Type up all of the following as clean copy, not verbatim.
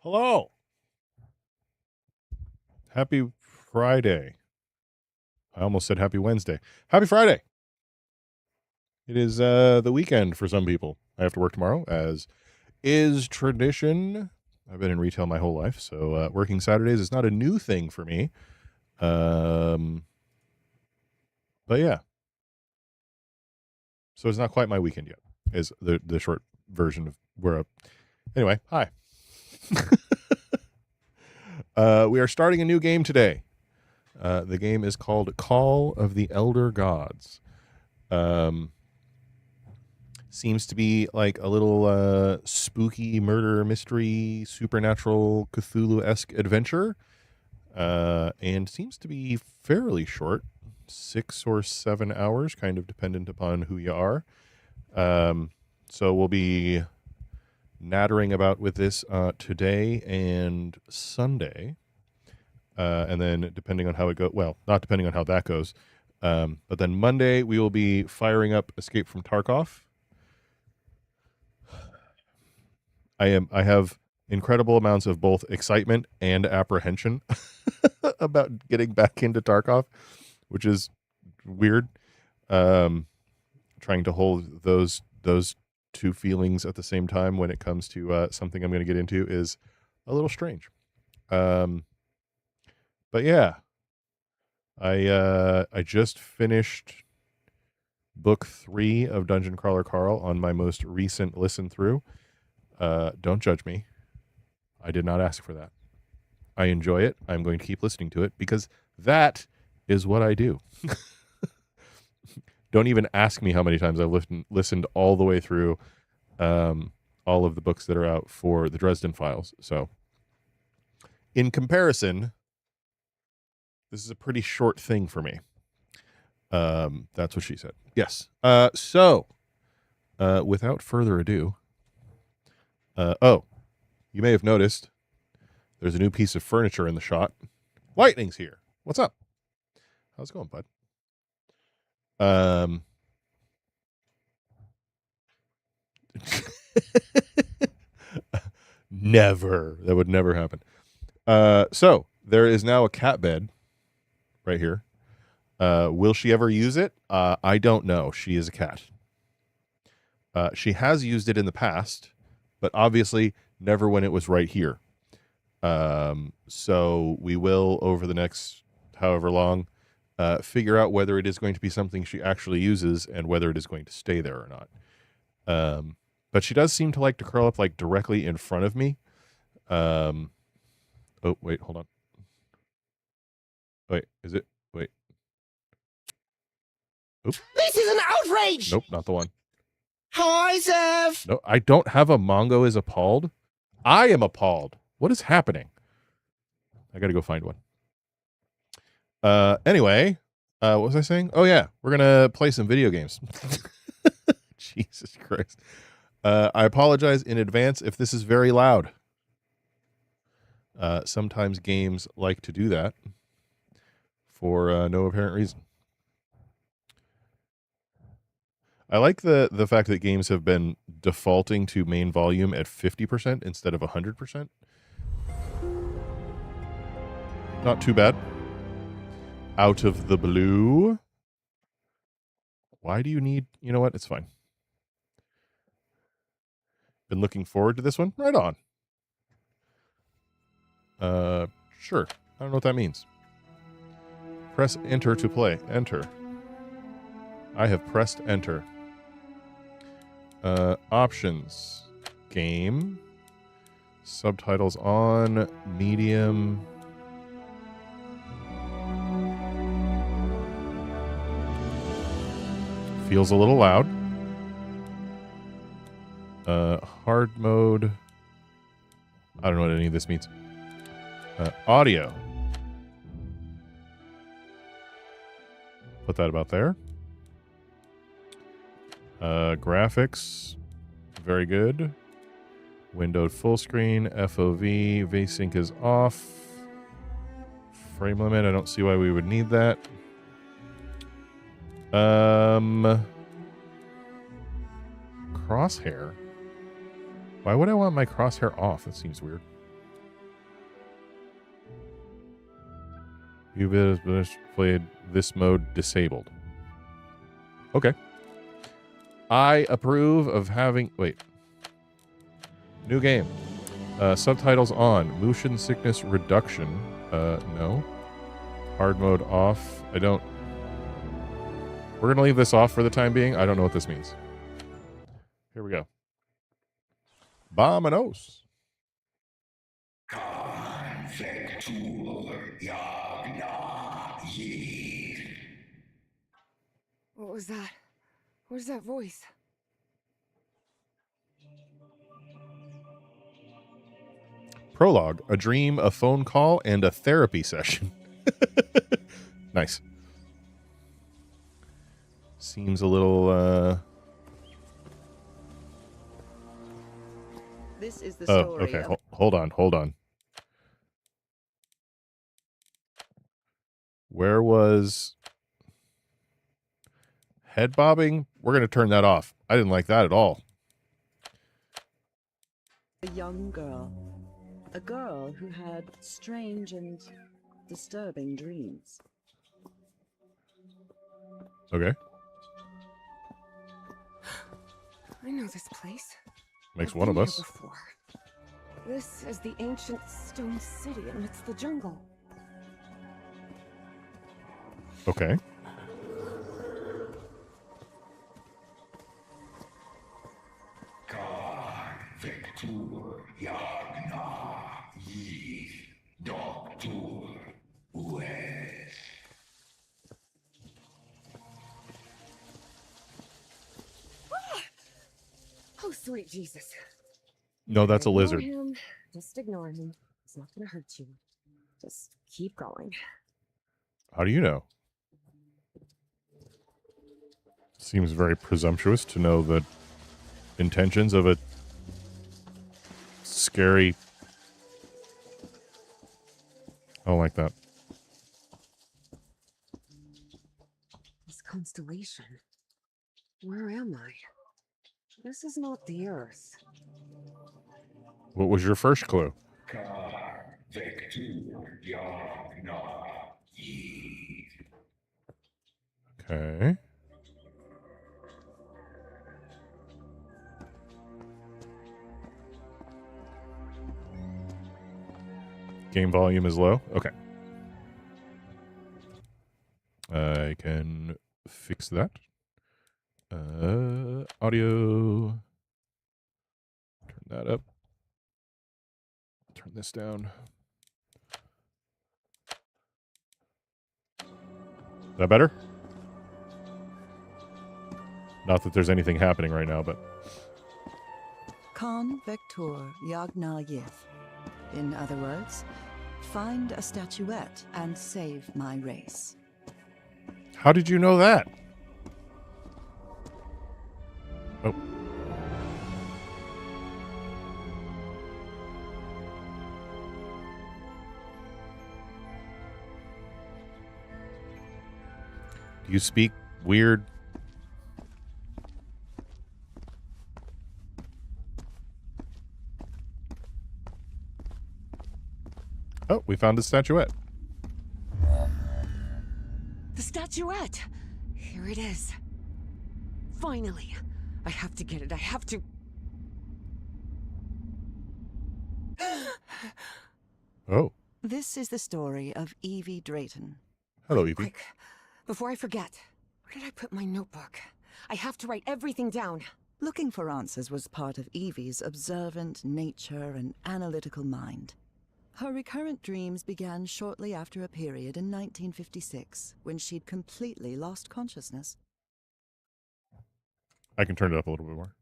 Hello. Happy Friday. I almost said happy Wednesday. Happy Friday. It is the weekend for some people. I have to work tomorrow, as is tradition. I've been in retail my whole life, so working Saturdays is not a new thing for me. But yeah. So it's not quite my weekend yet, is the short version of where anyway, hi. We are starting a new game today. The game is called Call of the Elder Gods. Seems to be like a little spooky murder mystery, supernatural Cthulhu-esque adventure. And seems to be fairly short, 6 or 7 hours, kind of dependent upon who you are. So we'll be nattering about with this today and Sunday. And then depending on how it goes, well, not depending on how that goes, but then Monday we will be firing up Escape from Tarkov. I have incredible amounts of both excitement and apprehension about getting back into Tarkov, which is weird. Trying to hold those two feelings at the same time when it comes to something I'm going to get into is a little strange. But yeah, I just finished book 3 of Dungeon Crawler Carl on my most recent listen through. Don't judge me. I did not ask for that. I enjoy it. I'm going to keep listening to it because that is what I do. Don't even ask me how many times I've listened all the way through all of the books that are out for the Dresden Files. So in comparison, this is a pretty short thing for me. That's what she said. Yes. So without further ado, you may have noticed there's a new piece of furniture in the shot. Lightning's here. What's up? How's it going, bud? Never. That would never happen. So there is now a cat bed right here. Will she ever use it? I don't know. She is a cat. She has used it in the past, but obviously never when it was right here. So we will, over the next however long, figure out whether it is going to be something she actually uses and whether it is going to stay there or not. But she does seem to like to curl up like directly in front of me. Oh, wait, hold on. Wait, is it? Wait. Oops. This is an outrage! Nope, not the one. Hi, Zev! No, I don't have a Mongo is appalled. I am appalled. What is happening? I gotta go find one. Anyway, what was I saying? Oh yeah, we're gonna play some video games. Jesus Christ. I apologize in advance if this is very loud. Sometimes games like to do that for no apparent reason. I like the fact that games have been defaulting to main volume at 50% instead of 100%. Not too bad. Out of the blue. Why do you need... You know what? It's fine. Been looking forward to this one? Right on. Sure. I don't know what that means. Press enter to play. Enter. I have pressed enter. Options. Game. Subtitles on. Medium. Feels a little loud. Hard mode. I don't know what any of this means. Audio. Put that about there. Graphics. Very good. Windowed full screen. FOV. VSync is off. Frame limit. I don't see why we would need that. Crosshair. Why would I want my crosshair off? That seems weird. You've played this mode disabled. Okay. I approve of having... Wait. New game. Subtitles on. Motion sickness reduction. No. Hard mode off. I don't... We're going to leave this off for the time being. I don't know what this means. Here we go. Vamonos. What was that? Where's that voice? Prologue. A dream, a phone call, and a therapy session. Nice. Seems a little... This is the story. Okay. Hold on. Where was head bobbing? We're going to turn that off. I didn't like that at all. A young girl. A girl who had strange and disturbing dreams. Okay. I know this place. Makes I've one of been us. here before. This is the ancient stone city amidst the jungle. Okay. Oh, sweet Jesus. No, that's a lizard. Ignore him. Just ignore him. It's not gonna hurt you. Just keep going. How do you know? Seems very presumptuous to know the intentions of a scary... I don't like that. This constellation. Where am I? This is not the Earth. What was your first clue? Okay. Game volume is low. Okay. I can fix that. Audio. Turn that up. Turn this down. Is that better? Not that there's anything happening right now, but... Khan Vector Yagna Yith. In other words, find a statuette and save my race. How did you know that? Oh. Do you speak weird? Oh, we found a statuette. The statuette! Here it is. Finally. I have to get it. I have to... Oh. This is the story of Evie Drayton. Hello, Evie. Quick. Before I forget. Where did I put my notebook? I have to write everything down. Looking for answers was part of Evie's observant nature and analytical mind. Her recurrent dreams began shortly after a period in 1956 when she'd completely lost consciousness. I can turn it up a little bit more.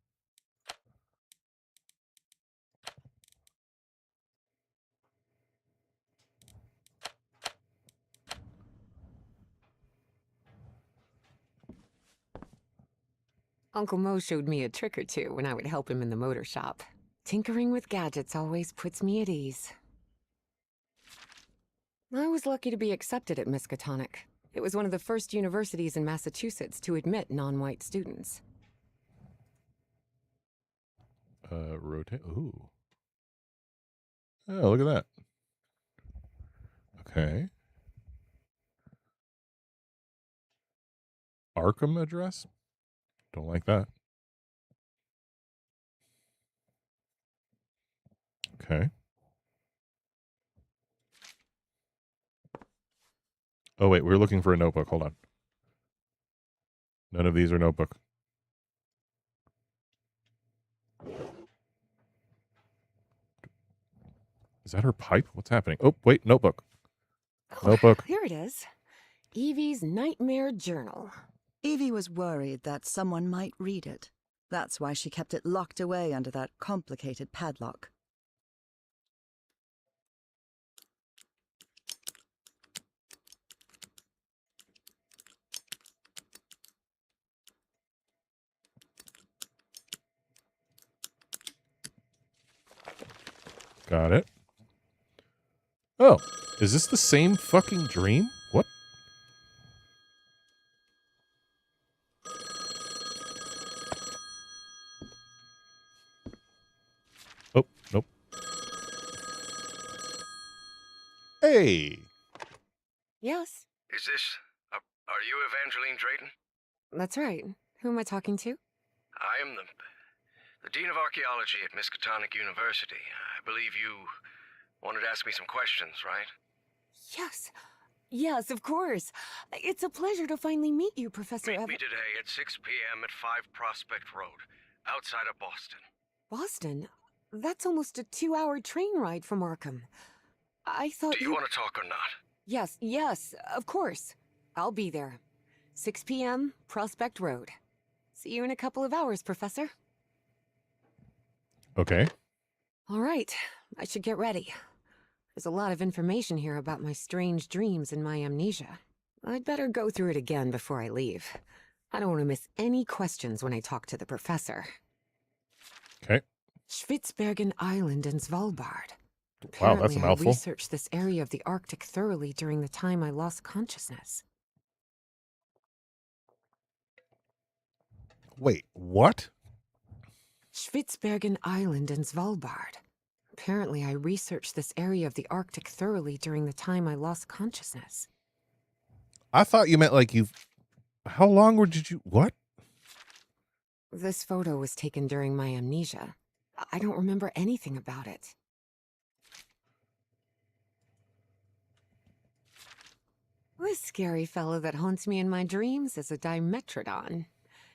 Uncle Mo showed me a trick or two when I would help him in the motor shop. Tinkering with gadgets always puts me at ease. I was lucky to be accepted at Miskatonic. It was one of the first universities in Massachusetts to admit non-white students. Rotate. Ooh. Oh, look at that. Okay. Arkham address? Don't like that. Okay. Oh, wait. We're looking for a notebook. Hold on. None of these are notebook. Is that her pipe? What's happening? Oh, wait. Notebook. Oh, Notebook. here it is. Evie's Nightmare Journal. Evie was worried that someone might read it. That's why she kept it locked away under that complicated padlock. Got it. Oh, is this the same fucking dream? What? Oh, nope. Hey. Yes, Is this... are you Evangeline Drayton? that's right. Who am I talking to? I am the Dean of Archaeology at Miskatonic University. I believe you wanted to ask me some questions, right? Yes. Yes, of course. It's a pleasure to finally meet you, Professor Meet Ev- me today at 6 p.m. at 5 Prospect Road, outside of Boston. Boston? That's almost a 2-hour train ride from Arkham. I thought Do you want to talk or not? Yes, of course. I'll be there. 6 p.m., Prospect Road. See you in a couple of hours, Professor. Okay. All right, I should get ready. There's a lot of information here about my strange dreams and my amnesia. I'd better go through it again before I leave. I don't want to miss any questions when I talk to the professor. Okay. Spitsbergen Island and Svalbard. Wow, that's a Apparently, I mouthful. researched this area of the Arctic thoroughly during the time I lost consciousness. Wait, what? Spitsbergen Island and Svalbard. Apparently, I researched this area of the Arctic thoroughly during the time I lost consciousness. I thought you meant like you've... How long did you... What? This photo was taken during my amnesia. I don't remember anything about it. This scary fellow that haunts me in my dreams is a Dimetrodon.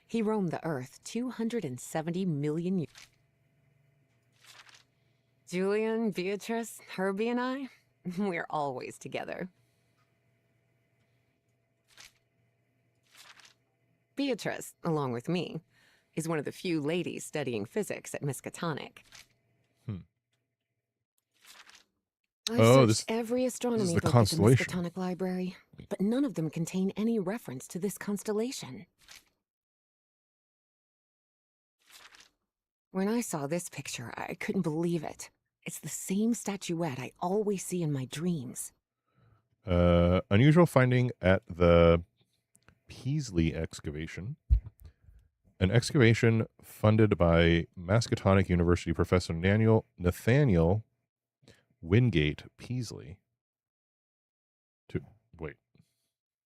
He roamed the Earth 270 million years. Julian, Beatrice, Herbie, and I, we're always together. Beatrice, along with me, is one of the few ladies studying physics at Miskatonic. I've Oh, searched this every is astronomy the book at the constellation. Miskatonic Library, but none of them contain any reference to this constellation. When I saw this picture, I couldn't believe it. It's the same statuette I always see in my dreams. Unusual finding at the Peasley excavation. An excavation funded by Miskatonic University professor Nathaniel Wingate Peasley. Wait.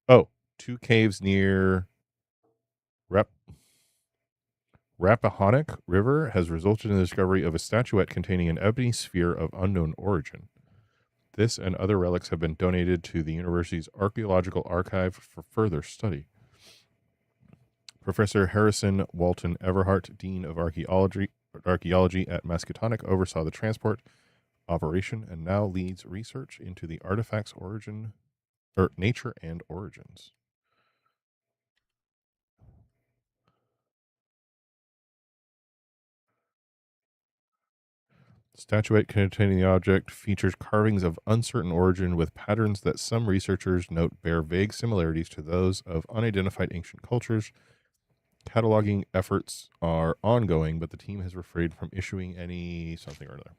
Oh, 2 caves near Rappahannock River has resulted in the discovery of a statuette containing an ebony sphere of unknown origin. This and other relics have been donated to the university's archaeological archive for further study. Professor Harrison Walton Everhart, Dean of Archaeology at Miskatonic, oversaw the transport operation and now leads research into the artifact's nature and origins. Statuette containing the object features carvings of uncertain origin with patterns that some researchers note bear vague similarities to those of unidentified ancient cultures. Cataloging efforts are ongoing, but the team has refrained from issuing any something or another.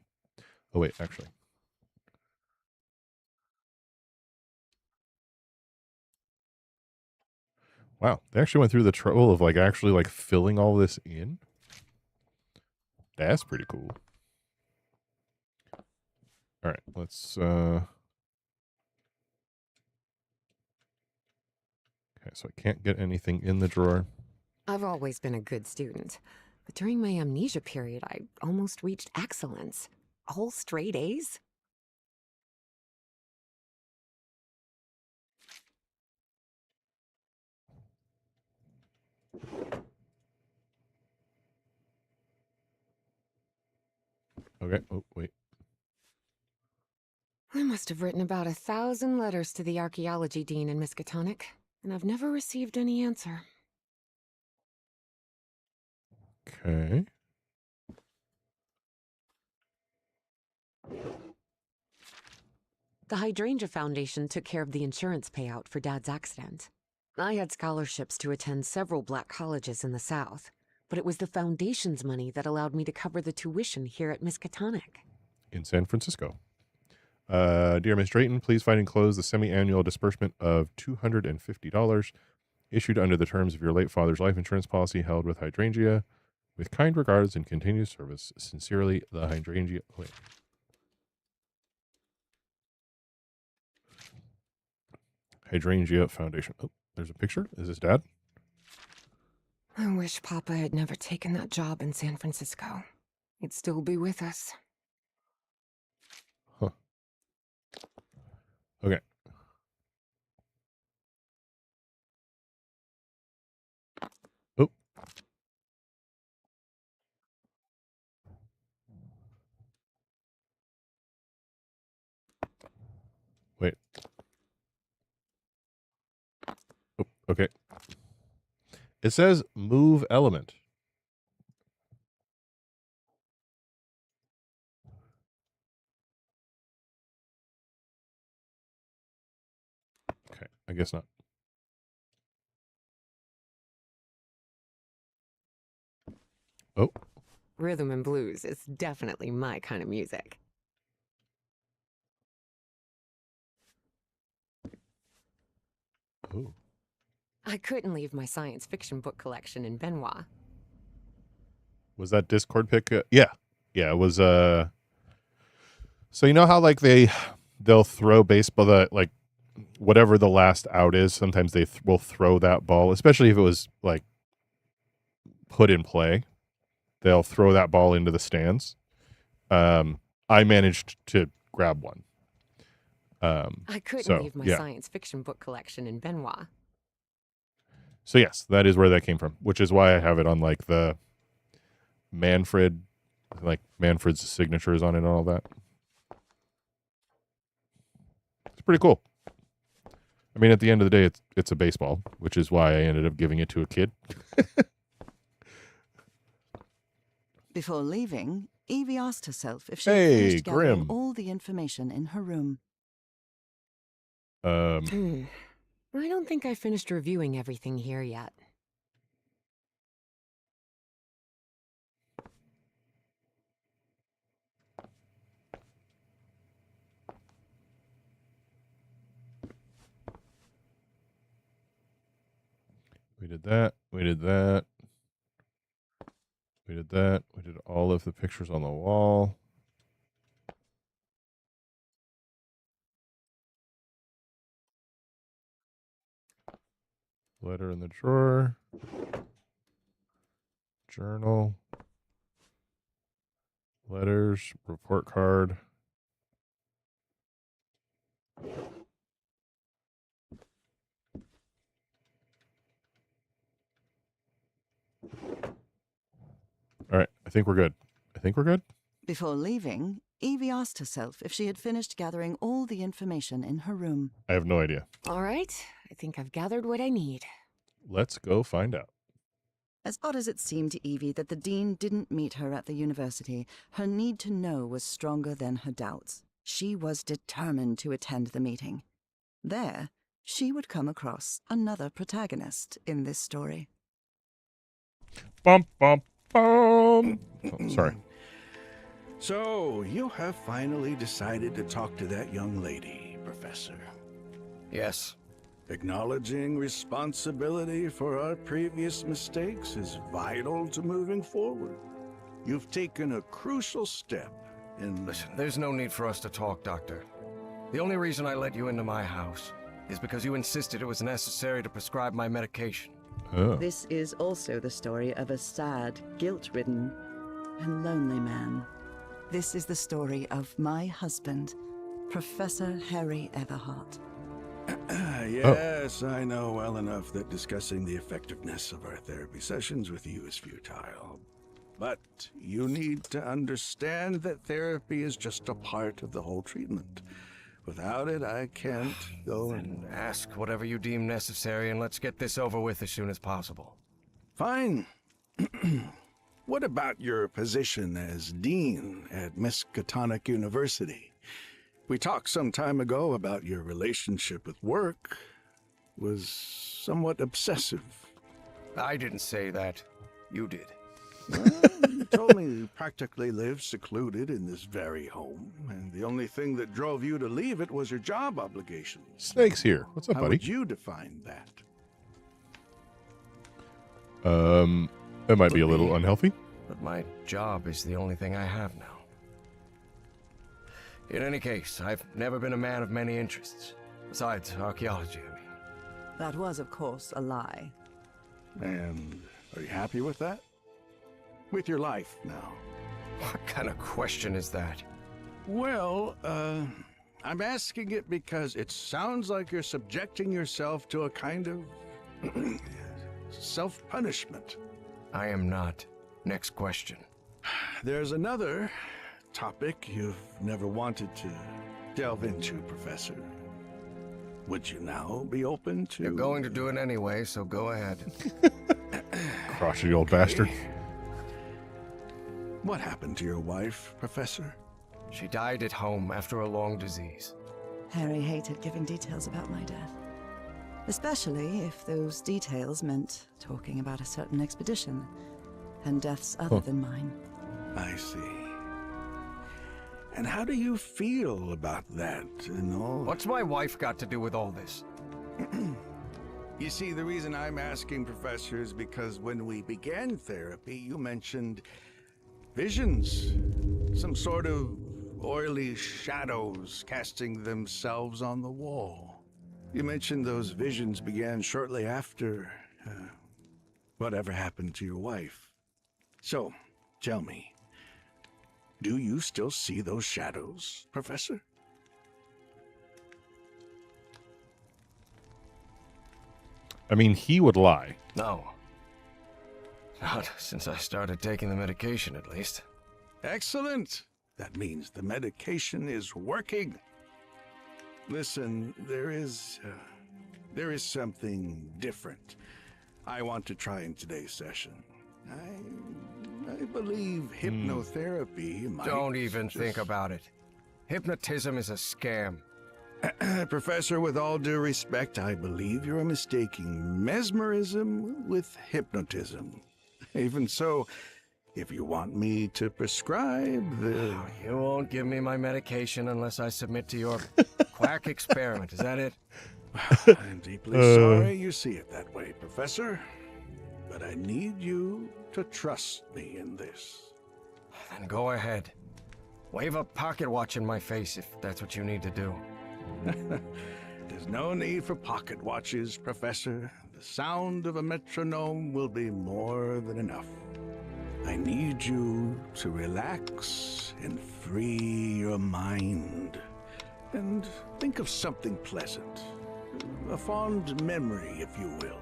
Oh, wait, actually. Wow, they actually went through the trouble of actually filling all this in. That's pretty cool. All right, let's Okay, so I can't get anything in the drawer. I've always been a good student, but during my amnesia period, I almost reached excellence. All straight A's? Okay. Oh, wait. I must have written about 1,000 letters to the archaeology dean in Miskatonic, and I've never received any answer. Okay. The Hydrangea Foundation took care of the insurance payout for Dad's accident. I had scholarships to attend several black colleges in the South, but it was the Foundation's money that allowed me to cover the tuition here at Miskatonic. In San Francisco. Dear Miss Drayton, please find enclosed the semi-annual disbursement of $250 issued under the terms of your late father's life insurance policy held with Hydrangea. With kind regards and continued service, sincerely, the Hydrangea. Wait. Hydrangea Foundation. Oh, there's a picture. Is this Dad? I wish Papa had never taken that job in San Francisco. He'd still be with us. Huh. Okay. Oh. Wait. Oh, okay. It says move element. Okay, I guess not. Oh. Rhythm and blues is definitely my kind of music. Oh. I couldn't leave my science fiction book collection in Benoit. Was that Discord pick? Yeah. Yeah, it was so you know how like they'll throw baseball like whatever the last out is, sometimes they will throw that ball, especially if it was like put in play. They'll throw that ball into the stands. I managed to grab one. I couldn't leave my science fiction book collection in Benoit. So yes, that is where that came from, which is why I have it on like the Manfred's signatures on it and all that. It's pretty cool. I mean, at the end of the day, it's a baseball, which is why I ended up giving it to a kid. Before leaving, Evie asked herself if she had finished gathering all the information in her room. I don't think I finished reviewing everything here yet. We did that. We did that. We did that. We did all of the pictures on the wall. Letter in the drawer. Journal. Letters. Report card. All right. I think we're good. Before leaving, Evie asked herself if she had finished gathering all the information in her room. I have no idea. All right. I think I've gathered what I need. Let's go find out. As odd as it seemed to Evie that the dean didn't meet her at the university, her need to know was stronger than her doubts. She was determined to attend the meeting. There, she would come across another protagonist in this story. Bum, bum, bum. Oh, sorry. So, you have finally decided to talk to that young lady, Professor. Yes. Acknowledging responsibility for our previous mistakes is vital to moving forward. You've taken a crucial step in... Listen, there's no need for us to talk, Doctor. The only reason I let you into my house is because you insisted it was necessary to prescribe my medication. Oh. This is also the story of a sad, guilt-ridden, and lonely man. This is the story of my husband, Professor Harry Everhart. Yes, I know well enough that discussing the effectiveness of our therapy sessions with you is futile. But you need to understand that therapy is just a part of the whole treatment. Without it, I can't go and... Ask whatever you deem necessary, and let's get this over with as soon as possible. Fine. What about your position as dean at Miskatonic University? We talked some time ago about your relationship with work was somewhat obsessive. I didn't say that. You did. Well, you told me you practically lived secluded in this very home, and the only thing that drove you to leave it was your job obligations. Snake's here. What's up, How buddy? would you define that? That might be a little unhealthy. But my job is the only thing I have now. In any case, I've never been a man of many interests. Besides archaeology, I mean. That was, of course, a lie. And are you happy with that? With your life now? What kind of question is that? Well, I'm asking it because it sounds like you're subjecting yourself to a kind of self-punishment. I am not. Next question. There's another topic you've never wanted to delve into, Professor. Would you now be open to... You're going to do it anyway, so go ahead. Crotchety old bastard. What happened to your wife, Professor? She died at home after a long disease. Harry hated giving details about my death. Especially if those details meant talking about a certain expedition and deaths other than mine. I see. And how do you feel about that and all? What's my wife got to do with all this? You see, the reason I'm asking, Professor, is because when we began therapy, you mentioned visions. Some sort of oily shadows casting themselves on the wall. You mentioned those visions began shortly after whatever happened to your wife. So, tell me, do you still see those shadows, Professor? I mean, he would lie. No. Not since I started taking the medication, at least. Excellent. That means the medication is working. Listen, there is something different I want to try in today's session. I believe hypnotherapy might... Don't even think about it. Hypnotism is a scam. Professor, with all due respect, I believe you're mistaking mesmerism with hypnotism. Even so, if you want me to prescribe the... You won't give me my medication unless I submit to your quack experiment. Is that it? I'm deeply sorry you see it that way, Professor. But I need you to trust me in this. Then go ahead. Wave a pocket watch in my face if that's what you need to do. There's no need for pocket watches, Professor. The sound of a metronome will be more than enough. I need you to relax and free your mind. And think of something pleasant. A fond memory, if you will.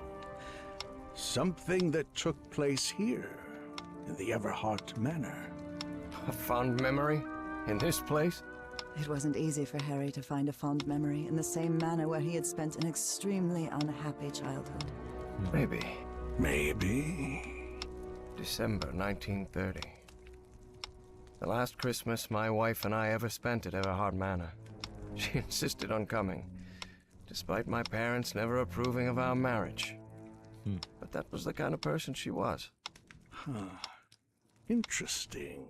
Something that took place here, in the Everhart Manor. A fond memory? In this place? It wasn't easy for Harry to find a fond memory in the same manor where he had spent an extremely unhappy childhood. Maybe. Maybe. December 1930. The last Christmas my wife and I ever spent at Everhart Manor. She insisted on coming, despite my parents never approving of our marriage. But that was the kind of person she was. Interesting.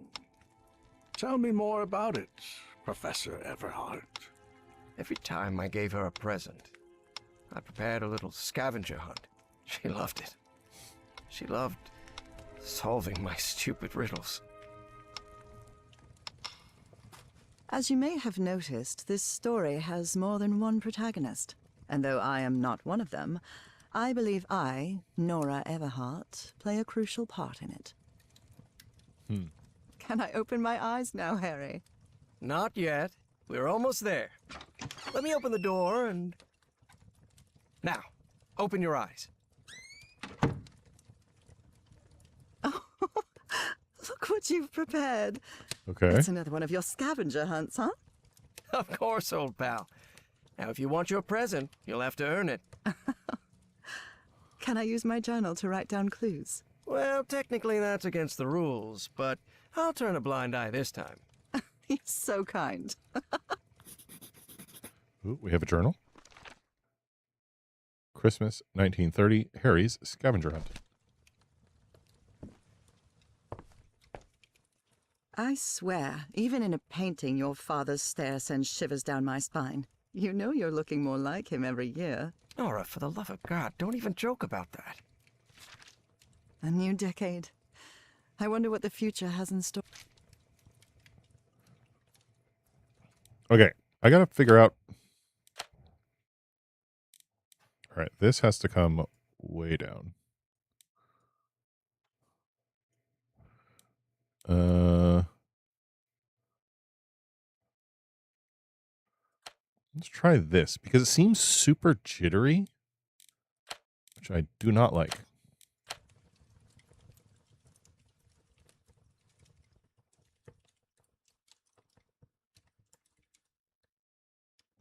Tell me more about it, Professor Everhart. Every time I gave her a present, I prepared a little scavenger hunt. She loved it. She loved solving my stupid riddles. As you may have noticed, this story has more than one protagonist. And though I am not one of them, I believe I, Nora Everhart, play a crucial part in it. Can I open my eyes now, Harry? Not yet. We're almost there. Let me open the door and... Now, open your eyes. Look what you've prepared. Okay. It's another one of your scavenger hunts, huh? Of course, old pal. Now, if you want your present, you'll have to earn it. Can I use my journal to write down clues? Well, technically that's against the rules, but I'll turn a blind eye this time. You're so kind. Ooh, we have a journal. Christmas 1930, Harry's scavenger hunt. I swear, even in a painting, your father's stare sends shivers down my spine. You know you're looking more like him every year. Nora, for the love of God, don't even joke about that. A new decade. I wonder what the future has in store. Okay, I gotta figure out. All right, this has to come way down. Let's try this because it seems super jittery, which I do not like.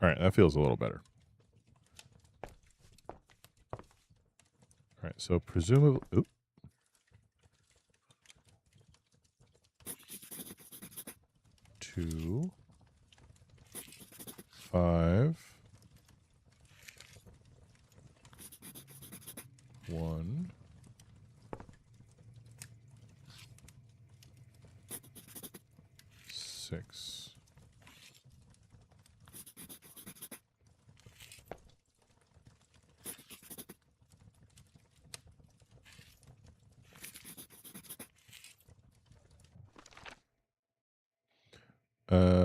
All right, that feels a little better. All right, so presumably... Oop. Two, 5, 1, 6.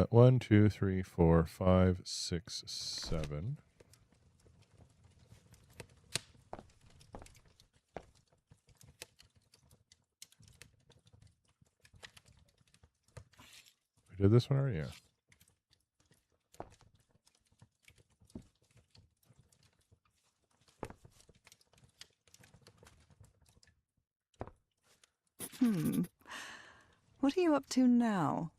One, 2, 3, 4, 5, 6, 7. We did this one already? Yeah. What are you up to now?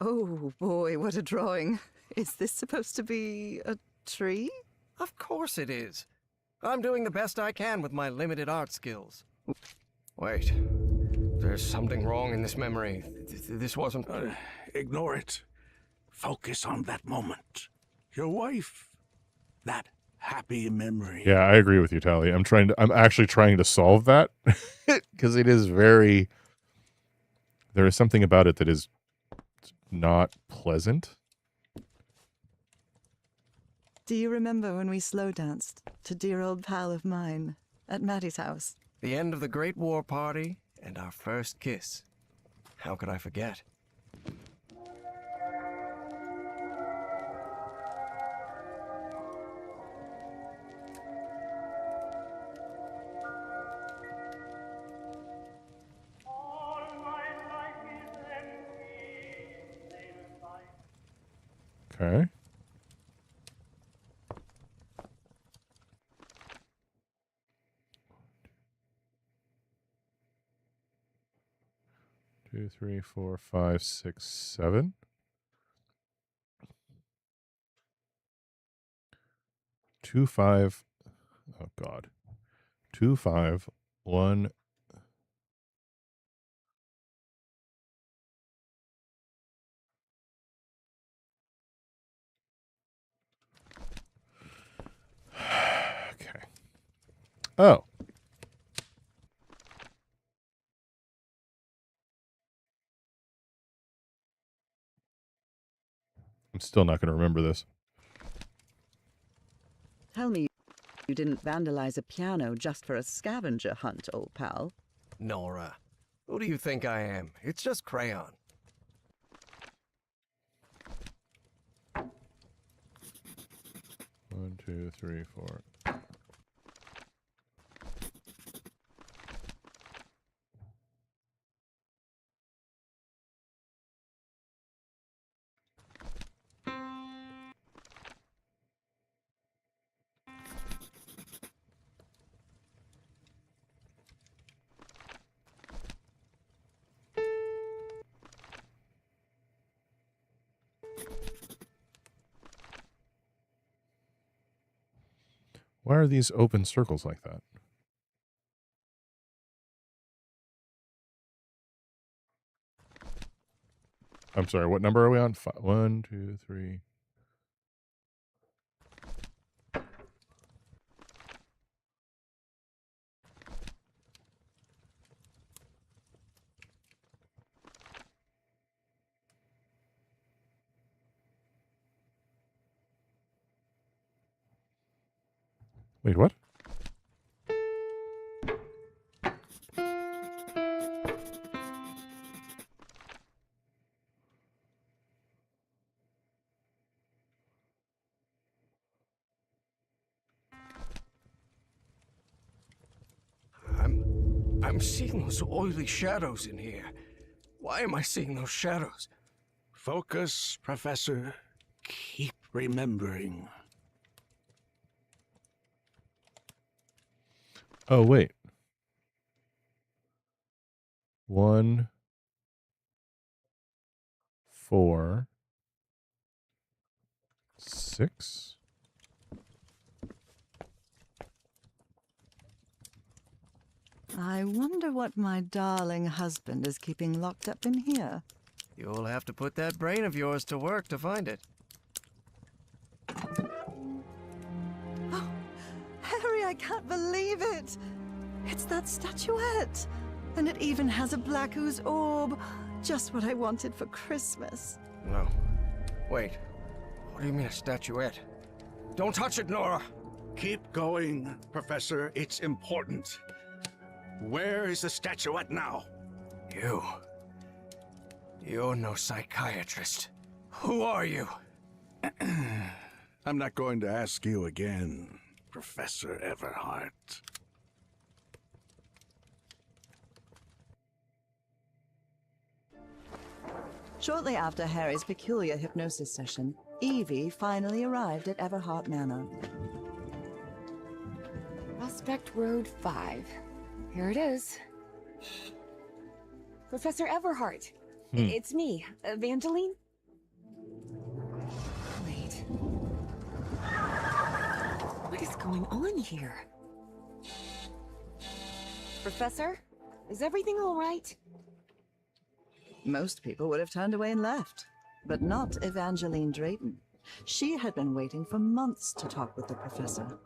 Oh boy, what a drawing. Is this supposed to be a tree? Of course it is. I'm doing the best I can with my limited art skills. Wait. There's something wrong in this memory. This wasn't... Ignore it. Focus on that moment. Your wife. That happy memory. Yeah, I agree with you, Tally. I'm actually trying to solve that because it is very... There is something about it that is not pleasant. Do you remember when we slow danced to Dear Old Pal of Mine at Maddie's house? The end of the Great War Party and our first kiss. How could I forget? Okay. Two, 3, 4, 5, 6, 7. 2, 5. Oh God. 2, 5, 1. Okay. Oh. I'm still not going to remember this. Tell me you didn't vandalize a piano just for a scavenger hunt, old pal. Nora, who do you think I am? It's just crayon. 1, 2, 3, 4. Why are these open circles like that? I'm sorry, what number are we on? 1, 2, 3. Wait, what? I'm seeing those oily shadows in here. Why am I seeing those shadows? Focus, Professor. Keep remembering. Oh, wait. 1, 4, 6. I wonder what my darling husband is keeping locked up in here. You'll have to put that brain of yours to work to find it. Oh, Harry, I can't believe it! It's that statuette! And it even has a black ooze orb. Just what I wanted for Christmas. No. Wait. What do you mean a statuette? Don't touch it, Nora! Keep going, Professor. It's important. Where is the statuette now? You're no psychiatrist. Who are you? I'm not going to ask you again, Professor Everhart. Shortly after Harry's peculiar hypnosis session, Evie finally arrived at Everhart Manor. Prospect Road 5. Here it is. Professor Everhart. It's me, Evangeline. Wait. What is going on here? Professor? Is everything all right? Most people would have turned away and left, but not Evangeline Drayton. She had been waiting for months to talk with the professor.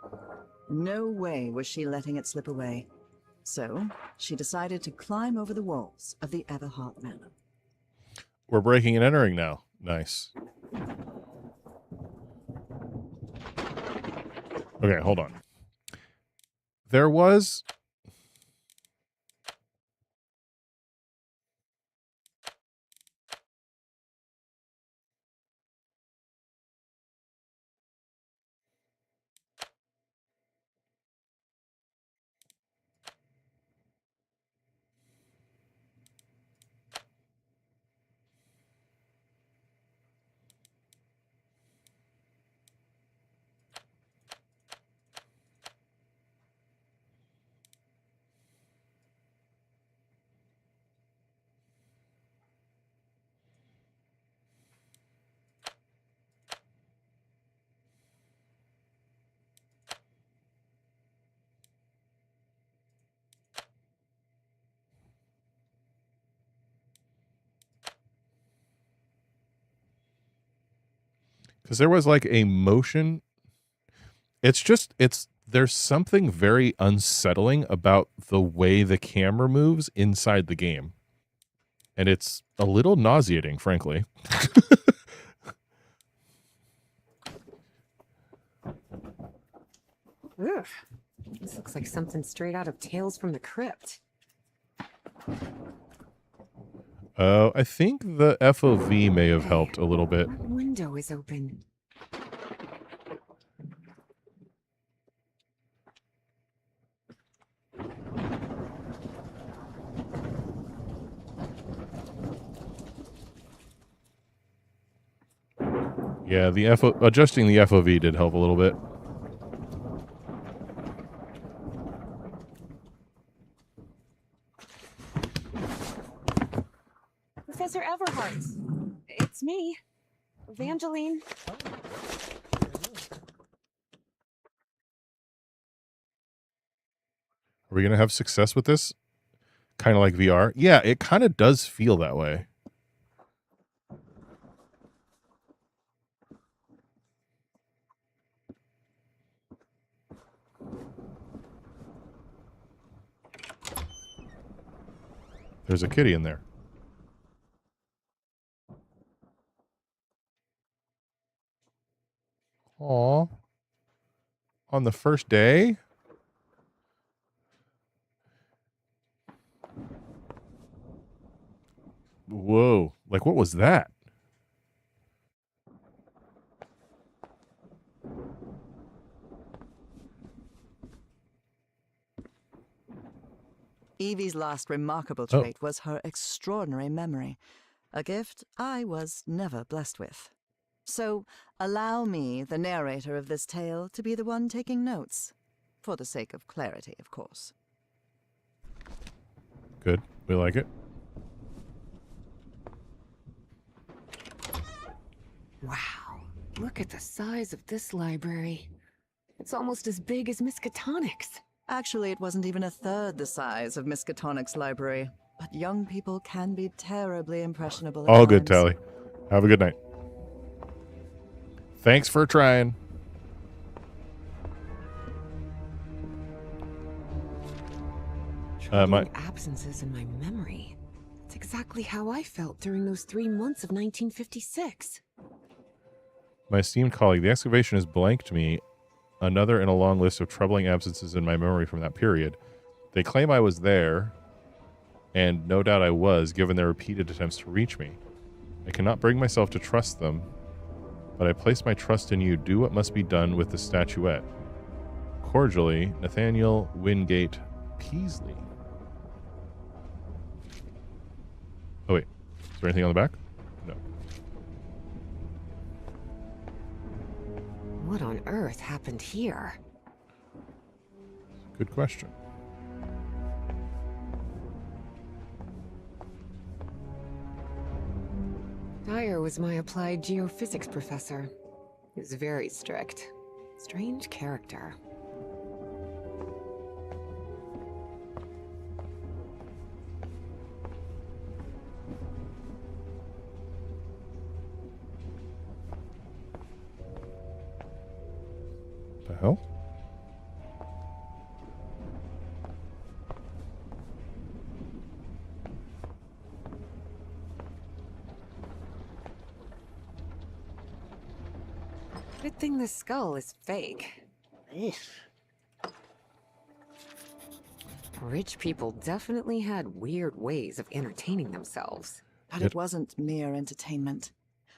No way was she letting it slip away. So, she decided to climb over the walls of the Everhart Manor. We're breaking and entering now. Nice. Okay, hold on. There was... Because there was like a motion. There's something very unsettling about the way the camera moves inside the game. And it's a little nauseating, frankly. Ugh. This looks like something straight out of Tales from the Crypt. I think the FOV may have helped a little bit. That window is open. Yeah, the adjusting the FOV did help a little bit. Professor Everhart. It's me, Evangeline. Are we going to have success with this? Kind of like VR? Yeah, it kind of does feel that way. There's a kitty in there. Aw. On the first day? Whoa. Like, what was that? Evie's last remarkable trait was her extraordinary memory, a gift I was never blessed with. So allow me, the narrator of this tale, to be the one taking notes. For the sake of clarity, of course. Good. We like it. Wow. Look at the size of this library. It's almost as big as Miskatonic's. Actually, it wasn't even a third the size of Miskatonic's library. But young people can be terribly impressionable at All good, times. Tally. Have a good night. Thanks for trying. Troubling absences in my memory. It's exactly how I felt during those 3 months of 1956. My esteemed colleague, the excavation is blank to me. Another in a long list of troubling absences in my memory from that period. They claim I was there, and no doubt I was, given their repeated attempts to reach me. I cannot bring myself to trust them, but I place my trust in you. Do what must be done with the statuette. Cordially, Nathaniel Wingate Peasley. Oh, wait. Is there anything on the back? No. What on earth happened here? Good question. Dyer was my applied geophysics professor. He was very strict. Strange character. The hell? Good thing the skull is fake. Rich people definitely had weird ways of entertaining themselves. But it wasn't mere entertainment.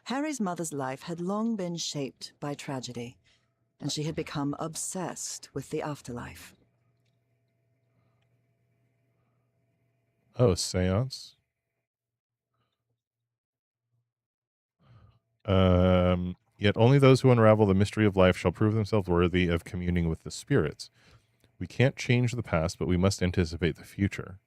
Harry's mother's life had long been shaped by tragedy, and she had become obsessed with the afterlife. Oh, seance. Yet only those who unravel the mystery of life shall prove themselves worthy of communing with the spirits. We can't change the past, but we must anticipate the future.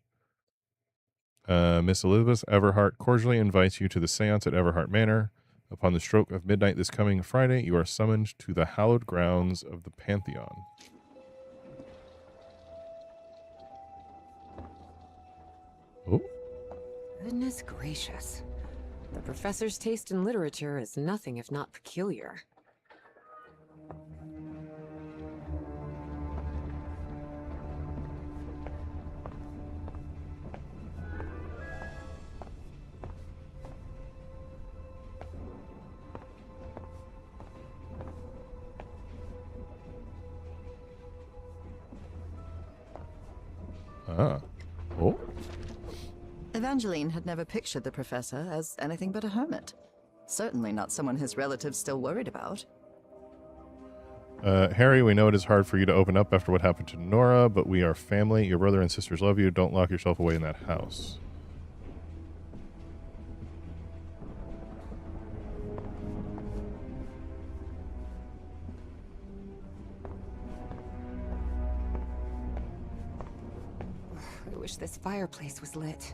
Miss Elizabeth Everhart cordially invites you to the seance at Everhart Manor. Upon the stroke of midnight this coming Friday, you are summoned to the hallowed grounds of the Pantheon. Oh. Goodness gracious. The professor's taste in literature is nothing if not peculiar. Ah. Oh. Evangeline had never pictured the professor as anything but a hermit. Certainly not someone his relatives still worried about. Harry, we know it is hard for you to open up after what happened to Nora, but we are family. Your brother and sisters love you. Don't lock yourself away in that house. wish this fireplace was lit.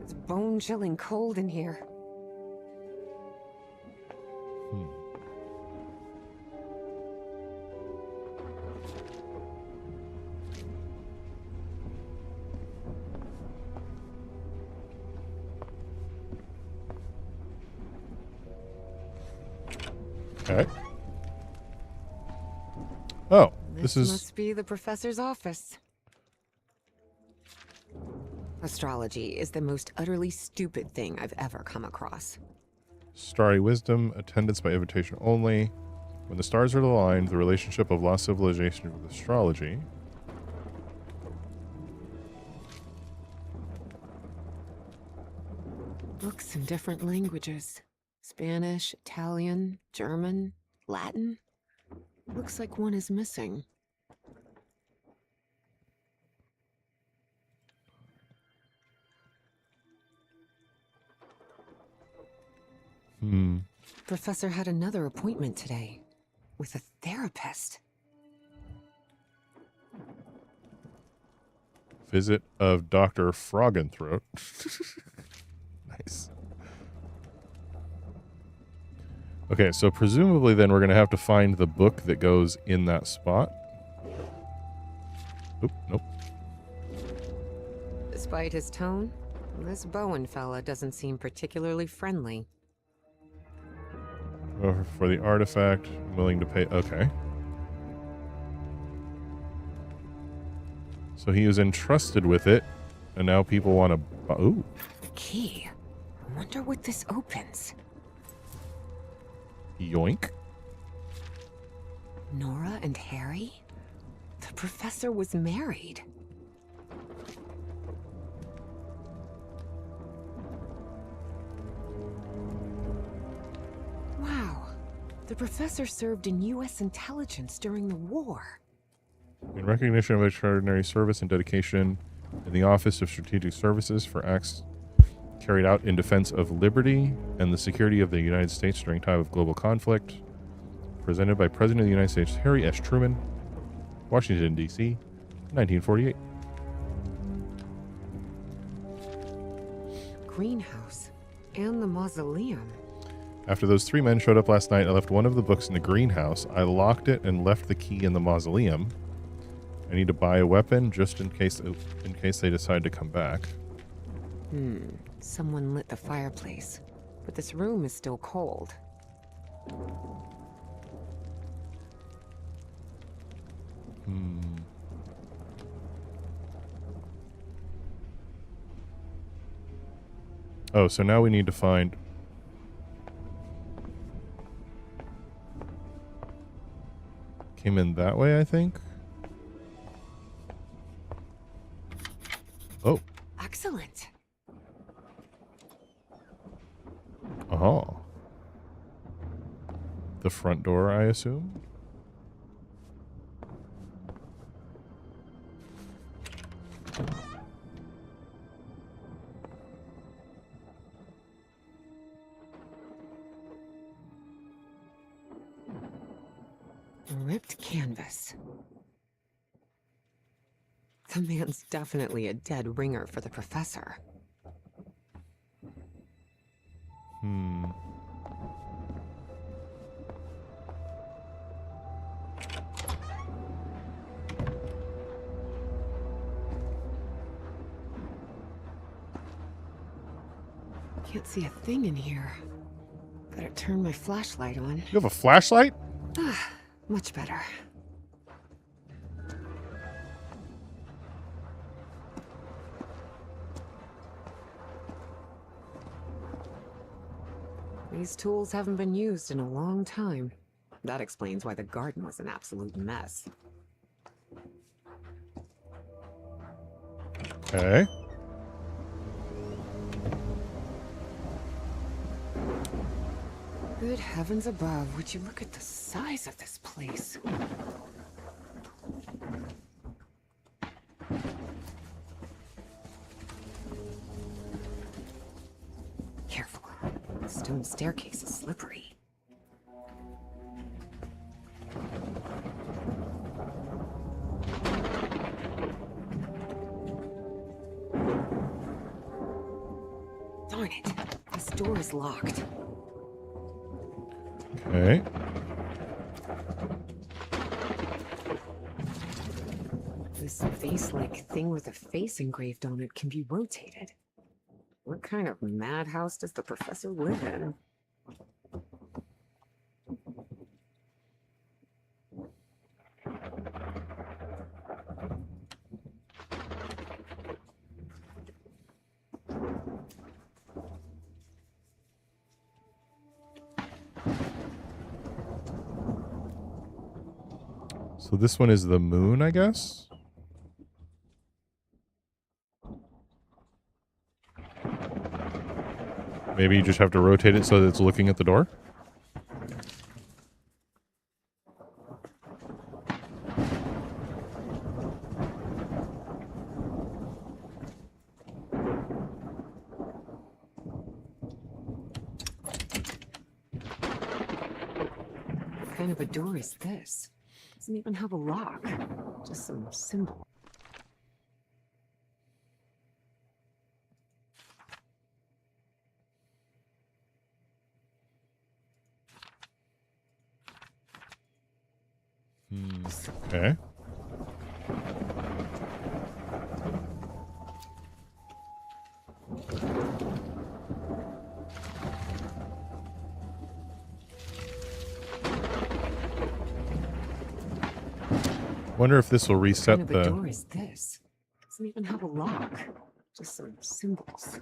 It's bone-chilling cold in here. Okay. Oh, this is... must be the professor's office. Astrology is the most utterly stupid thing I've ever come across. Starry wisdom, attendance by invitation only. When the stars are aligned, the relationship of lost civilization with astrology. Books in different languages. Spanish, Italian, German, Latin. Looks like one is missing. Professor had another appointment today with a therapist. Visit of Dr. Froggenthroat. Nice. Okay, so presumably then we're going to have to find the book that goes in that spot. Oop, nope. Despite his tone, this Bowen fella doesn't seem particularly friendly. For the artifact, I'm willing to pay. Okay. So he was entrusted with it, and now people want to... Ooh. The key. I wonder what this opens. Yoink. Nora and Harry? The professor was married. Wow. The professor served in U.S. intelligence during the war. In recognition of extraordinary service and dedication in the Office of Strategic Services for acts carried out in defense of liberty and the security of the United States during time of global conflict, presented by President of the United States Harry S. Truman, Washington, D.C., 1948. Greenhouse and the mausoleum. After those three men showed up last night, I left one of the books in the greenhouse. I locked it and left the key in the mausoleum. I need to buy a weapon just in case they decide to come back. Someone lit the fireplace, but this room is still cold. Oh, so now we need to find... Came in that way, I think? Oh. Excellent. Oh. The front door, I assume? Ripped canvas. The man's definitely a dead ringer for the professor. Can't see a thing in here. Better turn my flashlight on. You have a flashlight? Much better. These tools haven't been used in a long time. That explains why the garden was an absolute mess. Okay. Good heavens above, would you look at the size of this place? Careful. The stone staircase is slippery. is locked. Okay. This face-like thing with a face engraved on it can be rotated. What kind of madhouse does the professor live in? So this one is the moon, I guess? Maybe you just have to rotate it so that it's looking at the door? What kind of a door is this? Doesn't even have a lock. Just some symbol. Okay. Wonder if this will reset What kind of a the... door is this? Doesn't even have a lock. Just some symbols.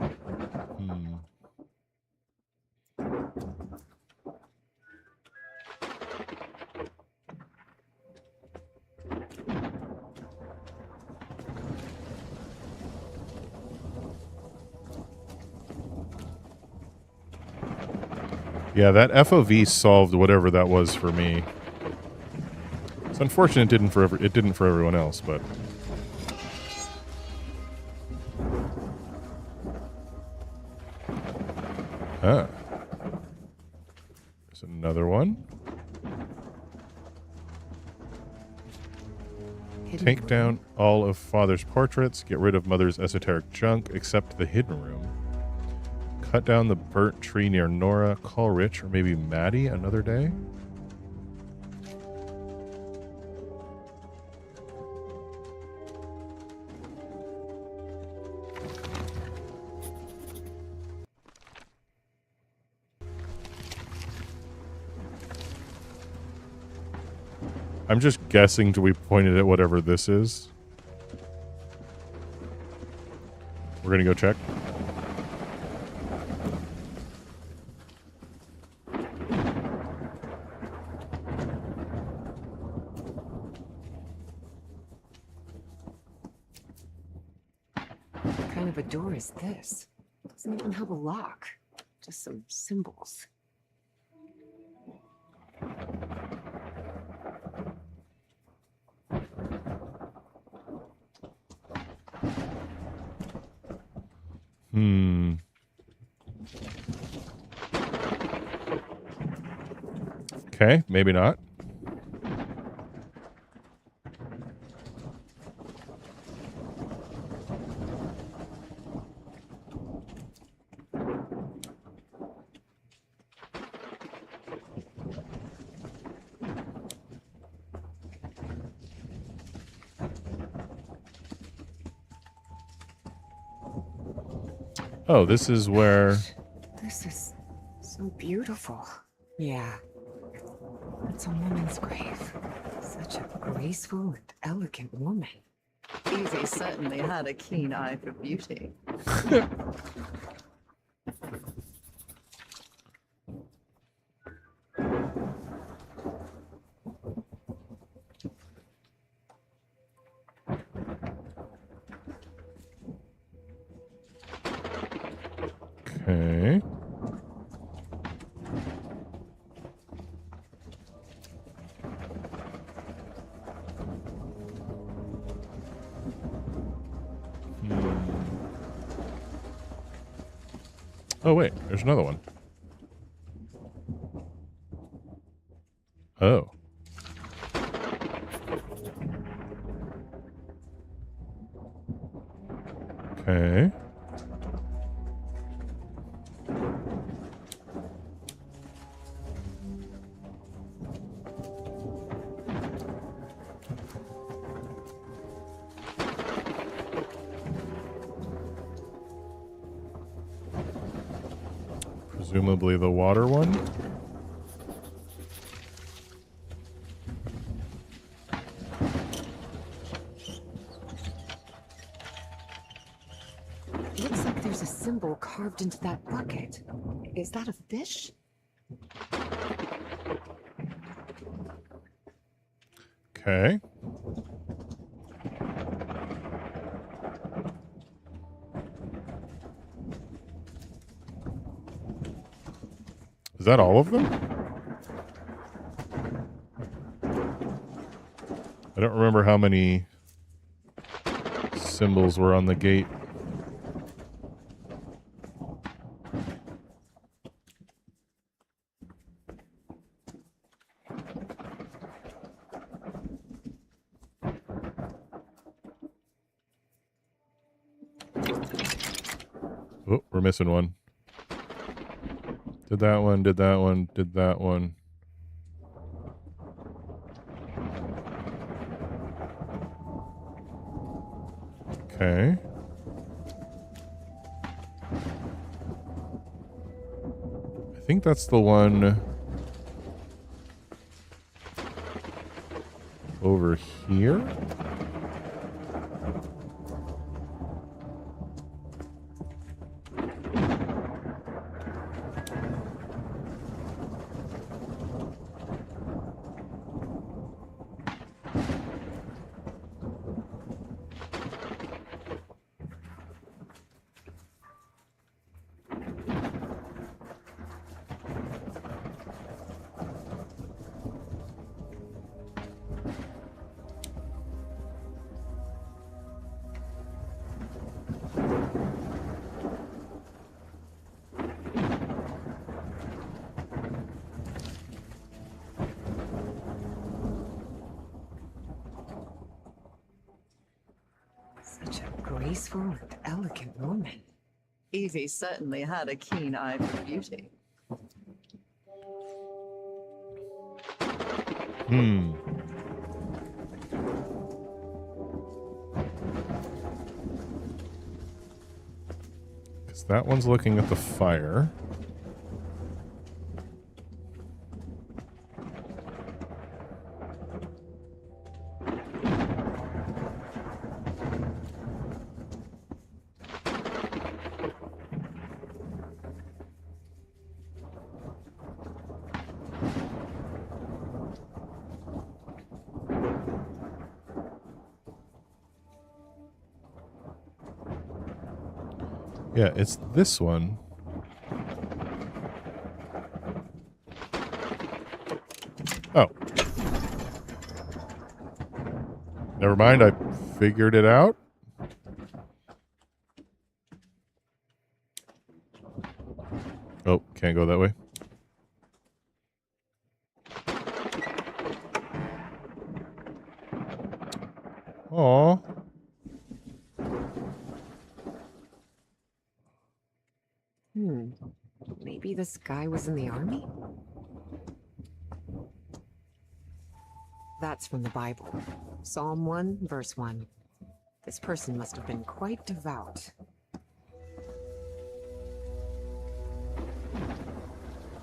Yeah, that FOV solved whatever that was for me. It's unfortunate it didn't for everyone else, but... Ah. There's another one. Take down all of Father's portraits, get rid of Mother's esoteric junk, except the hidden room. Cut down the burnt tree near Nora, call Rich or maybe Maddie another day. I'm just guessing till we pointed at whatever this is. We're gonna go check. What kind of a door is this? Doesn't even have a lock. Just some symbols. Okay, maybe not. Oh, this is where... This is so beautiful. Yeah. It's a woman's grave. Such a graceful and elegant woman. Evie certainly had a keen eye for beauty. Okay. Oh, wait. There's another one. Oh. Okay. Presumably the water one. Looks like there's a symbol carved into that bucket. Is that a fish? Okay. Is that all of them? I don't remember how many symbols were on the gate. Oh, we're missing one. Did that one, did that one, did that one. Okay. I think that's the one over here. Such a graceful and elegant woman. Evie certainly had a keen eye for beauty. Because that one's looking at the fire. Yeah, it's this one. Oh. Never mind, I figured it out. Oh, can't go that way. Aw. Maybe this guy was in the army? That's from the Bible. Psalm 1, verse 1. This person must have been quite devout.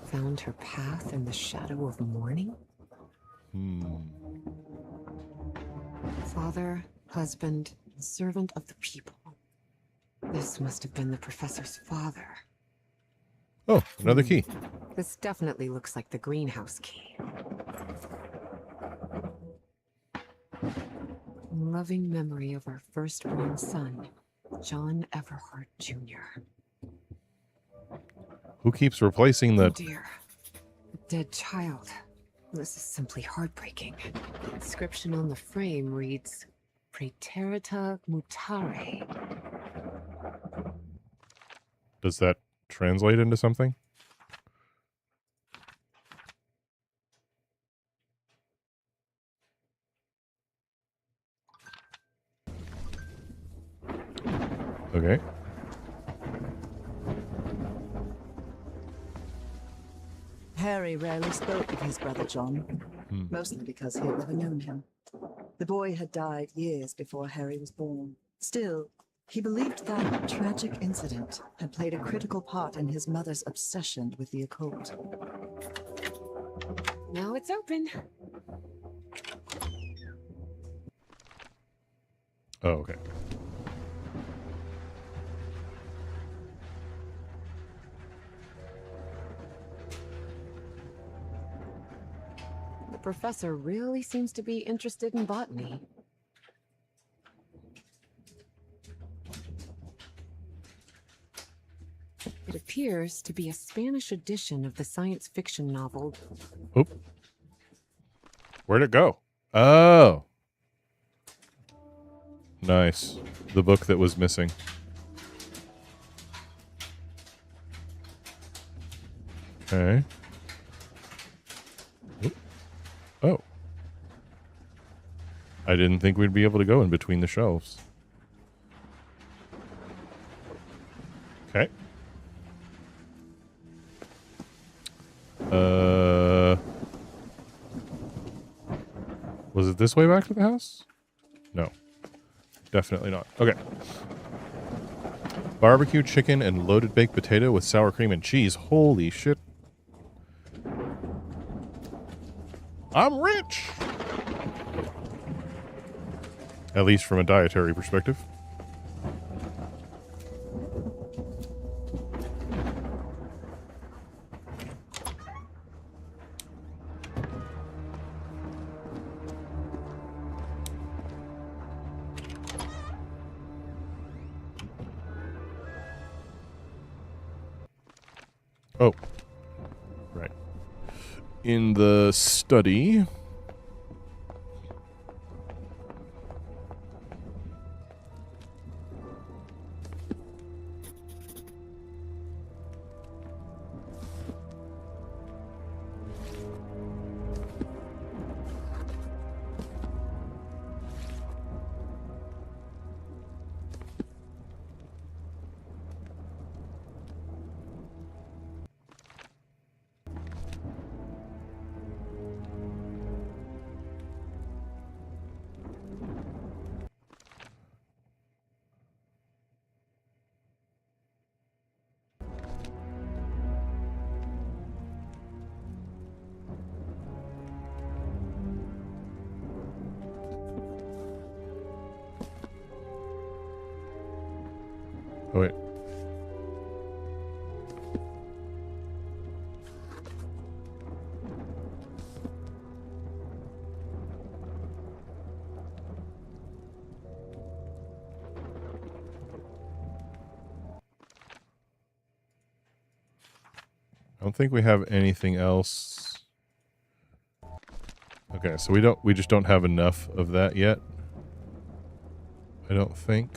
Found her path in the shadow of mourning? Father, husband, servant of the people. This must have been the professor's father. Oh, another key. This definitely looks like the greenhouse key. In loving memory of our firstborn son, John Everhart Jr. Who keeps replacing the... Oh dear. A dead child. This is simply heartbreaking. The inscription on the frame reads, Praeterita mutare. Does that translate into something? Okay. Harry rarely spoke of his brother John, mostly because he had never known him. The boy had died years before Harry was born. Still, He believed that tragic incident had played a critical part in his mother's obsession with the occult. Now it's open. Oh, okay. The professor really seems to be interested in botany. It appears to be a Spanish edition of the science fiction novel. Oop. Where'd it go? Oh. Nice. The book that was missing. Okay. Oop. Oh. I didn't think we'd be able to go in between the shelves. Okay. Was it this way back to the house? No. Definitely not. Okay. Barbecue chicken and loaded baked potato with sour cream and cheese. Holy shit. I'm rich! At least from a dietary perspective. Oh, right. In the study. Oh, wait. I don't think we have anything else. Okay, so we just don't have enough of that yet. I don't think.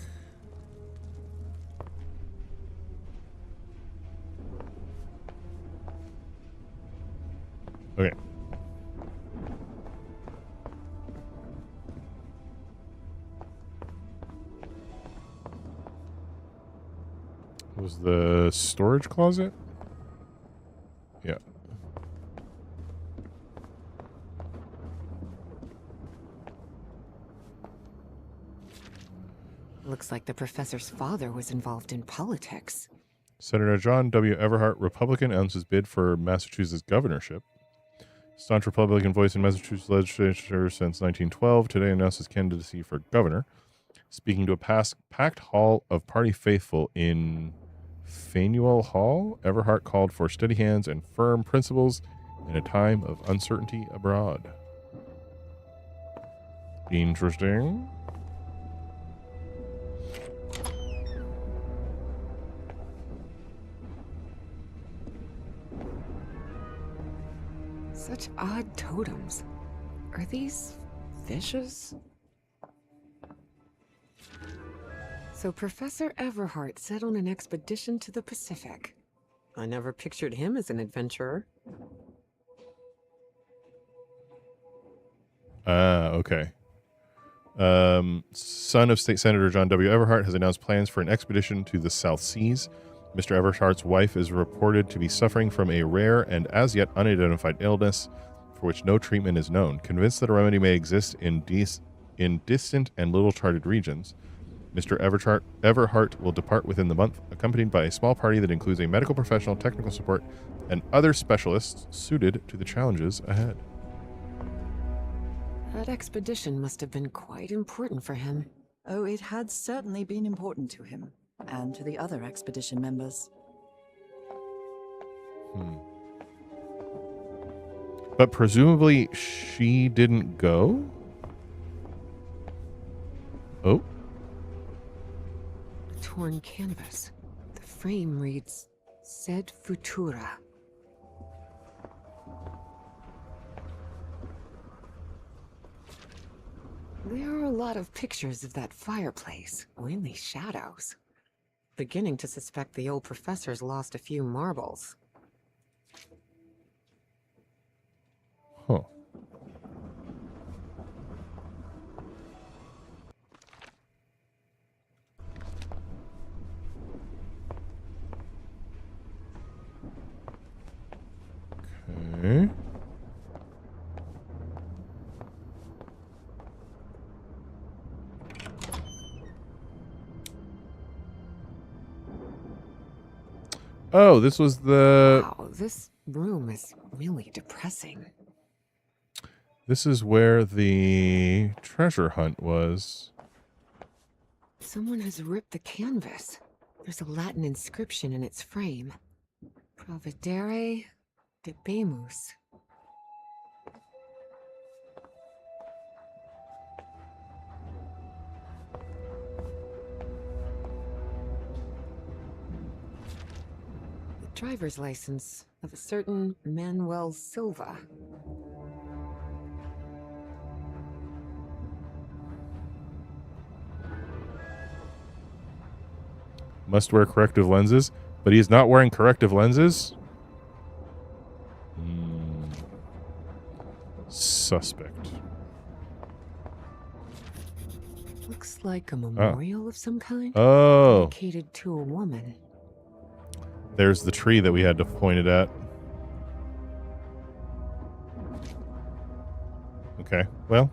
Okay. Was the storage closet? Yeah. Looks like the professor's father was involved in politics. Senator John W. Everhart, Republican, announced his bid for Massachusetts governorship. Staunch Republican voice in Massachusetts legislature since 1912, today announced his candidacy for governor. Speaking to a packed hall of party faithful in Faneuil Hall, Everhart called for steady hands and firm principles in a time of uncertainty abroad. Interesting. Such odd totems. Are these fishes? So Professor Everhart set on an expedition to the Pacific. I never pictured him as an adventurer. Okay. Son of State Senator John W. Everhart has announced plans for an expedition to the South Seas. Mr. Everhart's wife is reported to be suffering from a rare and as yet unidentified illness for which no treatment is known. Convinced that a remedy may exist in distant and little charted regions, Mr. Everhart will depart within the month, accompanied by a small party that includes a medical professional, technical support, and other specialists suited to the challenges ahead. That expedition must have been quite important for him. Oh, it had certainly been important to him, and to the other expedition members. But presumably she didn't go? Oh. Torn canvas. The frame reads, Sed Futura. There are a lot of pictures of that fireplace, only shadows. Beginning to suspect the old professor's lost a few marbles. Huh. Okay. Oh, this was the... Wow, this room is really depressing. This is where the treasure hunt was. Someone has ripped the canvas. There's a Latin inscription in its frame. Providere debemus. The driver's license of a certain Manuel Silva. Must wear corrective lenses, but he's not wearing corrective lenses? Suspect. Looks like a memorial of some kind. Oh. Dedicated to a woman. There's the tree that we had to point it at. Okay, well.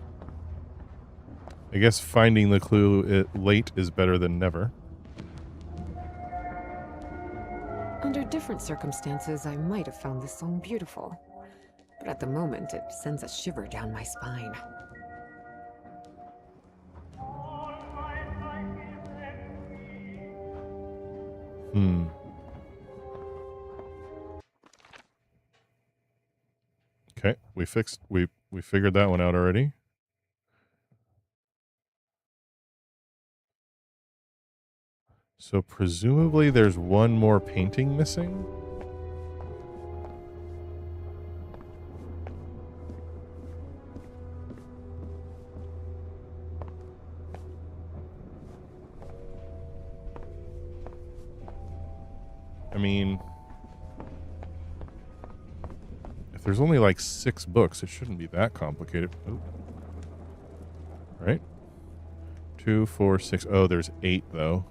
I guess finding the clue late is better than never. Under different circumstances, I might have found this song beautiful. But at the moment, it sends a shiver down my spine. Okay, we figured that one out already. So presumably there's one more painting missing? I mean, if there's only like 6 books, it shouldn't be that complicated. Oh. Right? 2, 4, 6. Oh, there's 8 though.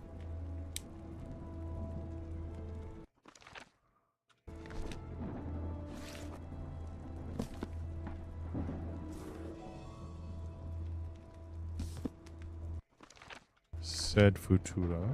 Sed Futura.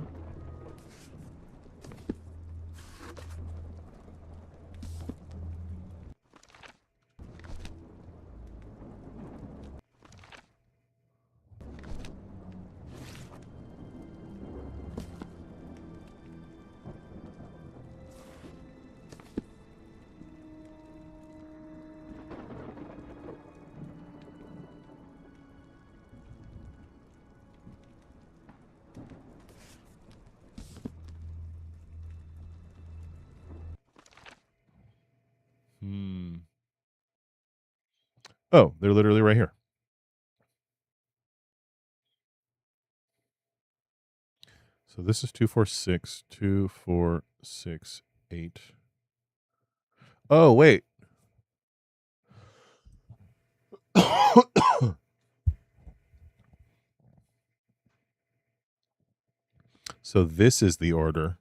Oh, they're literally right here. So this is 2, 4, 6. 2, 4, 6, 8. Oh, wait. So this is the order.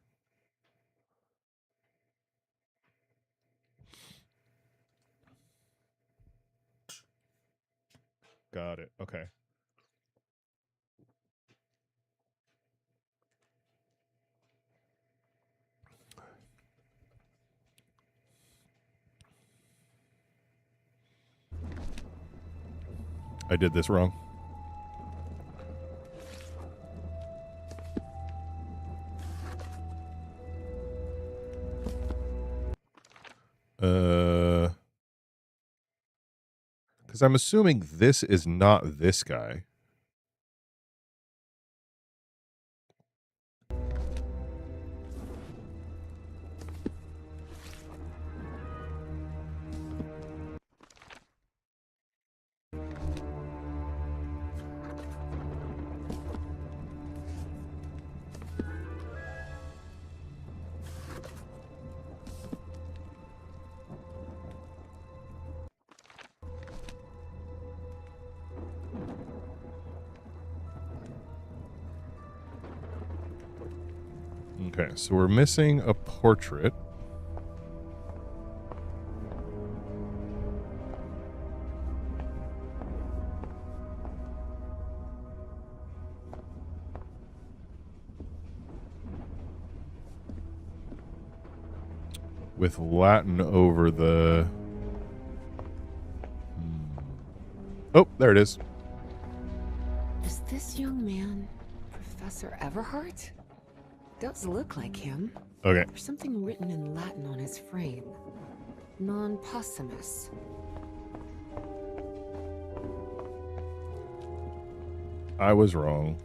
Got it. Okay. I did this wrong. Because I'm assuming this is not this guy. Okay, so we're missing a portrait. With Latin over the... Oh, there it is. Is this young man Professor Everhart? Does look like him. Okay. There's something written in Latin on his frame. Non possumus. I was wrong.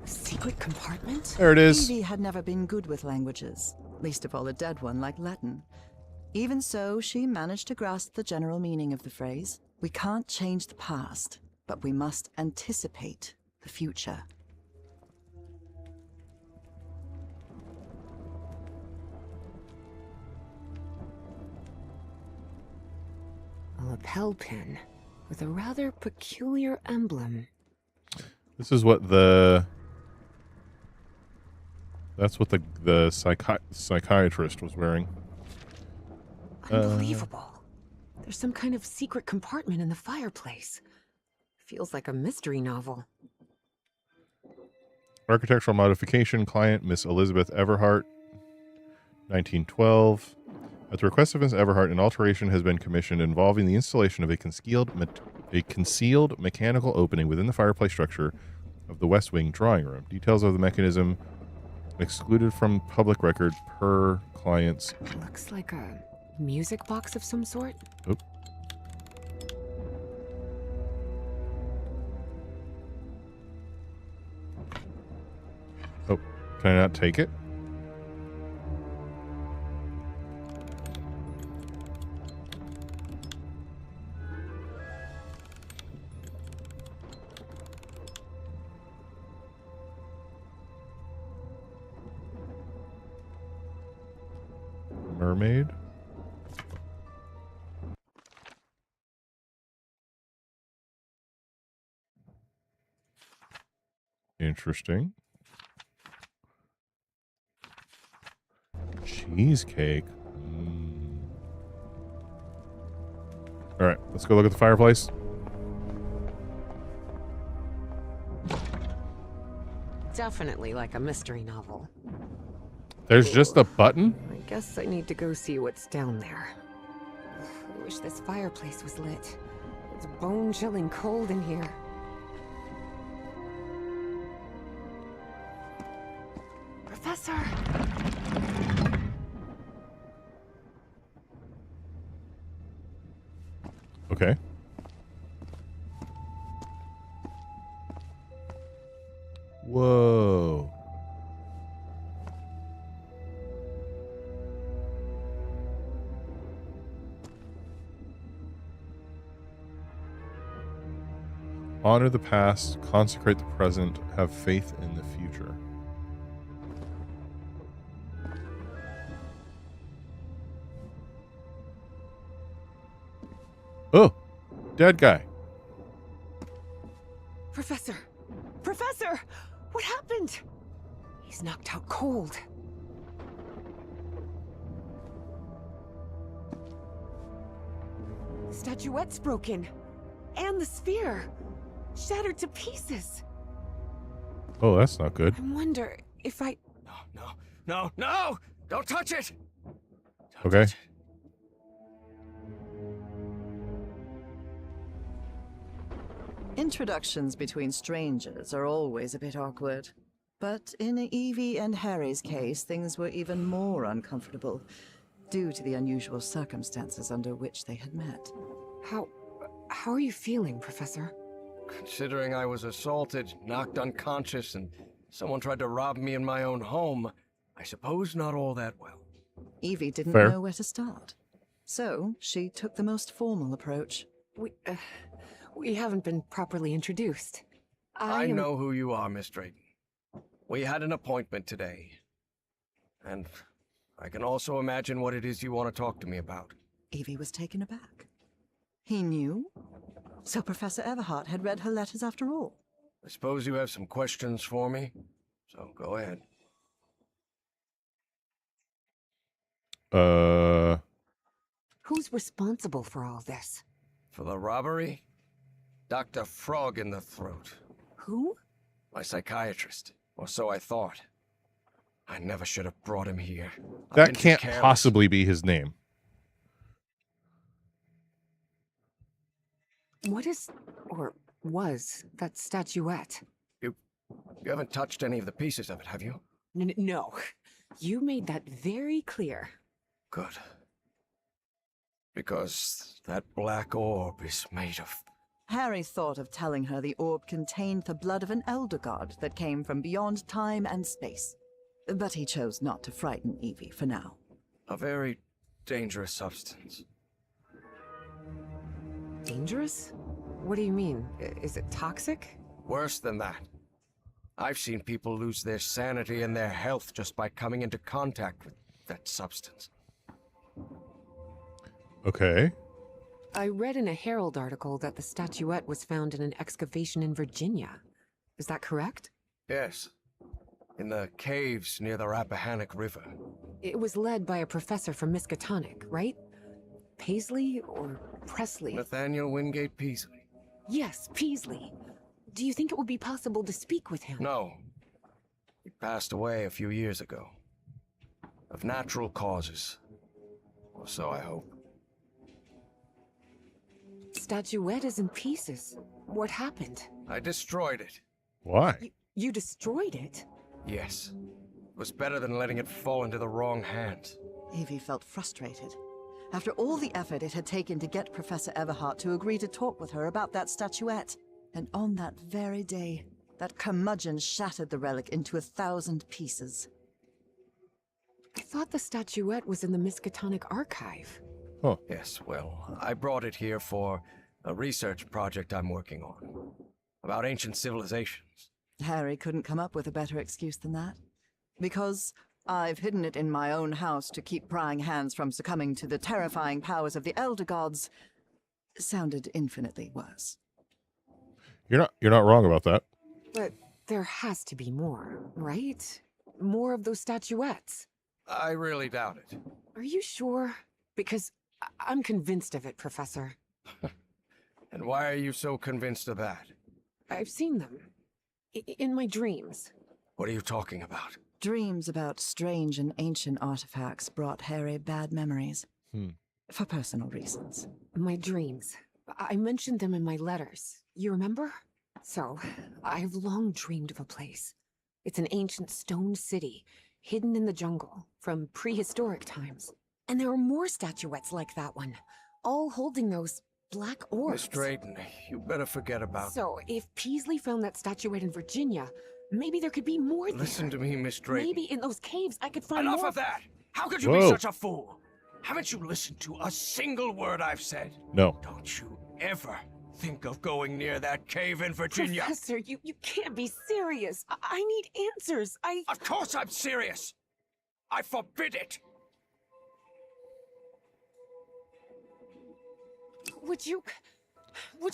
Secret compartment? There it is. Evie had never been good with languages, least of all a dead one like Latin. Even so, she managed to grasp the general meaning of the phrase. We can't change the past, but we must anticipate the future. A lapel pin with a rather peculiar emblem. This is what the... That's what the psychiatrist was wearing. Unbelievable. There's some kind of secret compartment in the fireplace. Feels like a mystery novel. Architectural modification, client Miss Elizabeth Everhart, 1912. At the request of Miss Everhart, an alteration has been commissioned involving the installation of a concealed mechanical opening within the fireplace structure of the West Wing drawing room. Details of the mechanism excluded from public record per client's... Looks like a music box of some sort. Oop. Oh, can I not take it? Mermaid. Interesting. Cheesecake. All right, let's go look at the fireplace. Definitely like a mystery novel. There's just a button? I guess I need to go see what's down there. I wish this fireplace was lit. It's bone-chilling cold in here. Professor! Okay. Whoa. Honor the past, consecrate the present, have faith in the future. Oh, dead guy. Professor! Professor! What happened? He's knocked out cold. The statuette's broken. And the sphere. Shattered to pieces. Oh, that's not good. I wonder if I... No! Don't touch it! Don't Okay. touch it. Introductions between strangers are always a bit awkward. But in Evie and Harry's case, things were even more uncomfortable, due to the unusual circumstances under which they had met. How are you feeling, Professor? Considering I was assaulted, knocked unconscious, and someone tried to rob me in my own home, I suppose not all that well. Evie didn't Fair. know where to start. So she took the most formal approach. We haven't been properly introduced. I know who you are, Miss Drayton. We had an appointment today. And I can also imagine what it is you want to talk to me about. Evie was taken aback. He knew? So Professor Everhart had read her letters after all. I suppose you have some questions for me, so go ahead. Who's responsible for all this? For the robbery? Dr. Frog in the Throat. Who? My psychiatrist. Or so I thought. I never should have brought him here. I've That been too can't careless. possibly be his name. What is, or was, that statuette? You haven't touched any of the pieces of it, have you? No. You made that very clear. Good. Because that black orb is made of... Harry thought of telling her the orb contained the blood of an elder god that came from beyond time and space. But he chose not to frighten Evie for now. a very dangerous substance. Dangerous? What do you mean? Is it toxic? Worse than that. I've seen people lose their sanity and their health just by coming into contact with that substance. Okay. I read in a Herald article that the statuette was found in an excavation in Virginia. Is that correct? Yes. In the caves near the Rappahannock River. It was led by a professor from Miskatonic, right? Paisley or Presley? Nathaniel Wingate Peasley. Yes, Peasley. Do you think it would be possible to speak with him? No. He passed away a few years ago. Of natural causes. Or so I hope. Statuette is in pieces. What happened? I destroyed it. Why? You destroyed it? Yes. It was better than letting it fall into the wrong hands. Evie felt frustrated. After all the effort it had taken to get Professor Everhart to agree to talk with her about that statuette. And on that very day, that curmudgeon shattered the relic into 1,000 pieces. I thought the statuette was in the Miskatonic archive. Huh. Yes, well, I brought it here for a research project I'm working on. About ancient civilizations. Harry couldn't come up with a better excuse than that. Because I've hidden it in my own house to keep prying hands from succumbing to the terrifying powers of the Elder Gods sounded infinitely worse. You're not wrong about that. But there has to be more, right? More of those statuettes. I really doubt it. Are you sure? Because I'm convinced of it, Professor. And why are you so convinced of that? I've seen them. In my dreams. What are you talking about? Dreams about strange and ancient artifacts brought Harry bad memories. For personal reasons. My dreams. I mentioned them in my letters. You remember? So, I've long dreamed of a place. It's an ancient stone city, hidden in the jungle, from prehistoric times. And there are more statuettes like that one, all holding those black orbs. Miss Drayton, you better forget about... So, if Peasley found that statuette in Virginia, maybe there could be more there. Listen to me, Miss Drayton. Maybe in those caves I could find Enough more. of that! How could you be Whoa. such a fool? Haven't you listened to a single word I've said? No. Don't you ever think of going near that cave in Virginia. Professor, you can't be serious. I need answers. Of course I'm serious! I forbid it! Would you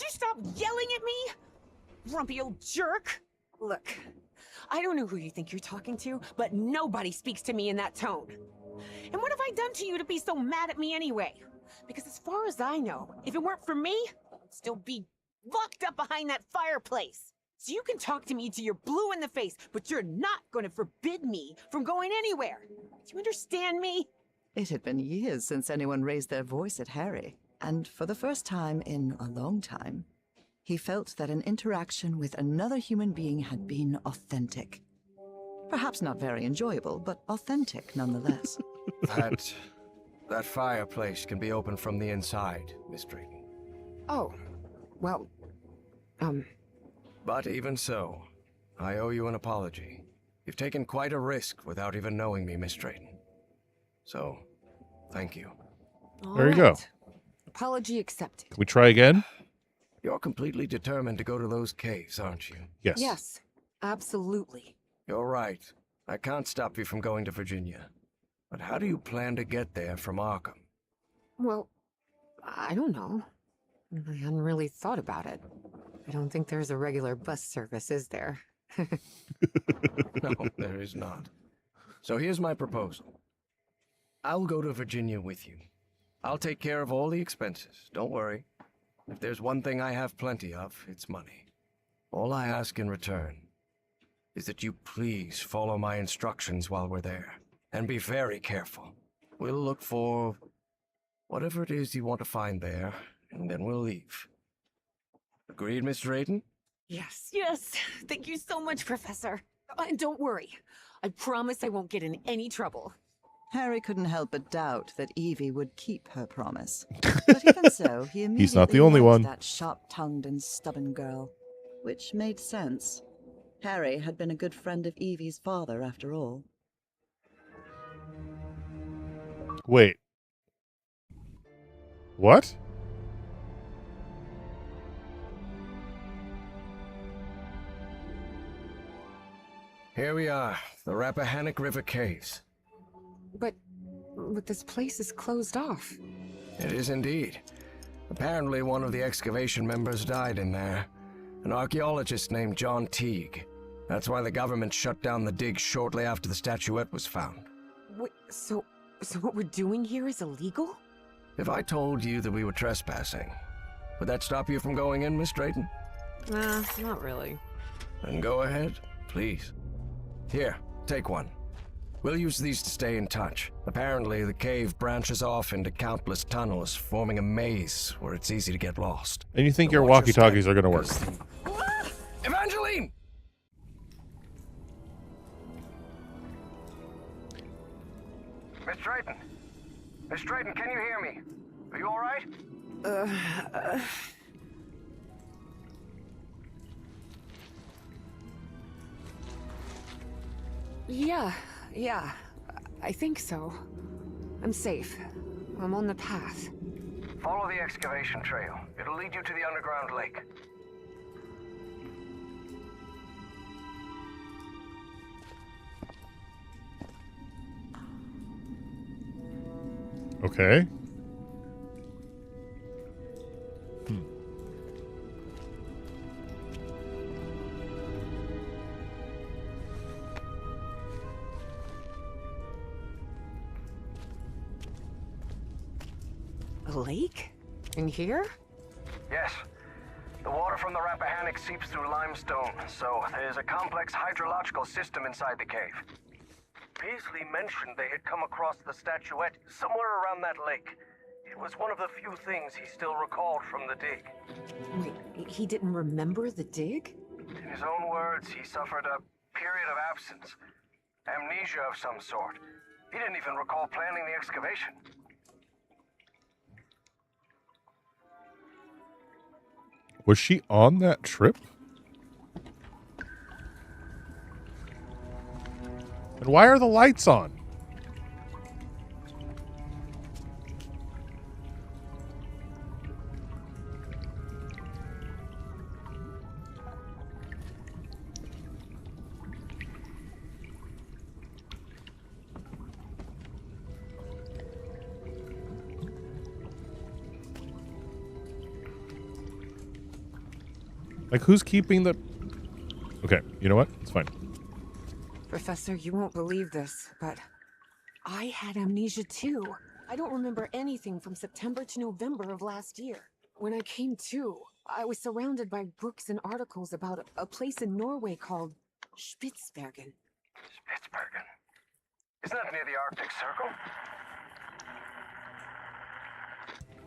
stop yelling at me? Grumpy old jerk. Look, I don't know who you think you're talking to, but nobody speaks to me in that tone. And what have I done to you to be so mad at me anyway? Because as far as I know, if it weren't for me, I'd still be locked up behind that fireplace. So you can talk to me till you're blue in the face, but you're not going to forbid me from going anywhere. Do you understand me? It had been years since anyone raised their voice at Harry, and for the first time in a long time, he felt that an interaction with another human being had been authentic. Perhaps not very enjoyable, but authentic nonetheless. That fireplace can be opened from the inside, Miss Drayton. Oh, well, But even so, I owe you an apology. You've taken quite a risk without even knowing me, Miss Drayton. So, thank you. all There you go. right. Apology accepted. Can we try again? You're completely determined to go to those caves, aren't you? Yes. Yes, absolutely. You're right. I can't stop you from going to Virginia. But how do you plan to get there from Arkham? Well, I don't know. I hadn't really thought about it. I don't think there's a regular bus service, is there? No, there is not. So here's my proposal. I'll go to Virginia with you. I'll take care of all the expenses, don't worry. If there's one thing I have plenty of, it's money. All I ask in return is that you please follow my instructions while we're there. And be very careful. We'll look for whatever it is you want to find there, and then we'll leave. Agreed, Miss Drayton? Yes. Thank you so much, Professor. And don't worry. I promise I won't get in any trouble. Harry couldn't help but doubt that Evie would keep her promise. But even so, he immediately He's not the only liked one. that sharp-tongued and stubborn girl, which made sense. Harry had been a good friend of Evie's father, after all. Wait. What? Here we are, the Rappahannock River Caves. But this place is closed off. It is indeed. Apparently one of the excavation members died in there. An archaeologist named John Teague. That's why the government shut down the dig shortly after the statuette was found. Wait, so what we're doing here is illegal? If I told you that we were trespassing, would that stop you from going in, Miss Drayton? Not really. Then go ahead, please. Here, take one. We'll use these to stay in touch. Apparently, the cave branches off into countless tunnels, forming a maze where it's easy to get lost. And you think So your watch your walkie-talkies step, are going to work? because Evangeline! Miss Drayton! Miss Drayton, can you hear me? Are you all right? Yeah, I think so. I'm safe. I'm on the path. Follow the excavation trail. It'll lead you to the underground lake. Okay. A lake? In here? Yes. The water from the Rappahannock seeps through limestone, so there's a complex hydrological system inside the cave. Beasley mentioned they had come across the statuette somewhere around that lake. It was one of the few things he still recalled from the dig. Wait, he didn't remember the dig? In his own words, he suffered a period of absence. Amnesia of some sort. He didn't even recall planning the excavation. Was she on that trip? And why are the lights on? Like, who's keeping the... Okay, you know what? It's fine. Professor, you won't believe this, but I had amnesia too. I don't remember anything from September to November of last year. When I came to, I was surrounded by books and articles about a place in Norway called Spitsbergen. Spitsbergen? Isn't that near the Arctic Circle?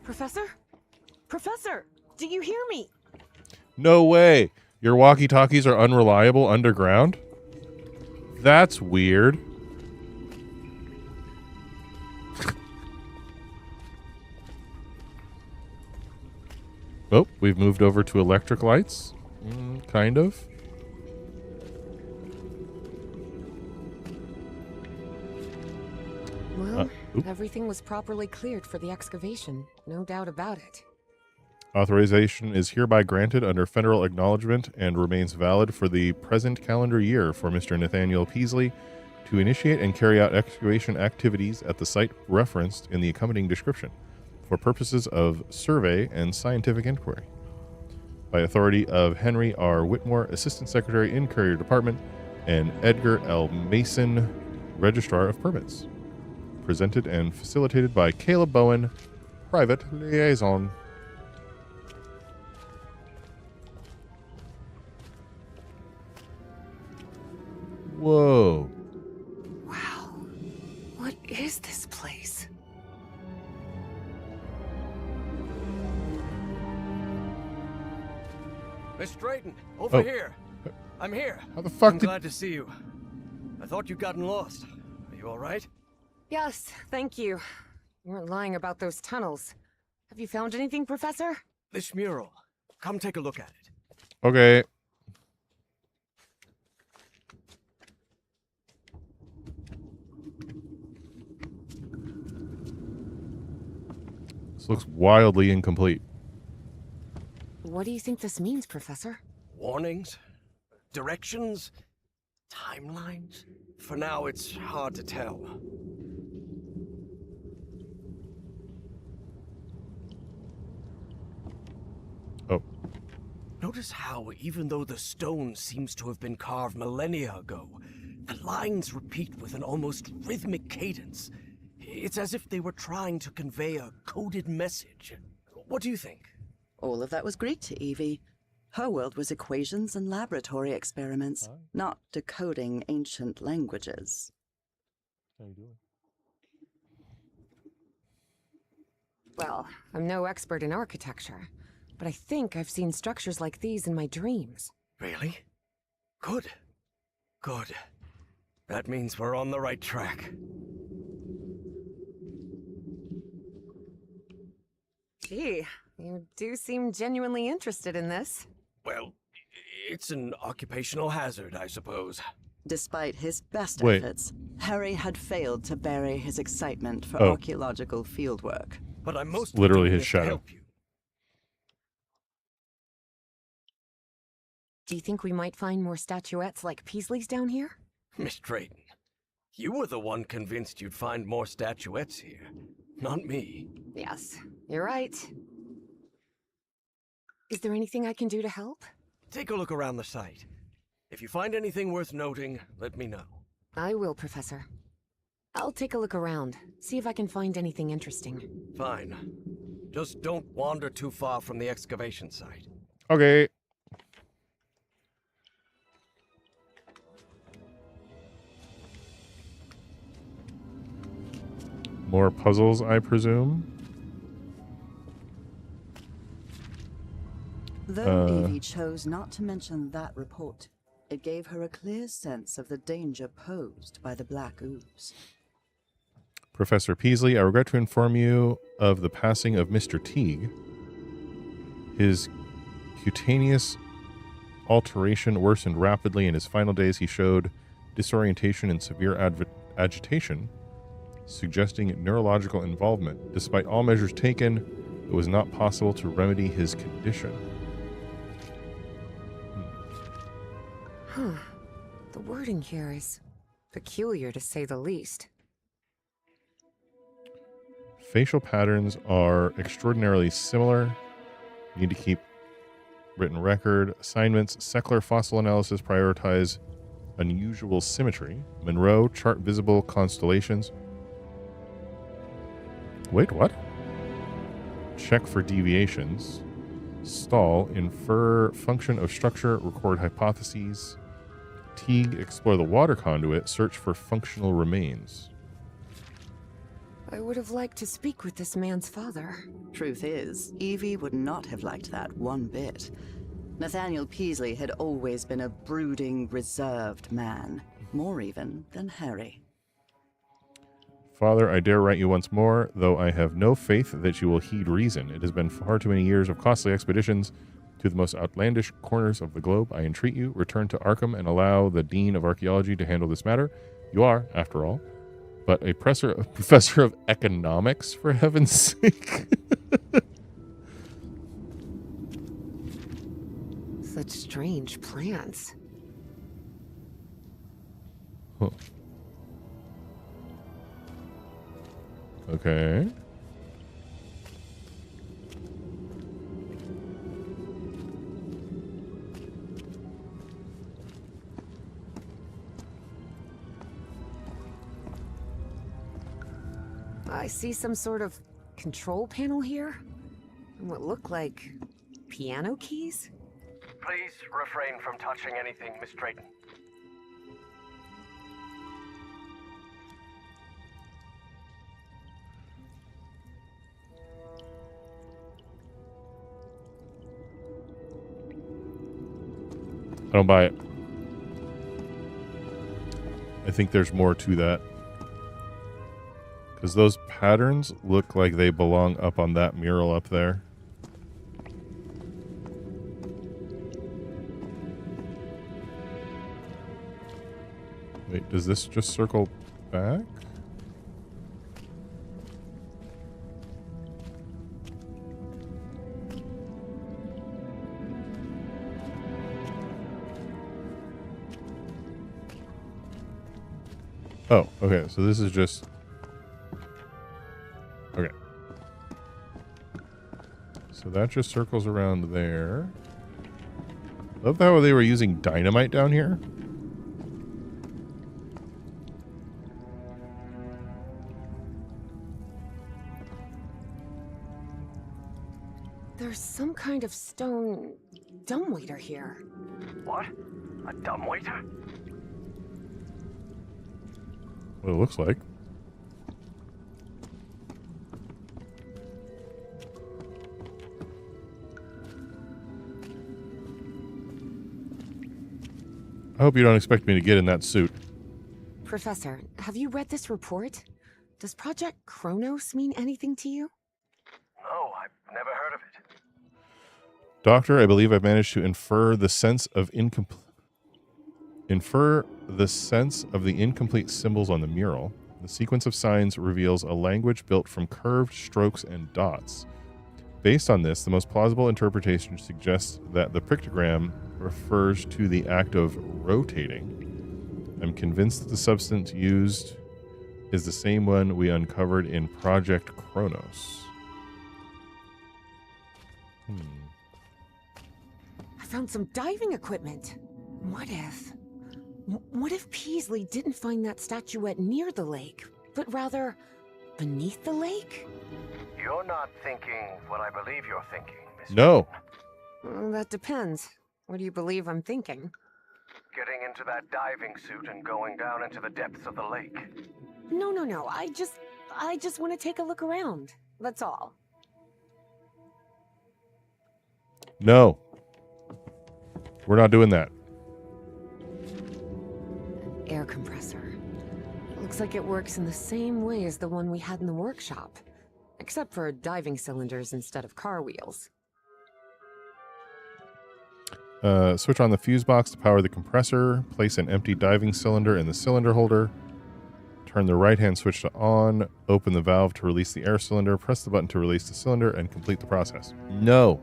Professor? Professor, do you hear me? No way. Your walkie-talkies are unreliable underground? That's weird. Oh, we've moved over to electric lights. Kind of. Well, everything was properly cleared for the excavation. No doubt about it. Authorization is hereby granted under federal acknowledgement and remains valid for the present calendar year for Mr. Nathaniel Peasley to initiate and carry out excavation activities at the site referenced in the accompanying description for purposes of survey and scientific inquiry. By authority of Henry R. Whitmore, Assistant Secretary, Interior Department, and Edgar L. Mason, Registrar of Permits. Presented and facilitated by Caleb Bowen, Private Liaison. Whoa. Wow. What is this place? Miss Drayton, over Oh. here. I'm here. How the fuck I'm did... glad to see you. I thought you'd gotten lost. Are you all right? Yes, thank you. You weren't lying about those tunnels. Have you found anything, Professor? This mural. Come take a look at it. Okay. This looks wildly incomplete. What do you think this means, Professor? Warnings? Directions? Timelines? For now, it's hard to tell. Oh. Notice how, even though the stone seems to have been carved millennia ago, the lines repeat with an almost rhythmic cadence. It's as if they were trying to convey a coded message. What do you think? All of that was Greek to Evie. Her world was equations and laboratory experiments, not decoding ancient languages. How you doing? Well, I'm no expert in architecture, but I think I've seen structures like these in my dreams. Really? Good. Good. That means we're on the right track. Gee, you do seem genuinely interested in this. Well, it's an occupational hazard, I suppose. Despite his best Wait. efforts, Harry had failed to bury his excitement for Oh. archaeological fieldwork. But I'm most Literally doing his this to shadow. help you. Do you think we might find more statuettes like Peasley's down here? Miss Drayton, you were the one convinced you'd find more statuettes here, not me. Yes, you're right. Is there anything I can do to help? Take a look around the site. If you find anything worth noting, let me know. I will, Professor. I'll take a look around, see if I can find anything interesting. Fine. Just don't wander too far from the excavation site. Okay. More puzzles, I presume. Though Evie chose not to mention that report, it gave her a clear sense of the danger posed by the black ooze. Professor Peasley, I regret to inform you of the passing of Mr. Teague. His cutaneous alteration worsened rapidly. In his final days, he showed disorientation and severe agitation, suggesting neurological involvement. Despite all measures taken, it was not possible to remedy his condition. Huh. The wording here is peculiar, to say the least. Facial patterns are extraordinarily similar. You need to keep written record. Assignments, secular fossil analysis prioritize unusual symmetry. Monroe, chart visible constellations. Wait, what? Check for deviations. Stall, infer function of structure, record hypotheses. Teague, explore the water conduit, search for functional remains. I would have liked to speak with this man's father. Truth is, Evie would not have liked that one bit. Nathaniel Peasley had always been a brooding, reserved man, more even than Harry. Father, I dare write you once more, though I have no faith that you will heed reason. It has been far too many years of costly expeditions to the most outlandish corners of the globe. I entreat you, return to Arkham and allow the Dean of Archaeology to handle this matter. You are, after all, but a professor of economics, for heaven's sake. Such strange plants. Huh. Okay. I see some sort of control panel here. And what look like piano keys? Please refrain from touching anything, Miss Drayton. I don't buy it. I think there's more to that. Because those patterns look like they belong up on that mural up there. Wait, does this just circle back? Oh, okay, so this is just... Okay. So that just circles around there. Love how they were using dynamite down here. There's some kind of stone dumbwaiter here. What? A dumbwaiter? What it looks like. I hope you don't expect me to get in that suit. Professor, have you read this report? Does Project Kronos mean anything to you? No, I've never heard of it. Doctor, I believe I've managed to infer the sense of the incomplete symbols on the mural. The sequence of signs reveals a language built from curved strokes and dots. Based on this, the most plausible interpretation suggests that the pictogram refers to the act of rotating. I'm convinced that the substance used is the same one we uncovered in Project Kronos. I found some diving equipment. What if Peasley didn't find that statuette near the lake, but rather beneath the lake? You're not thinking what I believe you're thinking, Miss No. Drayton. Well, that depends. What do you believe I'm thinking? Getting into that diving suit and going down into the depths of the lake. No. I just want to take a look around. That's all. No. We're not doing that. An air compressor. It looks like it works in the same way as the one we had in the workshop, except for diving cylinders instead of car wheels. Switch on the fuse box to power the compressor. Place an empty diving cylinder in the cylinder holder. Turn the right-hand switch to on. Open the valve to release the air cylinder. Press the button to release the cylinder and complete the process. No.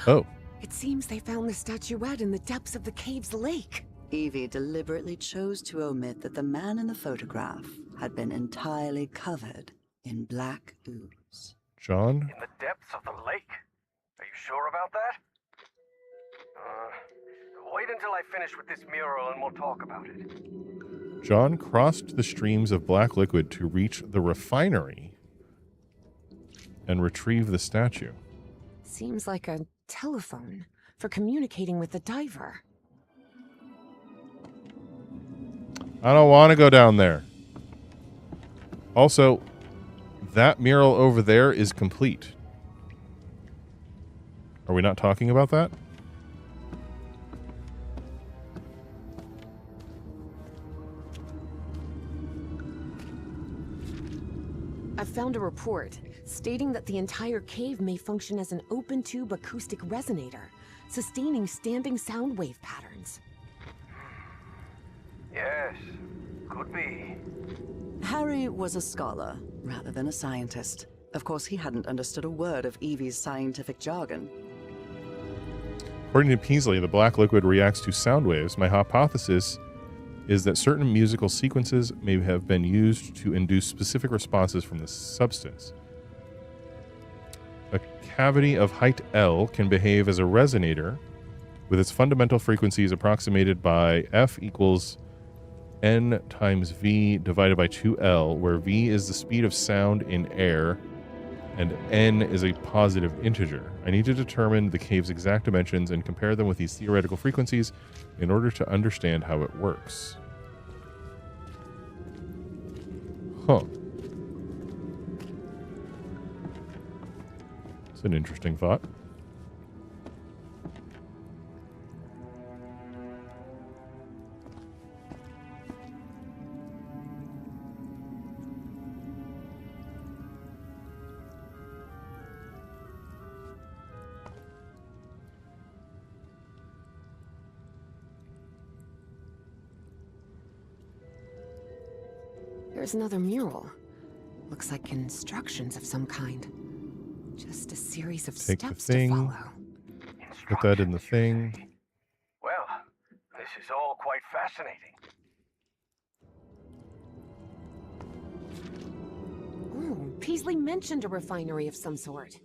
Oh. It seems they found the statuette in the depths of the cave's lake. Evie deliberately chose to omit that the man in the photograph had been entirely covered in black ooze. John? In the depths of the lake? Are you sure about that? Wait until I finish with this mural and we'll talk about it. John crossed the streams of black liquid to reach the refinery and retrieve the statue. Seems like a telephone for communicating with the diver. I don't want to go down there. Also, that mural over there is complete. Are we not talking about that? I found a report stating that the entire cave may function as an open-tube acoustic resonator, sustaining standing sound wave patterns. Yes, could be. Harry was a scholar rather than a scientist. Of course, he hadn't understood a word of Evie's scientific jargon. According to Peasley, the black liquid reacts to sound waves. My hypothesis is that certain musical sequences may have been used to induce specific responses from the substance. A cavity of height L can behave as a resonator with its fundamental frequencies approximated by F equals N times V divided by 2L, where V is the speed of sound in air and N is a positive integer. I need to determine the cave's exact dimensions and compare them with these theoretical frequencies in order to understand how it works. Huh. It's an interesting thought. There's another mural. Looks like instructions of some kind. Just a series of Take the steps to thing. follow. Put that in the thing. Well, this is all quite fascinating. Oh, Peasley mentioned a refinery of some sort.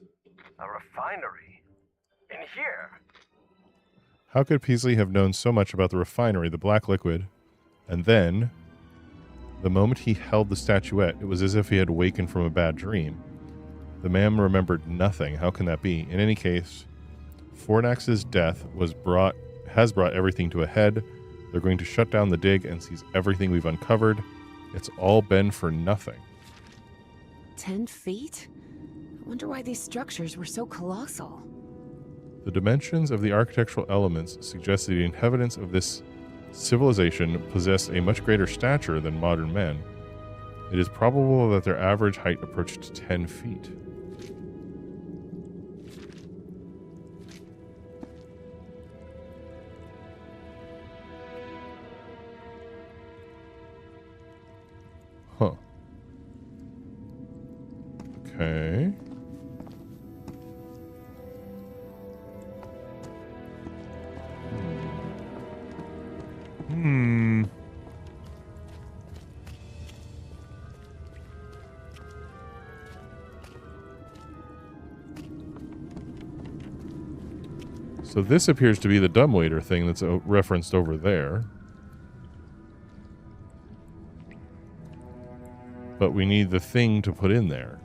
A refinery? In here? How could Peasley have known so much about the refinery, the black liquid, and then, the moment he held the statuette, it was as if he had wakened from a bad dream. The man remembered nothing. How can that be? In any case, Fornax's death has brought everything to a head. They're going to shut down the dig and seize everything we've uncovered. It's all been for nothing. 10 feet? I wonder why these structures were so colossal. The dimensions of the architectural elements suggest that the inhabitants of this civilization possessed a much greater stature than modern men. It is probable that their average height approached 10 feet. Huh. Okay. So this appears to be the dumbwaiter thing that's referenced over there. But we need the thing to put in there,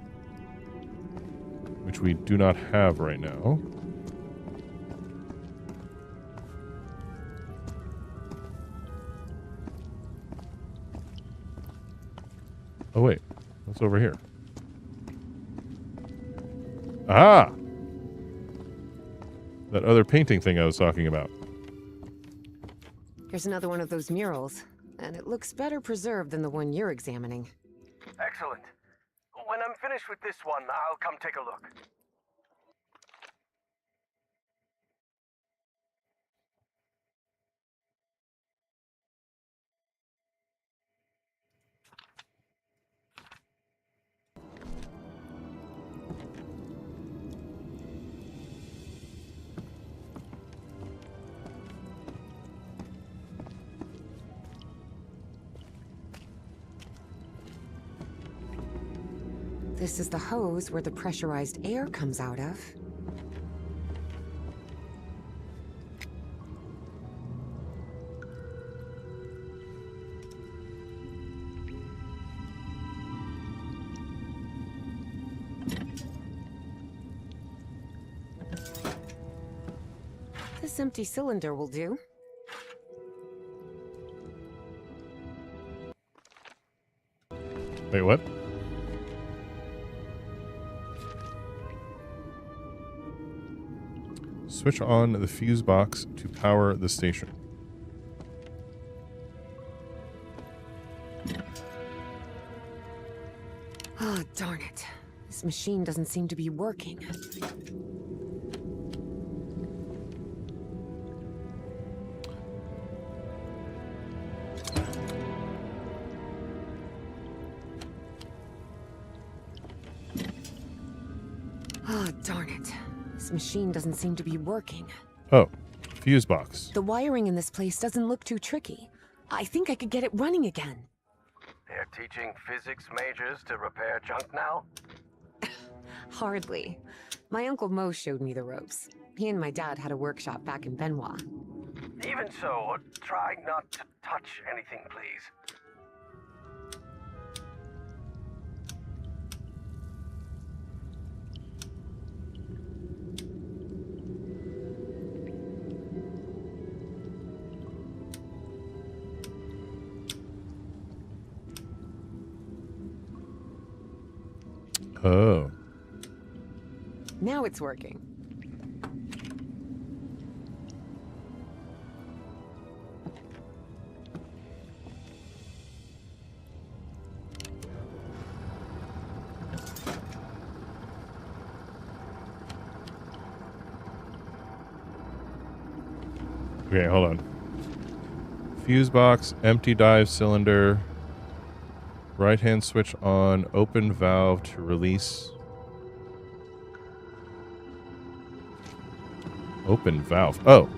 which we do not have right now. Oh wait, what's over here? Ah! That other painting thing I was talking about. Here's another one of those murals, and it looks better preserved than the one you're examining. Excellent. When I'm finished with this one, I'll come take a look. This is the hose where the pressurized air comes out of. This empty cylinder will do. Wait, what? switch on the fuse box to power the station. Oh, darn it. This machine doesn't seem to be working. Oh, darn it. This machine doesn't seem to be working. Oh, fuse box. The wiring in this place doesn't look too tricky. I think I could get it running again. They're teaching physics majors to repair junk now? Hardly. My Uncle Mo showed me the ropes. He and my dad had a workshop back in Benoit. Even so, try not to touch anything, please. Oh. Now it's working. Okay, hold on. Fuse box, empty dive cylinder. Right hand switch on, open valve to release. Open valve. Oh.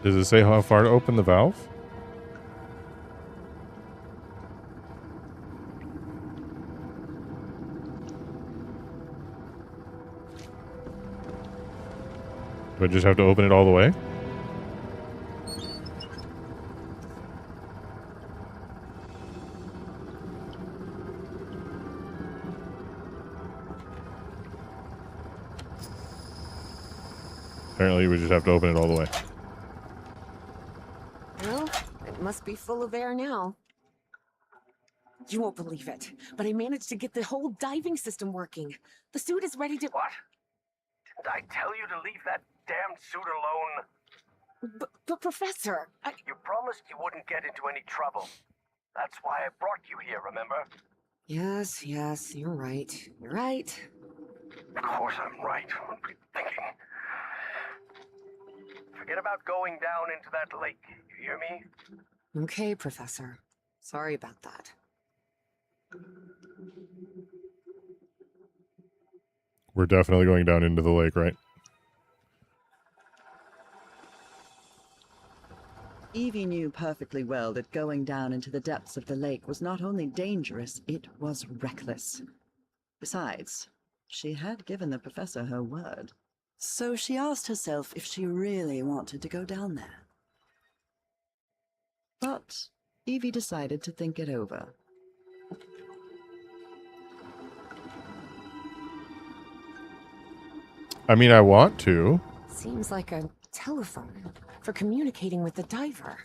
Does it say how far to open the valve? Do I just have to open it all the way? Apparently we just have to open it all the way. Well, it must be full of air now. You won't believe it, but I managed to get the whole diving system working. The suit is ready to... What? Didn't I tell you to leave that damn suit alone? But Professor, You promised you wouldn't get into any trouble. That's why I brought you here, remember? Yes, you're right. You're right. Of course I'm right. What were you thinking? Forget about going down into that lake. You hear me? Okay, Professor. Sorry about that. We're definitely going down into the lake, right? Evie knew perfectly well that going down into the depths of the lake was not only dangerous, it was reckless. Besides, she had given the professor her word. So she asked herself if she really wanted to go down there. But Evie decided to think it over. I mean, I want to. Seems like a telephone for communicating with the diver.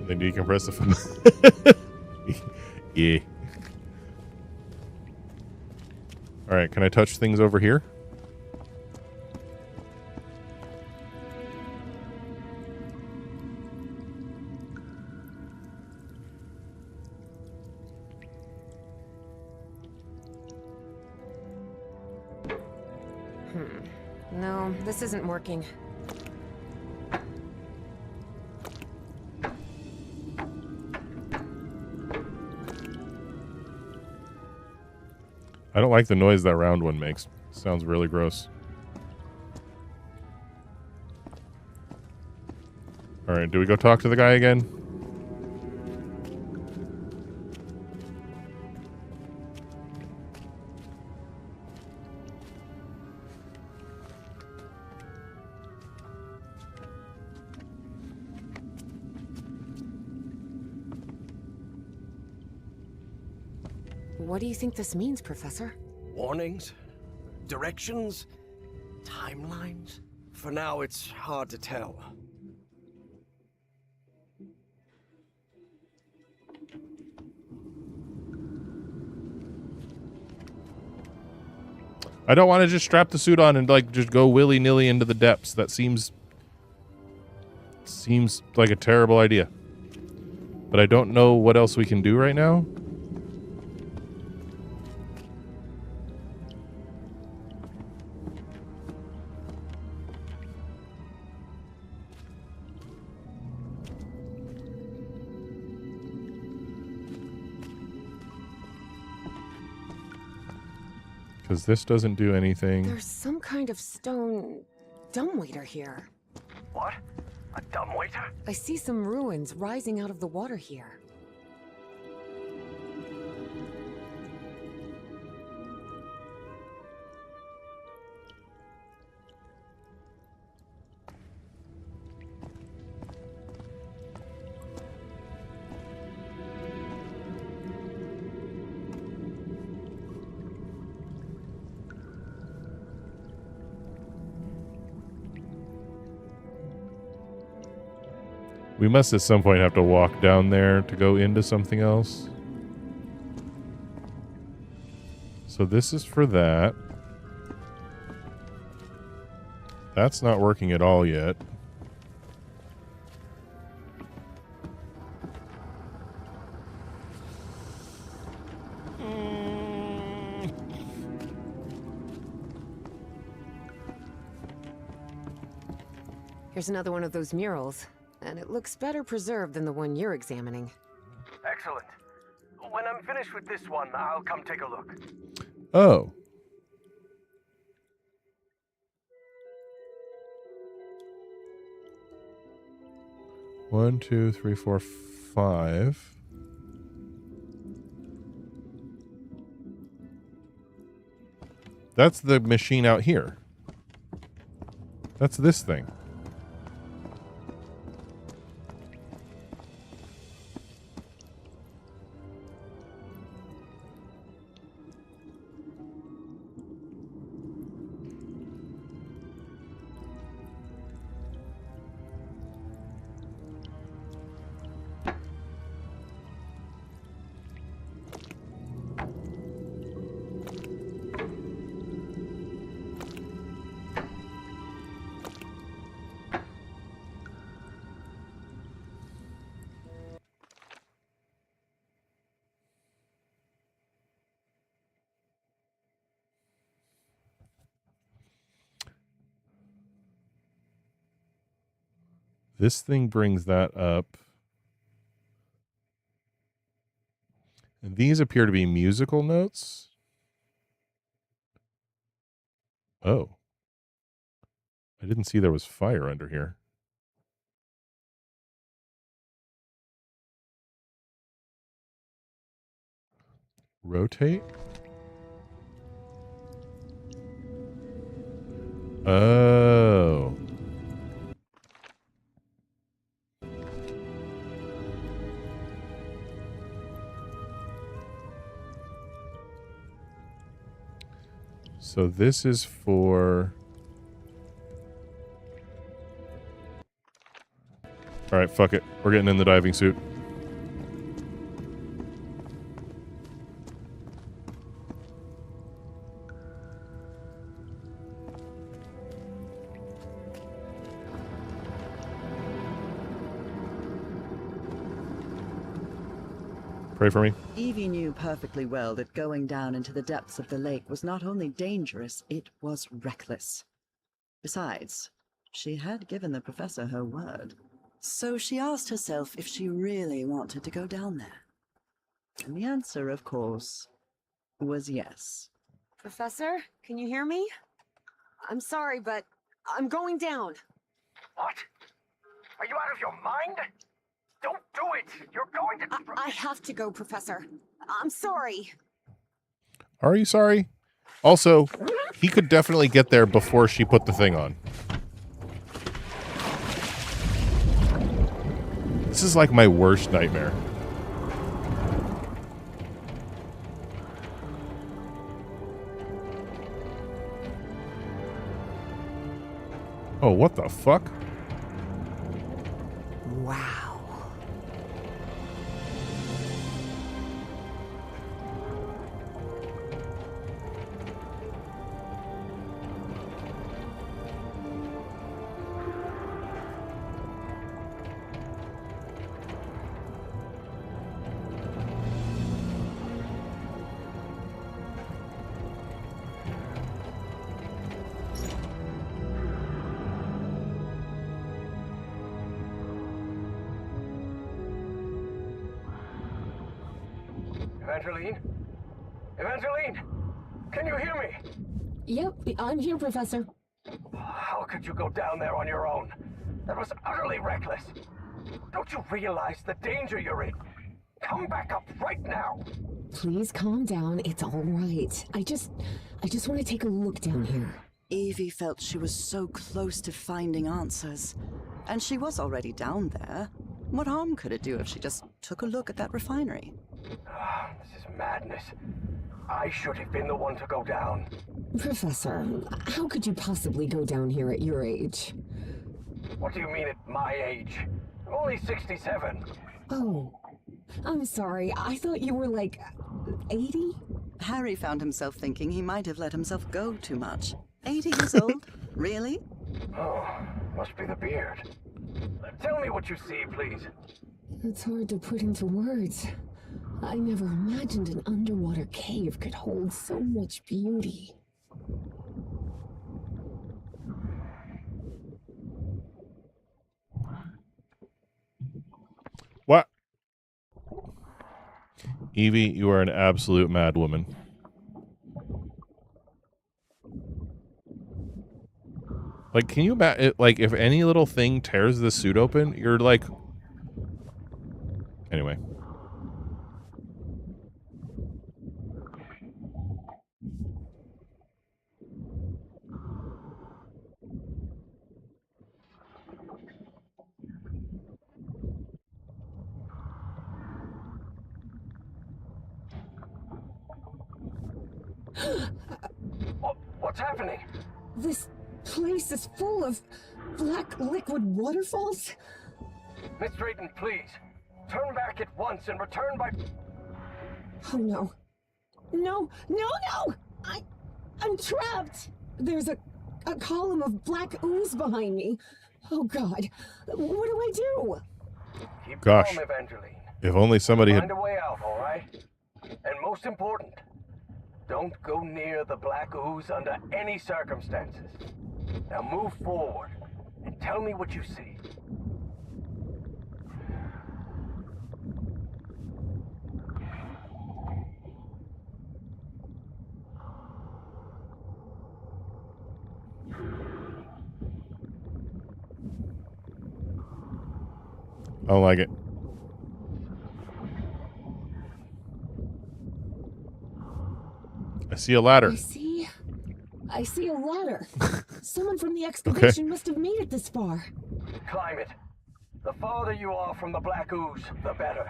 Then decompress the phone. Yeah. All right, can I touch things over here? No, this isn't working. I don't like the noise that round one makes. Sounds really gross. All right, do we go talk to the guy again? What do you think this means, Professor? Warnings? Directions? Timelines? For now, it's hard to tell. I don't want to just strap the suit on and like just go willy-nilly into the depths. That seems like a terrible idea. But I don't know what else we can do right now. Because this doesn't do anything. There's some kind of stone dumbwaiter here. What? A dumbwaiter? I see some ruins rising out of the water here. We must at some point have to walk down there to go into something else. So this is for that. That's not working at all yet. Here's another one of those murals, and it looks better preserved than the one you're examining. Excellent. When I'm finished with this one, I'll come take a look. Oh. One, two, three, four, five. That's the machine out here. That's this thing. This thing brings that up. And these appear to be musical notes. Oh. I didn't see there was fire under here. Rotate? Oh. So this is for... All right, fuck it. We're getting in the diving suit. Pray for me. Evie knew perfectly well that going down into the depths of the lake was not only dangerous, it was reckless. Besides, she had given the professor her word. So she asked herself if she really wanted to go down there. And the answer, of course, was yes. Professor, can you hear me? I'm sorry, but I'm going down. What? Are you out of your mind? Don't do it! You're going to... I have to go, Professor. I'm sorry. Are you sorry? Also, he could definitely get there before she put the thing on. This is like my worst nightmare. Oh, what the fuck? Wow. Evangeline? Evangeline! Can you hear me? Yep, I'm here, Professor. How could you go down there on your own? That was utterly reckless. Don't you realize the danger you're in? Come back up right now. Please calm down. It's all right. I just want to take a look down here. Evie felt she was so close to finding answers. And she was already down there. What harm could it do if she just took a look at that refinery? This is madness. I should have been the one to go down. Professor, how could you possibly go down here at your age? What do you mean at my age? I'm only 67. Oh, I'm sorry. I thought you were like 80? Harry found himself thinking he might have let himself go too much. 80 years old? Really? Oh, must be the beard. Tell me what you see, please. It's hard to put into words. I never imagined an underwater cave could hold so much beauty. What? Evie, you are an absolute mad woman. Like, can you imagine, like, if any little thing tears the suit open, you're like... Anyway. What's happening? This place is full of black liquid waterfalls? Miss Drayton, please. Turn back at once and return by... Oh no. No! I'm trapped! There's a column of black ooze behind me. Oh god. What do I do? Keep Gosh. calm, Evangeline. If only somebody had... Find a way out, all right? And most important, don't go near the black ooze under any circumstances. Now move forward and tell me what you see. I don't like it. I see a ladder. I see a ladder. Someone from the excavation must have made it this far. Climb it. The farther you are from the black ooze, the better.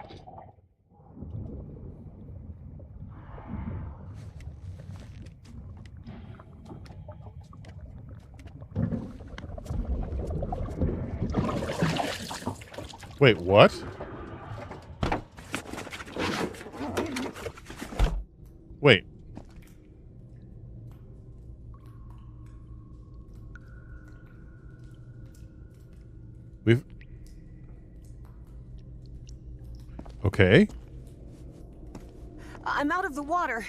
Wait, what? Wait. We've... Okay. I'm out of the water.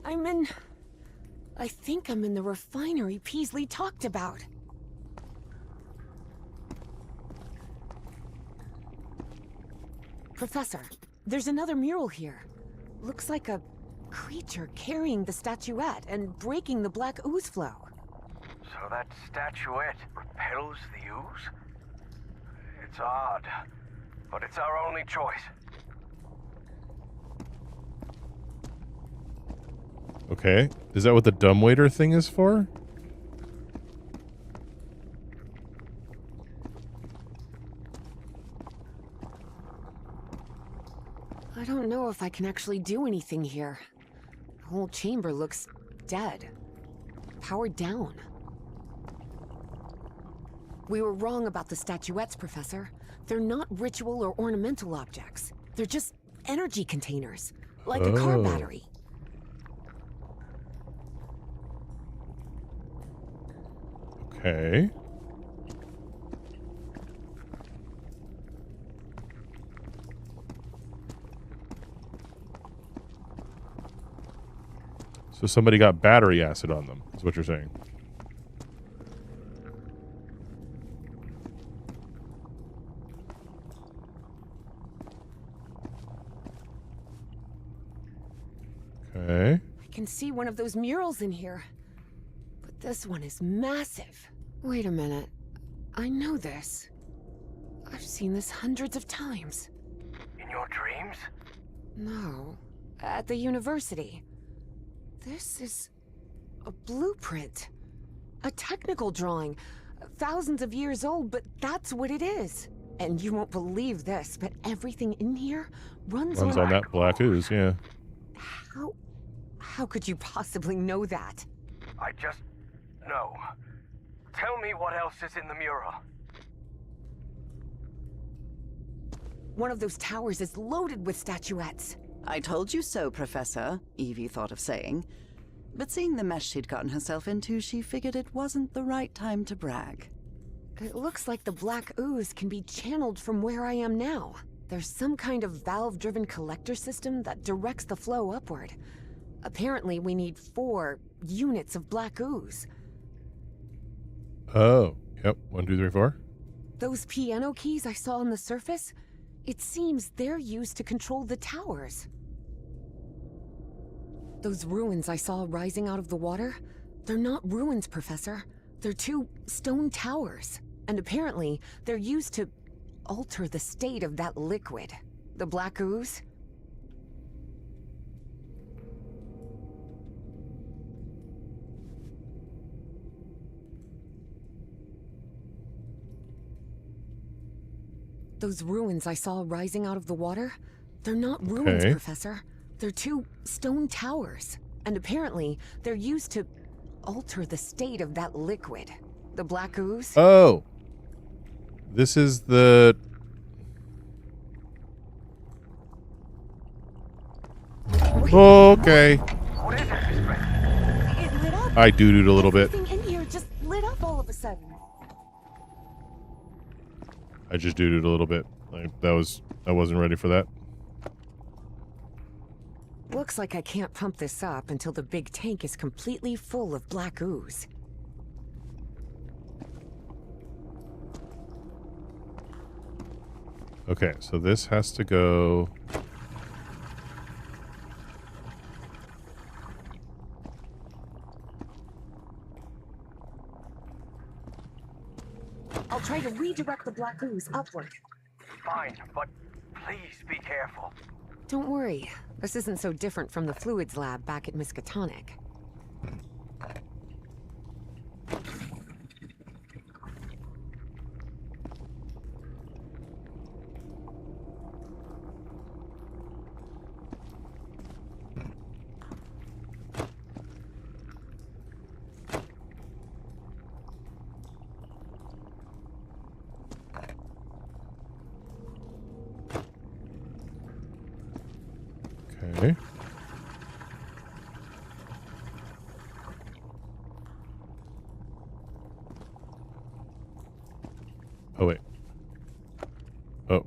I think I'm in the refinery Peasley talked about. Professor, there's another mural here. Looks like a creature carrying the statuette and breaking the black ooze flow. So that statuette repels the ooze? It's odd, but it's our only choice. Okay. Is that what the dumbwaiter thing is for? I don't know if I can actually do anything here. The whole chamber looks dead. Powered down. We were wrong about the statuettes, Professor. They're not ritual or ornamental objects. They're just energy containers, like a car battery. Okay. So somebody got battery acid on them, is what you're saying. Okay. I can see one of those murals in here. But this one is massive. Wait a minute. I know this. I've seen this hundreds of times. In your dreams? No. At the university. This is a blueprint. A technical drawing. Thousands of years old, but that's what it is. And you won't believe this, but everything in here runs on that black ooze, yeah. How could you possibly know that? I just know. Tell me what else is in the mural. One of those towers is loaded with statuettes. I told you so, Professor, Evie thought of saying. But seeing the mess she'd gotten herself into, she figured it wasn't the right time to brag. It looks like the black ooze can be channeled from where I am now. There's some kind of valve-driven collector system that directs the flow upward. Apparently, we need 4 units of black ooze. Oh, yep. 1, 2, 3, 4. Those piano keys I saw on the surface, it seems they're used to control the towers. Those ruins I saw rising out of the water, they're not ruins, Professor. They're 2 stone towers. And apparently, they're used to alter the state of that liquid. The black ooze. Those ruins I saw rising out of the water, they're not ruins, Okay. Professor. They're 2 stone towers. And apparently, they're used to alter the state of that liquid. The black ooze. Oh. This is the... Okay. What is it, Miss Brent? It lit up. I doo-dooed a little bit. Everything in here just lit up all of a sudden. I just doo-dooed a little bit. I wasn't ready for that. Looks like I can't pump this up until the big tank is completely full of black ooze. Okay, so this has to go... I'll try to redirect the black ooze upward. Fine, but please be careful. Don't worry. This isn't so different from the fluids lab back at Miskatonic. Okay. Oh, wait. Oh.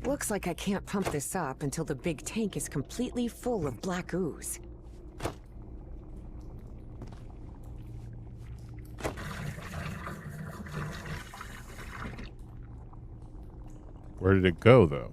Looks like I can't pump this up until the big tank is completely full of black ooze. Where did it go, though?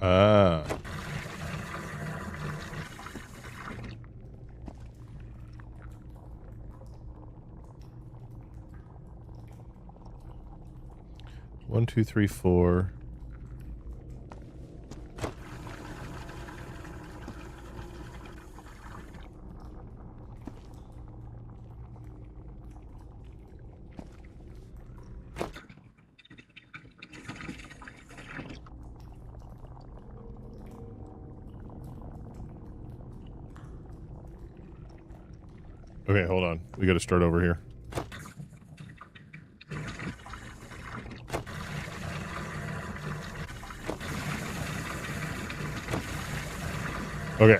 Ah. One, two, three, four. Okay, hold on. We got to start over here. Okay.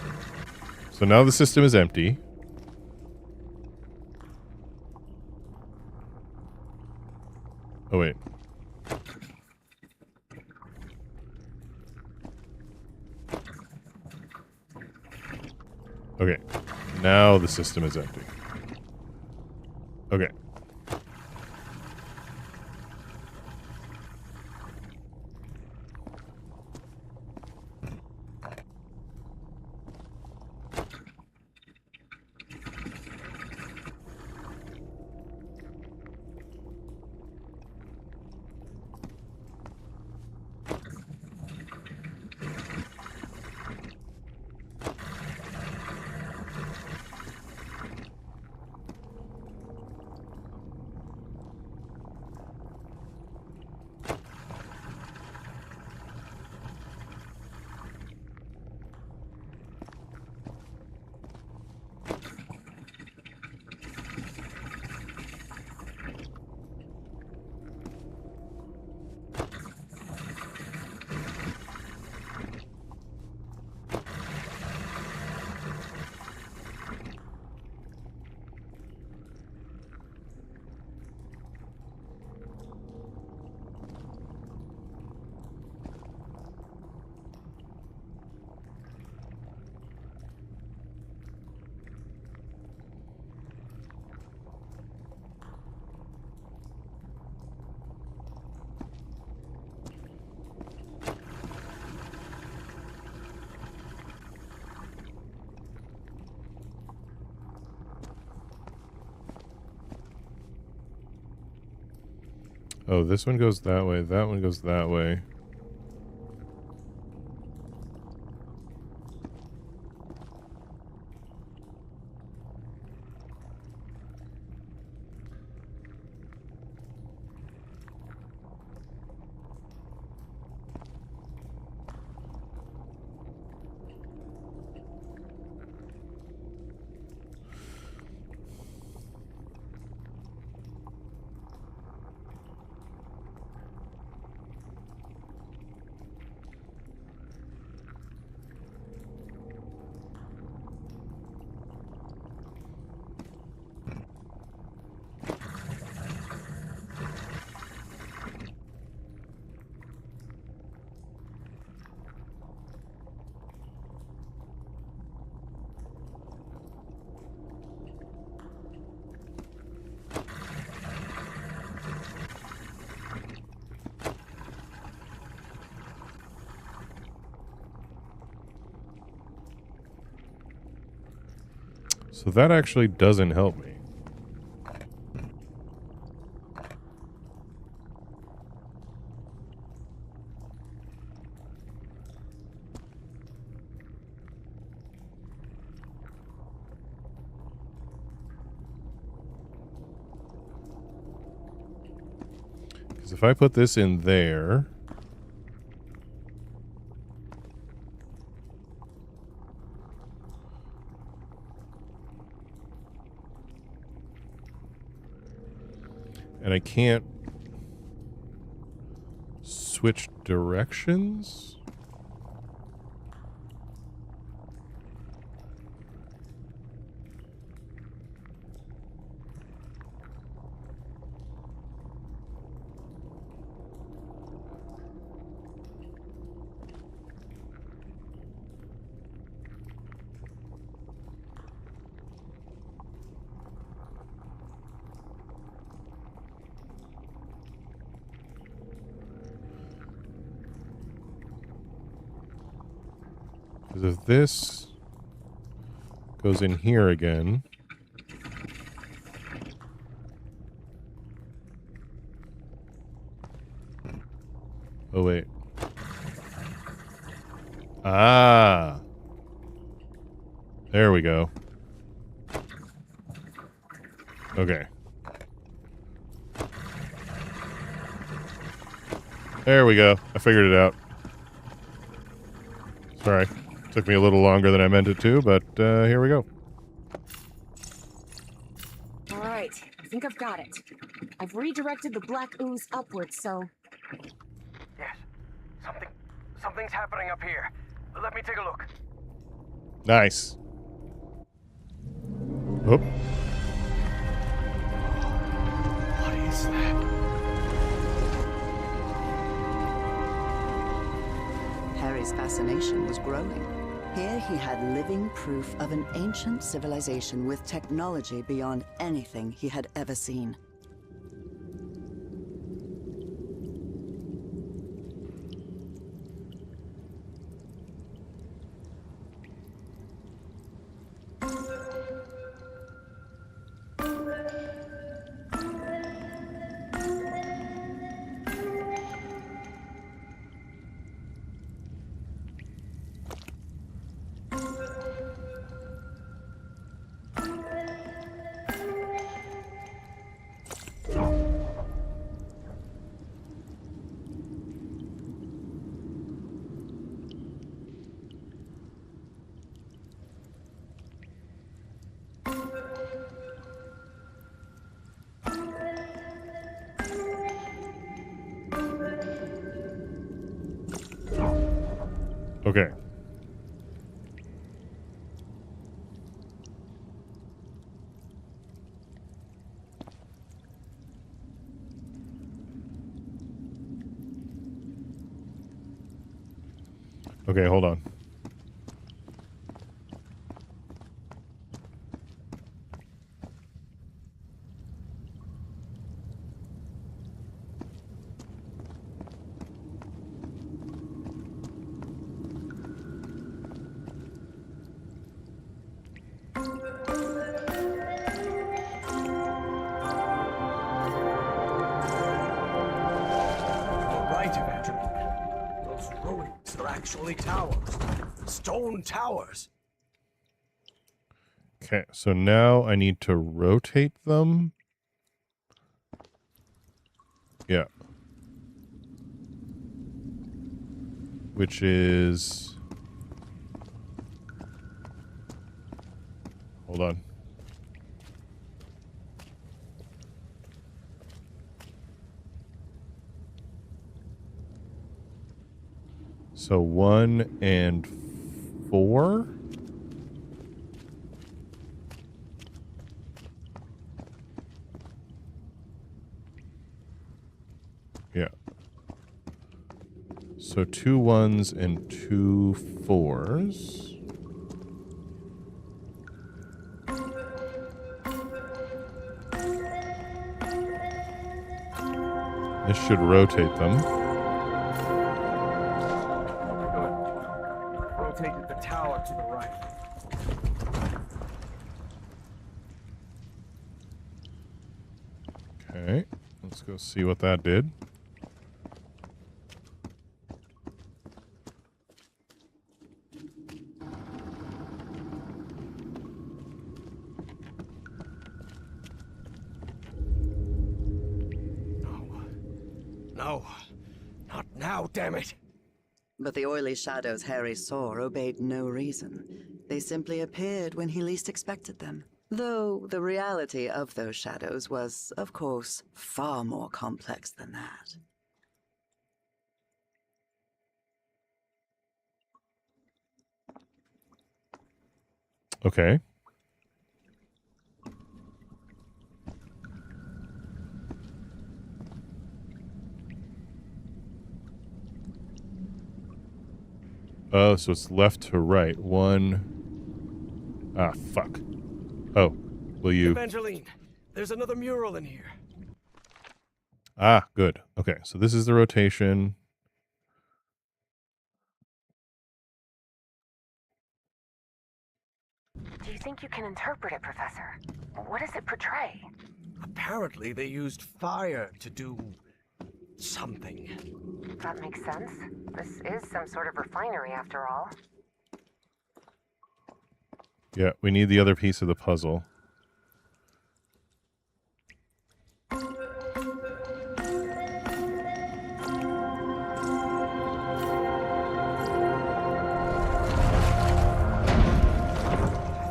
So now the system is empty. Oh, wait. Okay. Now the system is empty. Okay. Oh, this one goes that way. That one goes that way. So that actually doesn't help me. Because if I put this in there... and I can't switch directions? Because if this goes in here again... Oh, wait. Ah. There we go. Okay. There we go. I figured it out. Sorry. Took me a little longer than I meant it to, but here we go. All right, I think I've got it. I've redirected the black ooze upwards, so... Yes. Something's happening up here. Let me take a look. Nice. Oh. What is that? Harry's fascination was growing. Here he had living proof of an ancient civilization with technology beyond anything he had ever seen. Okay. Okay, hold on. Right, Evangeline. Those ruins are actually towers. Stone towers. Okay, so now I need to rotate them. Yeah. Which is... Hold on. So 1 and 4? Yeah. So 2 1s and 2 4s. This should rotate them. Rotated the tower to the right. Okay, let's go see what that did. No, not now, damn it. But the oily shadows Harry saw obeyed no reason. They simply appeared when he least expected them. Though the reality of those shadows was, of course, far more complex than that. Okay. Oh, so it's left to right. 1. Ah, fuck. Oh, will you... Evangeline, there's another mural in here. Ah, good. Okay, so this is the rotation. think you can interpret it, Professor? What does it portray? Apparently, they used fire to do something. That makes sense. This is some sort of refinery, after all. Yeah, we need the other piece of the puzzle. I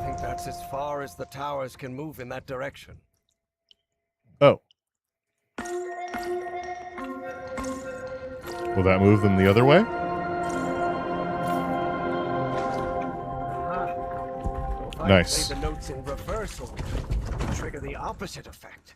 think that's as far as the towers can move in that direction. Oh. Will that move them the other way? If I Nice. play the notes in reverse, will trigger the opposite effect.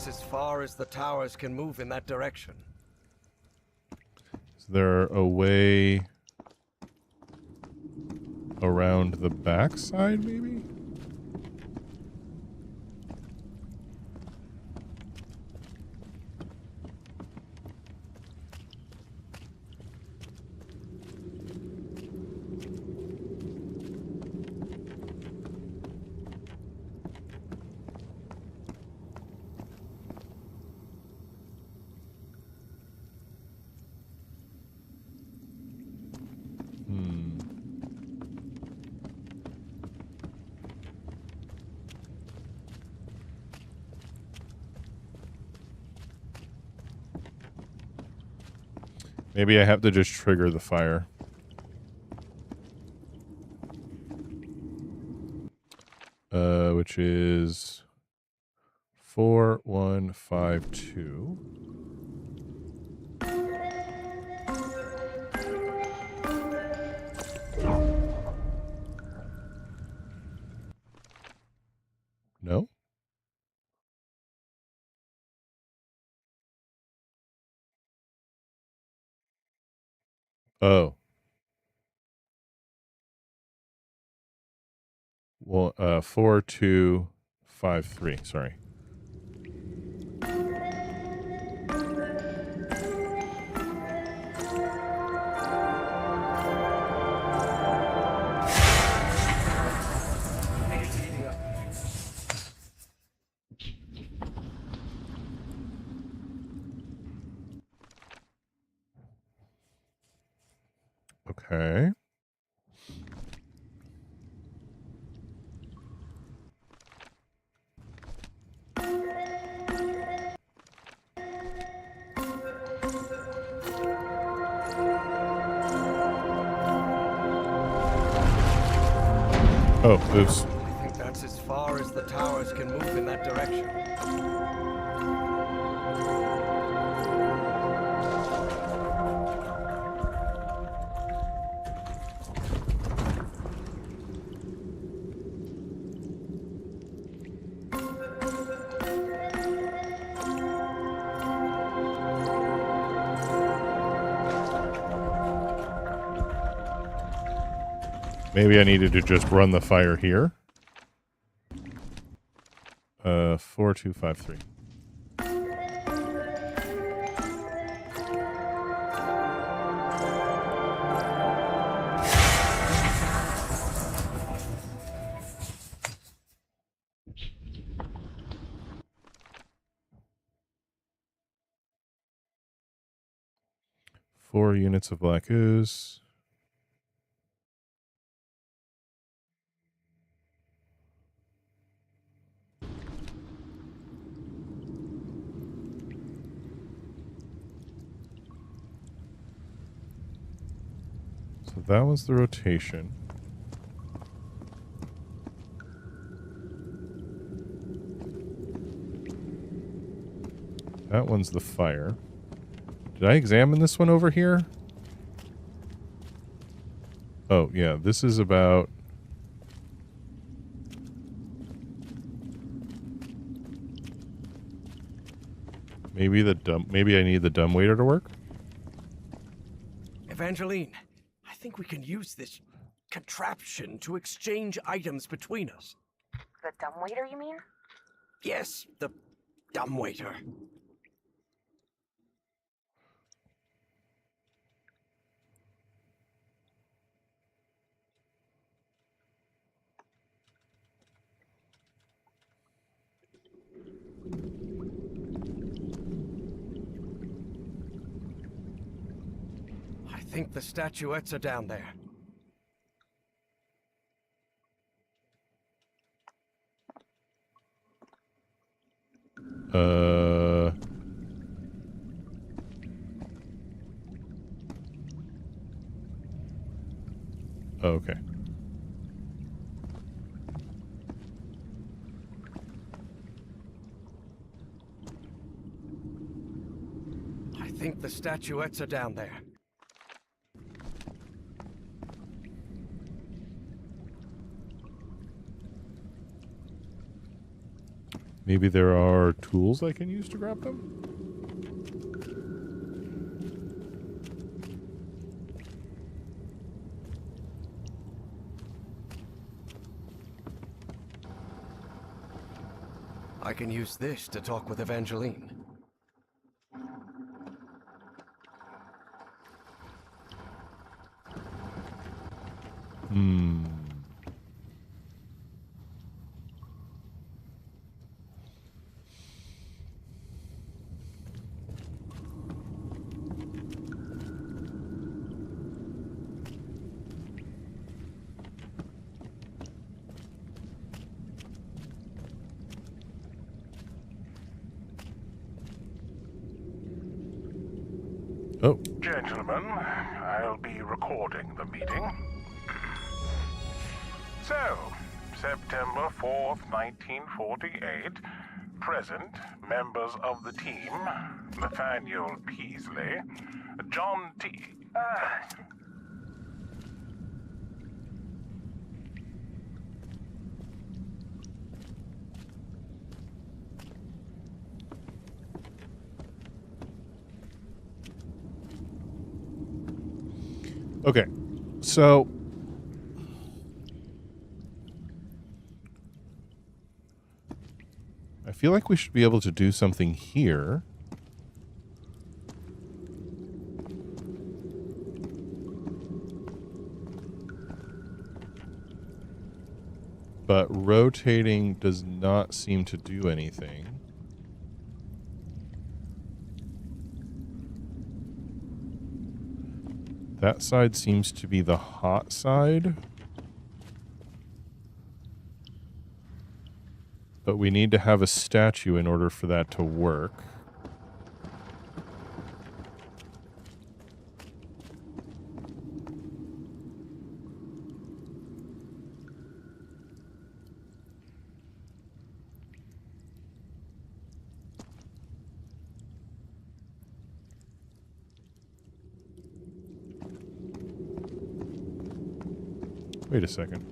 As far as the towers can move in that direction. Is there a way around the backside, maybe? Maybe I have to just trigger the fire. Which is 4152. No? Oh. Well, 4253. Sorry. Okay. Oh, oops. I think that's as far as the towers can move in that direction. Maybe I needed to just run the fire here. 4253. Four units of black ooze. So that was the rotation. That one's the fire. Did I examine this one over here? Oh, yeah. This is about Maybe I need the dumbwaiter to work. Evangeline, I think we can use this contraption to exchange items between us. The dumbwaiter, you mean? Yes, the dumbwaiter. I think the statuettes are down there. Okay. I think the statuettes are down there. Maybe there are tools I can use to grab them? I can use this to talk with Evangeline. Oh. Gentlemen, I'll be recording the meeting. So, September 4th, 1948. Present, members of the team, Nathaniel Peasley, John T. Okay. So I feel like we should be able to do something here. But rotating does not seem to do anything. That side seems to be the hot side. But we need to have a statue in order for that to work. Wait a second.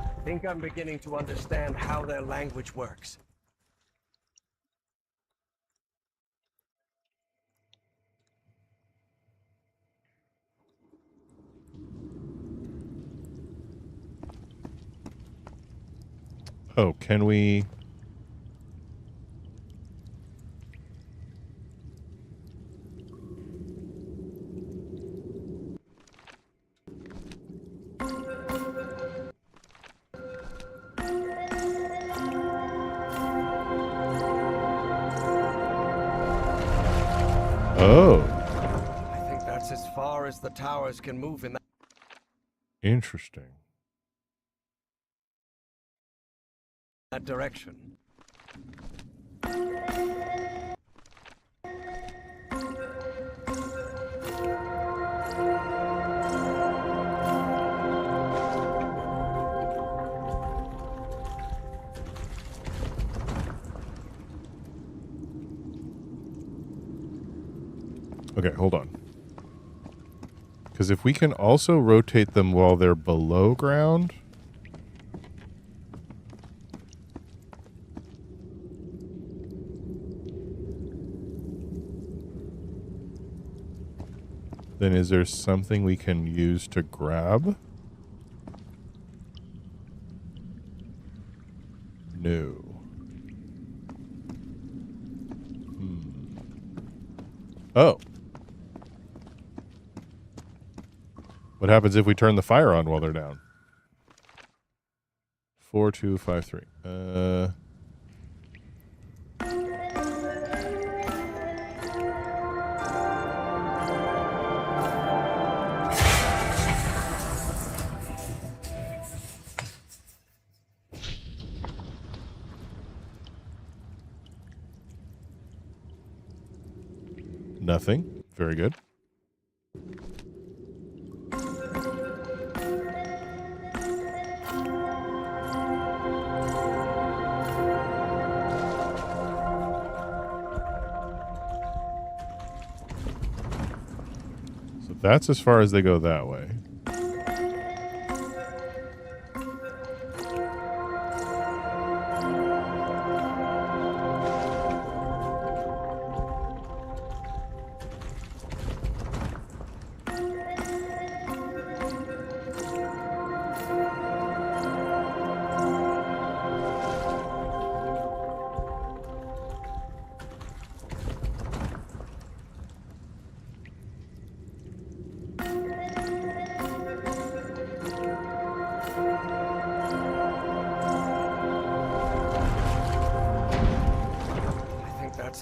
I think I'm beginning to understand how their language works. Oh, can we... Oh. I think that's as far as the towers can move in that. Interesting. That direction. Okay, hold on. Because if we can also rotate them while they're below ground... then is there something we can use to grab? No. Oh. What happens if we turn the fire on while they're down? 4, 2, 5, 3. Nothing. Very good. So that's as far as they go that way.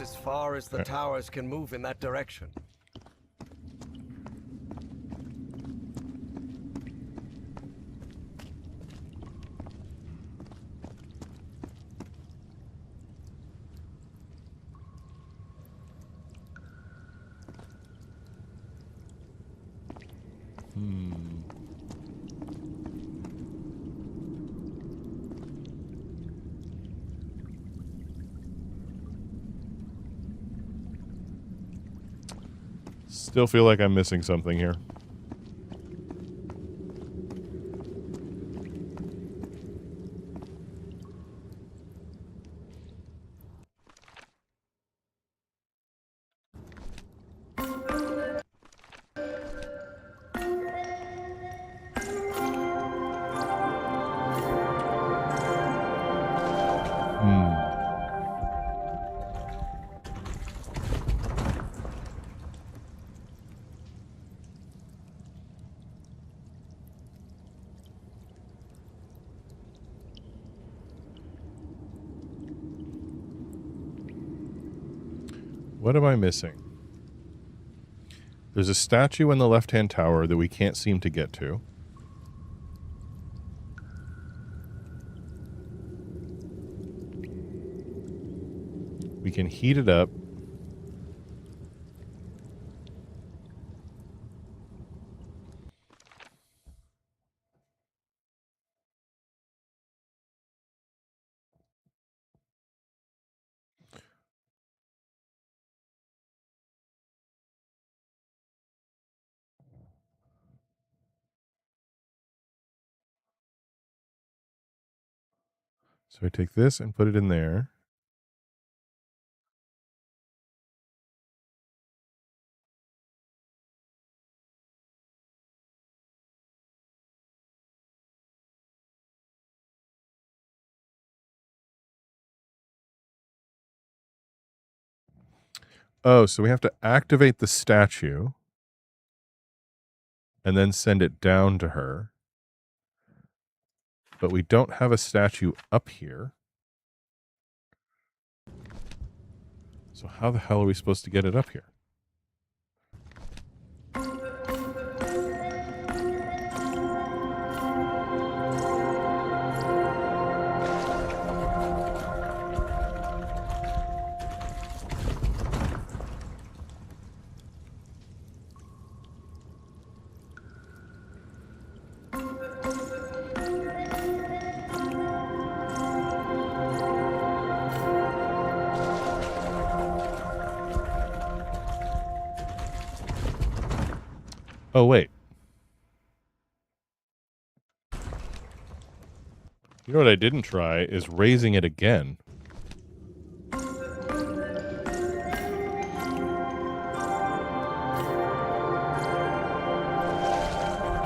As far as the towers can move in that direction. Still feel like I'm missing something here. What am I missing? There's a statue in the left-hand tower that we can't seem to get to. We can heat it up. So I take this and put it in there. Oh, so we have to activate the statue and then send it down to her. But we don't have a statue up here. So how the hell are we supposed to get it up here? Oh, wait. You know what I didn't try is raising it again.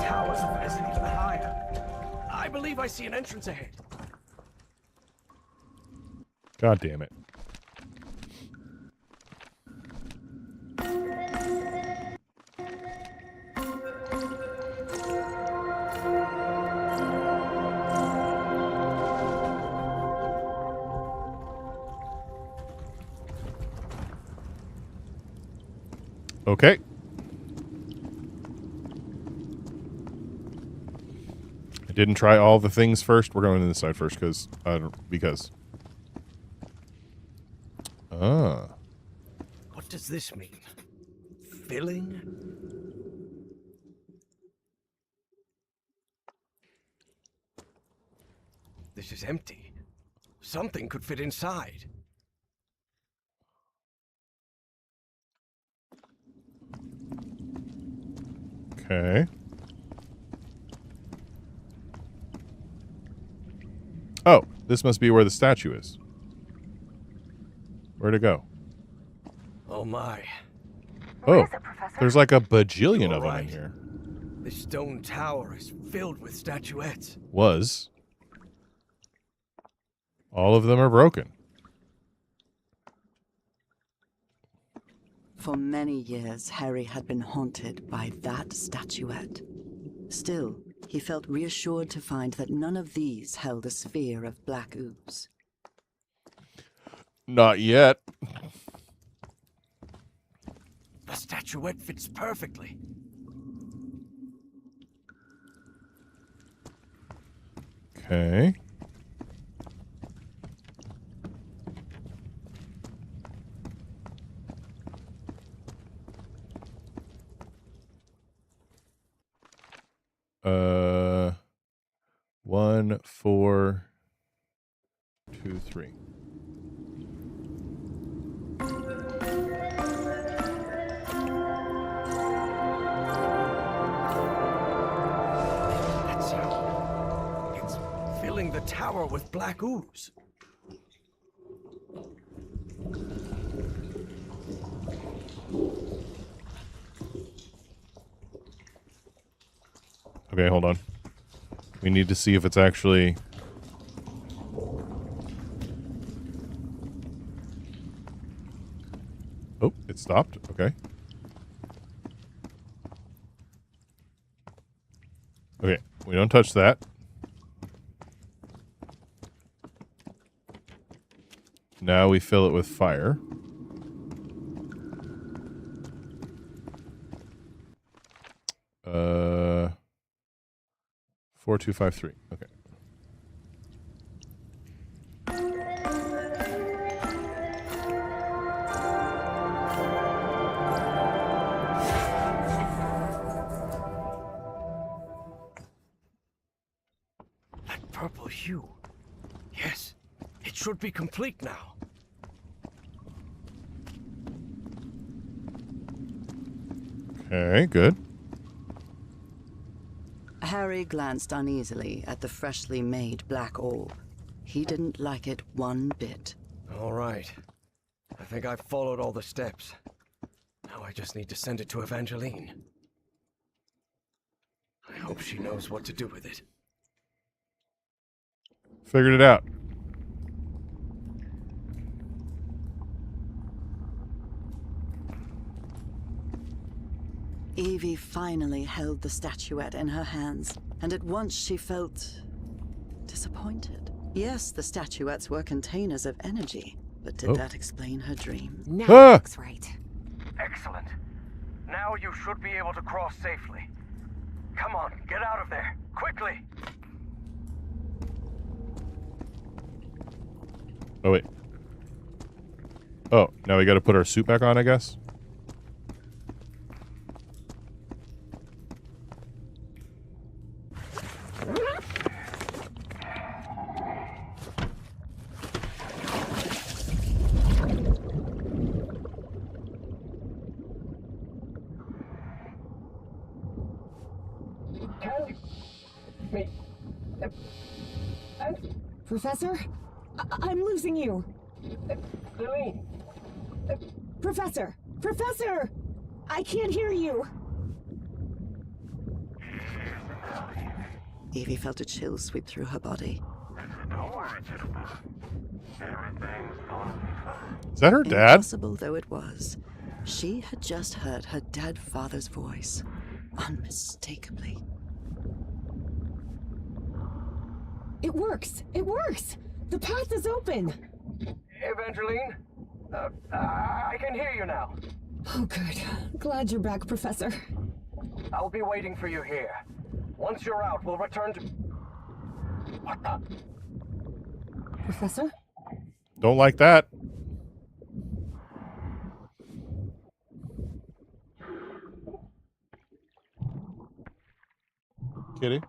Towers have risen even higher. I believe I see an entrance ahead. God damn it. Okay. I didn't try all the things first. We're going to this side first because Ah. What does this mean? Filling? This is empty. Something could fit inside. Okay. Oh, this must be where the statue is. Where'd it go? Oh my. Oh, there's like a bajillion You're of them in right. here. This stone tower is filled with statuettes. Was. All of them are broken. For many years, Harry had been haunted by that statuette. Still, he felt reassured to find that none of these held a sphere of black ooze. Not yet. The statuette fits perfectly. Okay. Uh, 1, 4, 2, 3. That's how. It's filling the tower with black ooze. Okay, hold on. We need to see if it's actually... Oh, it stopped. Okay. Okay, we don't touch that. Now we fill it with fire. Uh, 4, 2, 5, 3. Okay. That purple hue. Yes, it should be complete now. Okay, good. Harry glanced uneasily at the freshly made black orb. He didn't like it one bit. All right. I think I've followed all the steps. Now I just need to send it to Evangeline. I hope she knows what to do with it. Figured it out. Evie finally held the statuette in her hands, and at once she felt disappointed. Yes, the statuettes were containers of energy, but did that explain her dream? Now Ah! looks right. Excellent. Now you should be able to cross safely. Come on, get out of there, quickly! Oh, wait. Oh, now we gotta put our suit back on, I guess? Professor? I'm losing you. Lily! Professor! Professor! I can't hear you! Evie felt a chill sweep through her body. Don't worry, gentlemen. Everything's gonna be fine. Is that her dad? Impossible though it was, she had just heard her dead father's voice, unmistakably. It works! It works! The path is open! Evangeline? I can hear you now. Oh, good. Glad you're back, Professor. I'll be waiting for you here. Once you're out, we'll return to... What the... Professor? Don't like that. Kitty?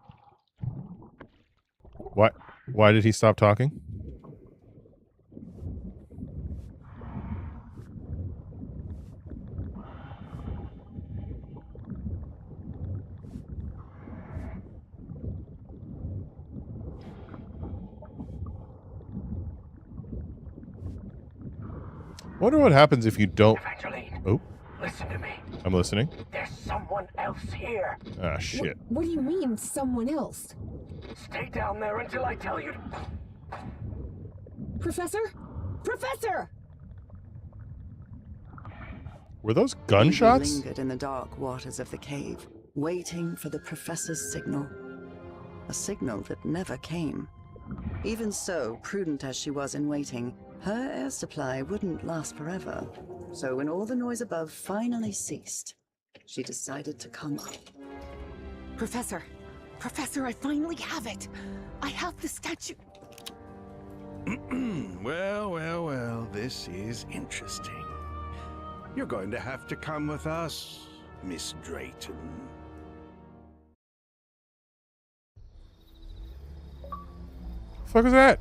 What? Why did he stop talking? Wonder what happens if you don't. Evangeline, Oh, listen to me. I'm listening. There's someone else here. Ah, shit. What do you mean, someone else? Stay down there until I tell you to... Professor? Professor! Were those Evie gunshots? lingered in the dark waters of the cave, waiting for the professor's signal. A signal that never came. Even so, prudent as she was in waiting, her air supply wouldn't last forever. So when all the noise above finally ceased, she decided to come up. Professor! Professor, I finally have it! I have the statue! Well, this is interesting. You're going to have to come with us, Miss Drayton. Fuck is that?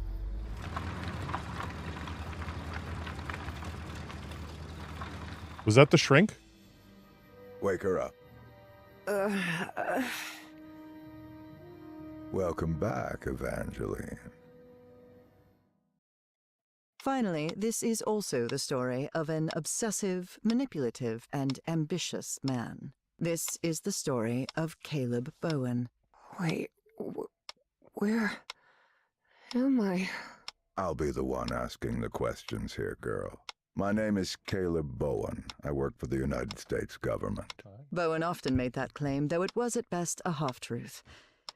Was that the shrink? Wake her up. Welcome back, Evangeline. Finally, this is also the story of an obsessive, manipulative, and ambitious man. This is the story of Caleb Bowen. Wait, where am I? I'll be the one asking the questions here, girl. My name is Caleb Bowen. I work for the United States government. Bowen often made that claim, though it was at best a half-truth.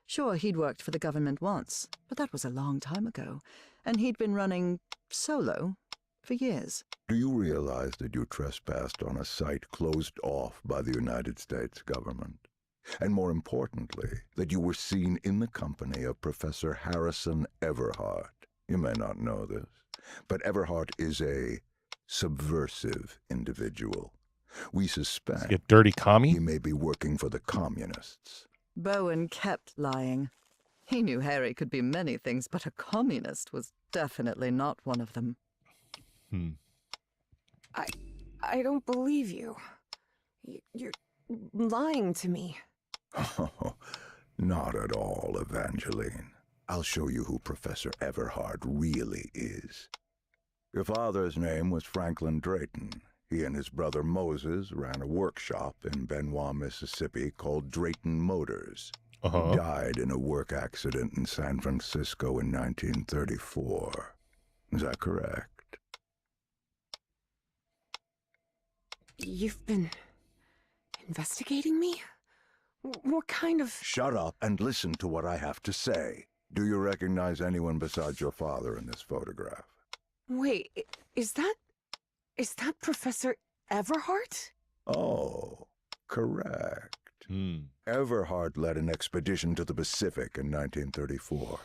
Sure, he'd worked for the government once, but that was a long time ago, and he'd been running solo for years. Do you realize that you trespassed on a site closed off by the United States government? And more importantly, that you were seen in the company of Professor Harrison Everhart. You may not know this, but Everhart is a subversive individual. We suspect You dirty commie? he may be working for the communists. Bowen kept lying. He knew Harry could be many things, but a communist was definitely not one of them. I don't believe you. You're lying to me. Oh, not at all, Evangeline. I'll show you who Professor Everhart really is. Your father's name was Franklin Drayton. He and his brother Moses ran a workshop in Benoit, Mississippi called Drayton Motors. He died in a work accident in San Francisco in 1934. Is that correct? You've been investigating me? What kind of... Shut up and listen to what I have to say. Do you recognize anyone besides your father in this photograph? Wait, is that Professor Everhart? Oh, correct. Everhart led an expedition to the Pacific in 1934.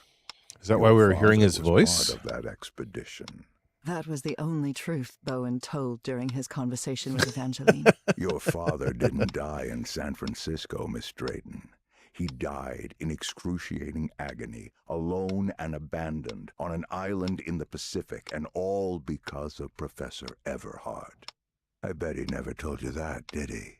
Is that why we were Your hearing his father was voice? part of that expedition. That was the only truth Bowen told during his conversation with Evangeline. Your father didn't die in San Francisco, Miss Drayton. He died in excruciating agony, alone and abandoned, on an island in the Pacific, and all because of Professor Everhart. I bet he never told you that, did he?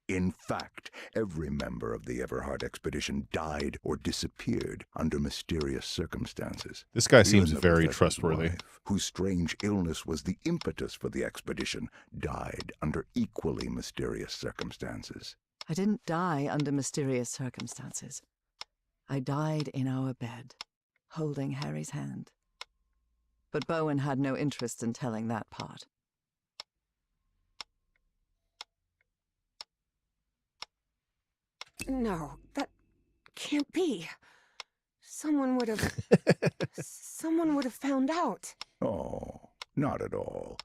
In fact, every member of the Everhard expedition died or disappeared under mysterious circumstances. This guy Even seems the very professor's trustworthy. wife, whose strange illness was the impetus for the expedition, died under equally mysterious circumstances. I didn't die under mysterious circumstances. I died in our bed, holding Harry's hand. But Bowen had no interest in telling that part. No, that can't be. Someone would have found out. Oh, not at all.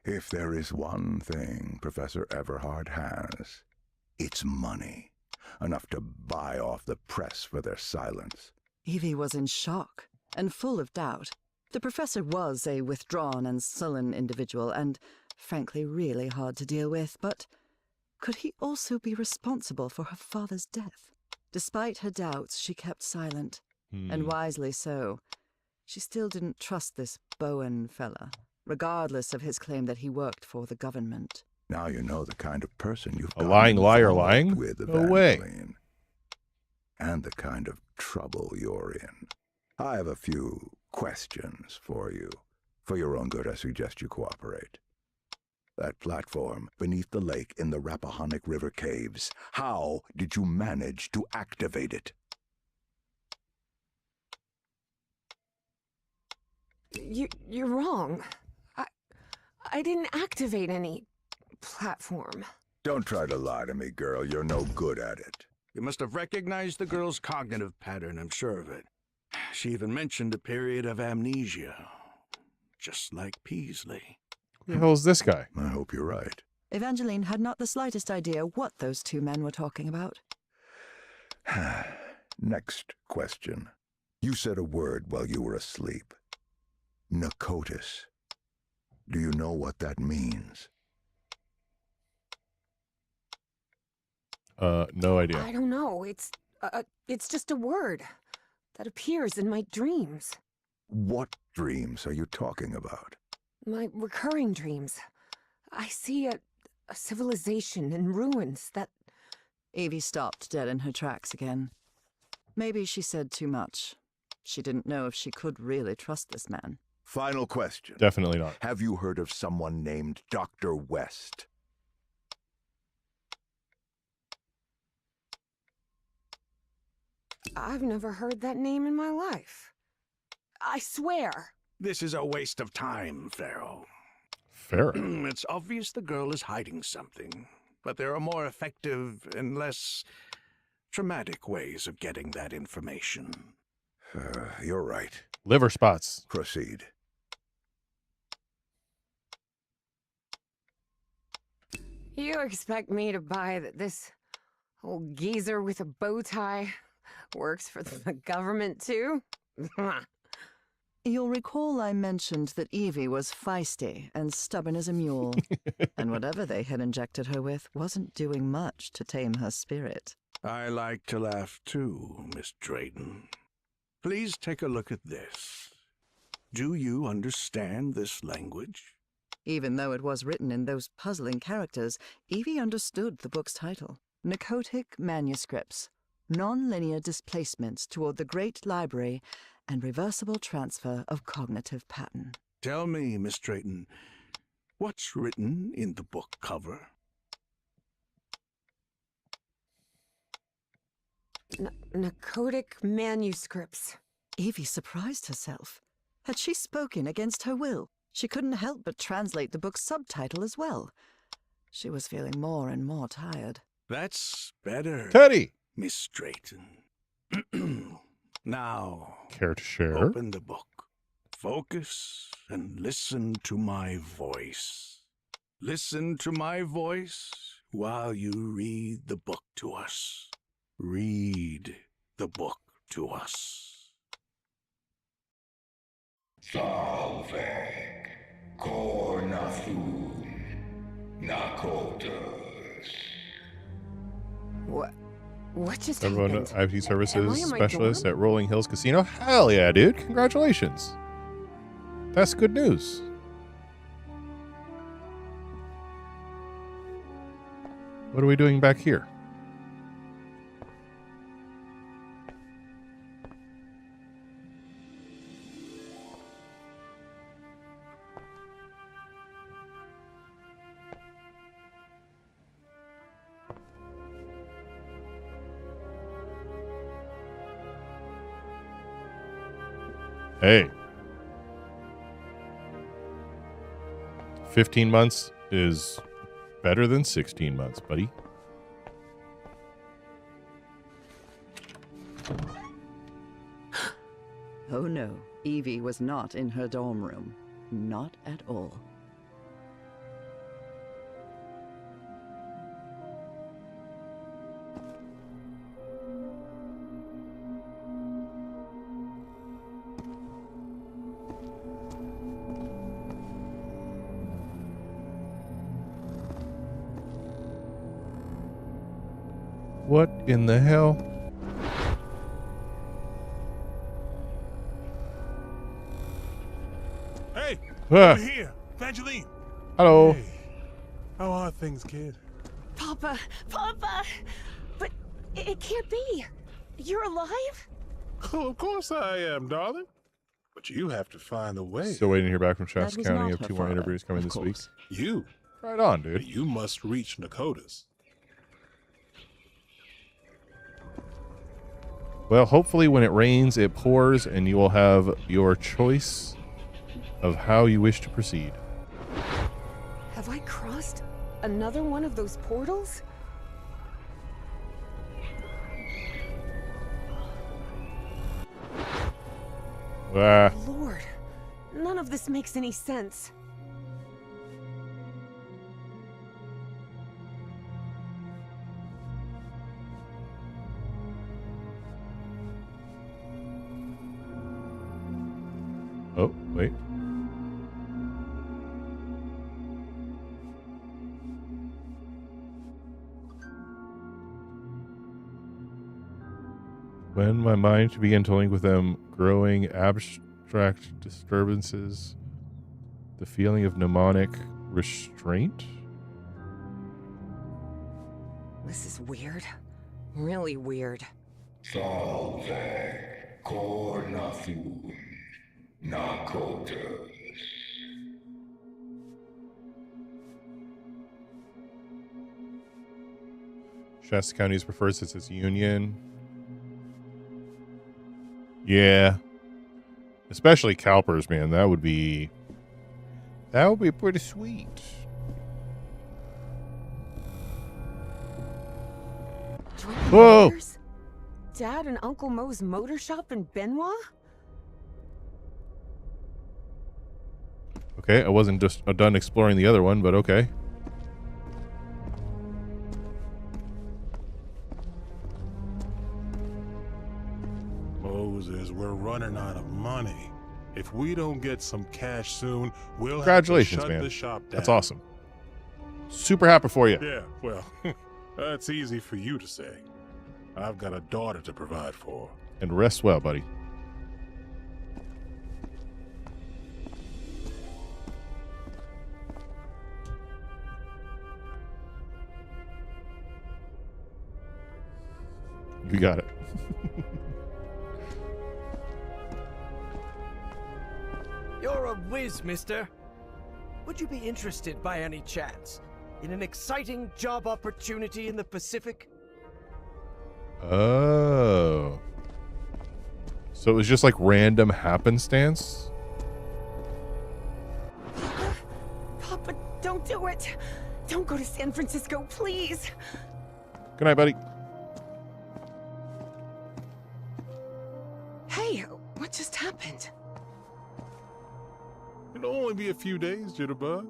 If there is one thing Professor Everhard has, it's money. Enough to buy off the press for their silence. Evie was in shock and full of doubt. The professor was a withdrawn and sullen individual and, frankly, really hard to deal with, but could he also be responsible for her father's death? Despite her doubts, she kept silent, and wisely so. She still didn't trust this Bowen fella, regardless of his claim that he worked for the government. Now you know the kind of person you've A gotten lying liar involved lying? with, No way. Evangeline. And the kind of trouble you're in. I have a few questions for you. For your own good, I suggest you cooperate. That platform beneath the lake in the Rappahannock River caves, how did you manage to activate it? You're wrong. I didn't activate any platform. Don't try to lie to me, girl. You're no good at it. You must have recognized the girl's cognitive pattern, I'm sure of it. She even mentioned a period of amnesia, just like Peasley. Who the hell is this guy? I hope you're right. Evangeline had not the slightest idea what those two men were talking about. Next question. You said a word while you were asleep. Nakotis. Do you know what that means? No idea. I don't know. It's just a word that appears in my dreams. What dreams are you talking about? My recurring dreams. I see a civilization in ruins that... Evie stopped dead in her tracks again. Maybe she said too much. She didn't know if she could really trust this man. Final question. Definitely not. Have you heard of someone named Dr. West? I've never heard that name in my life. I swear. This is a waste of time, Pharaoh. Fair. It's obvious the girl is hiding something, but there are more effective and less traumatic ways of getting that information. You're right. Liver spots. Proceed. You expect me to buy that this old geezer with a bow tie works for the government too? You'll recall I mentioned that Evie was feisty and stubborn as a mule, and whatever they had injected her with wasn't doing much to tame her spirit. I like to laugh too, Miss Drayton. Please take a look at this. Do you understand this language? Even though it was written in those puzzling characters, Evie understood the book's title. Narcotic Manuscripts, Non-Linear Displacements Toward the Great Library and Reversible Transfer of Cognitive Pattern. Tell me, Miss Drayton, what's written in the book cover? Narcotic Manuscripts. Evie surprised herself. Had she spoken against her will? She couldn't help but translate the book's subtitle as well. She was feeling more and more tired. That's better, Teddy! Miss Drayton. Now, Care to share? open the book. Focus and listen to my voice. Listen to my voice while you read the book to us. Read the book to us. Salve, Cornathun, Nakotas. What just Everyone, happened? IT Am I services in my specialist dorm? at Rolling Hills Casino. Hell yeah, dude. Congratulations. That's good news. What are we doing back here? Hey. 15 months is better than 16 months, buddy. Oh no, Evie was not in her dorm room. Not at all. What in the hell? Hey, Ah. over here, Evangeline. Hello. Hey, how are things, kid? Papa! Papa! But it can't be. You're alive? Oh, of course I am, darling. But you have to find a way. Still waiting to hear back from Shasta That was County. I not have her 2 more father, interviews coming of this week. course. You, Right on, dude. you must reach Nakotas. Well, hopefully when it rains, it pours, and you will have your choice of how you wish to proceed. Have I crossed another one of those portals? Ah, Lord, none of this makes any sense. oh, wait. When my mind should begin to link with them, growing abstract disturbances, the feeling of mnemonic restraint? This is weird. Really weird. Salve, Cornathun, Nakotas. Shasta County is preferred since it's union. Yeah. Especially CalPERS, man. That would be pretty sweet. Drinking Whoa. waters? Dad and Uncle Mo's motor shop in Benoit? Okay, I wasn't just done exploring the other one, but okay. Moses, we're running out of money. If we don't get some cash soon, we'll have to Congratulations, shut man. the shop down. That's awesome. Super happy for you. Yeah, well, that's easy for you to say. I've got a daughter to provide for. And rest well, buddy. You got it. You're a whiz, mister. Would you be interested by any chance in an exciting job opportunity in the Pacific? Oh. So it was just like random happenstance? Papa, don't do it. Don't go to San Francisco, please. Good night, buddy. Hey, what just happened? It'll only be a few days, Jitterbug.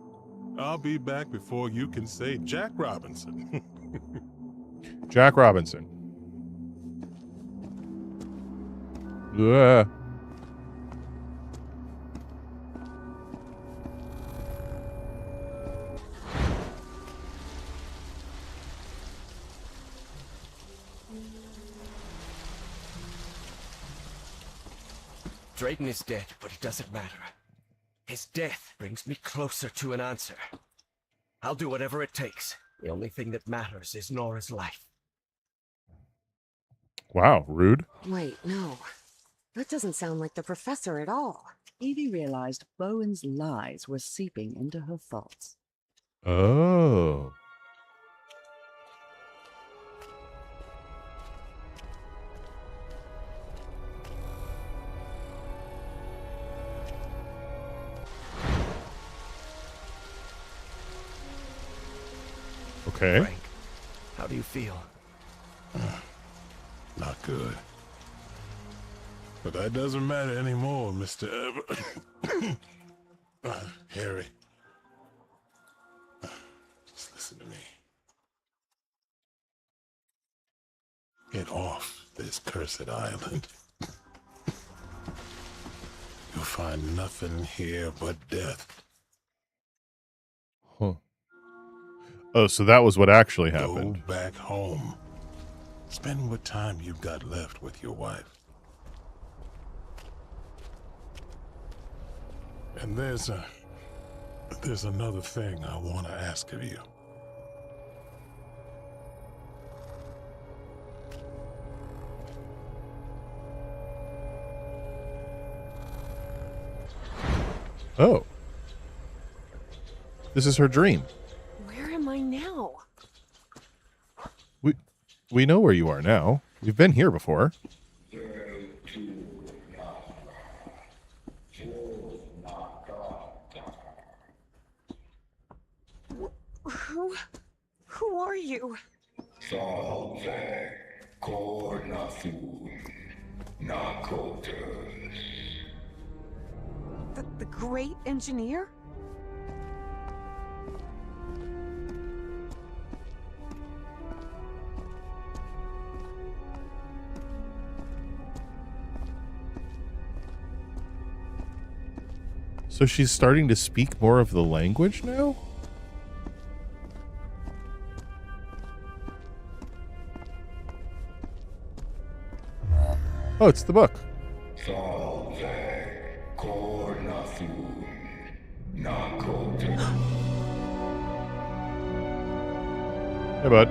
I'll be back before you can say Jack Robinson. Jack Robinson. Ugh. Drayton is dead, but it doesn't matter. His death brings me closer to an answer. I'll do whatever it takes. The only thing that matters is Nora's life. Wow, rude. Wait, no. That doesn't sound like the professor at all. Evie realized Bowen's lies were seeping into her thoughts. Oh. Okay. Frank, how do you feel? Not good. But that doesn't matter anymore, Mr. Harry. Just listen to me. Get off this cursed island. You'll find nothing here but death. Huh. Oh, so that was what actually happened. Go back home. Spend what time you've got left with your wife. And there's another thing I want to ask of you. Oh. This is her dream. Where am I now? We know where you are now. We've been here before. Who are you? Salve cornafun nakotas. The great engineer? So she's starting to speak more of the language now? Oh, it's the book. Salve cornafun nakotas. Hey, bud.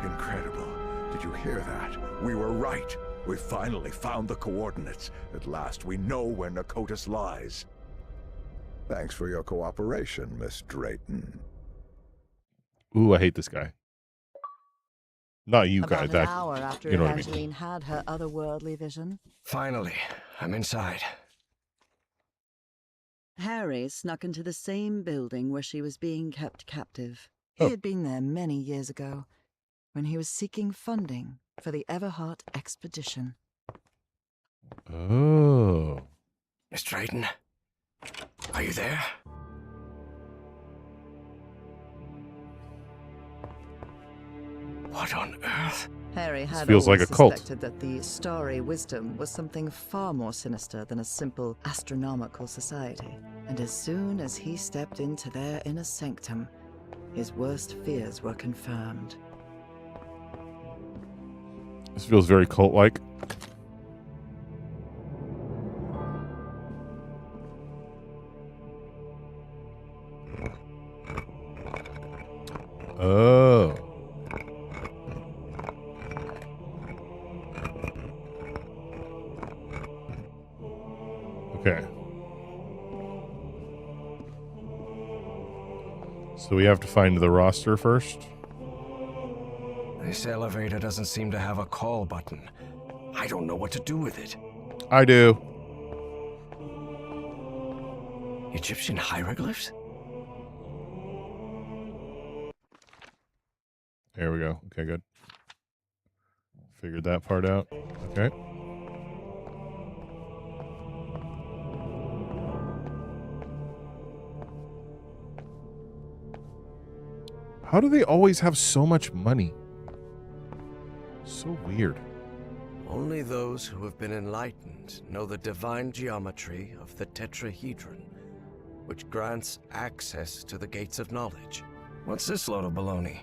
Incredible. Did you hear that? We were right. We finally found the coordinates. At last we know where Nakotas lies. Thanks for your cooperation, Miss Drayton. Ooh, I hate this guy. Not you guy. About That an hour after you know what I mean. Evangeline had her otherworldly vision, Finally, I'm inside. Harry snuck into the same building where she was being kept captive. Oh. He had been there many years ago, when he was seeking funding for the Everhart expedition. Oh. Miss Drayton, are you there? What on earth? Harry had feels like always a cult. suspected that the starry wisdom was something far more sinister than a simple astronomical society. And as soon as he stepped into their inner sanctum, his worst fears were confirmed. This feels very cult-like. Oh. Okay. So we have to find the roster first. This elevator doesn't seem to have a call button. I don't know what to do with it. I do. Egyptian hieroglyphs? There we go. Okay, good. Figured that part out. Okay. How do they always have so much money? So weird. Only those who have been enlightened know the divine geometry of the tetrahedron, which grants access to the gates of knowledge. What's this load of baloney?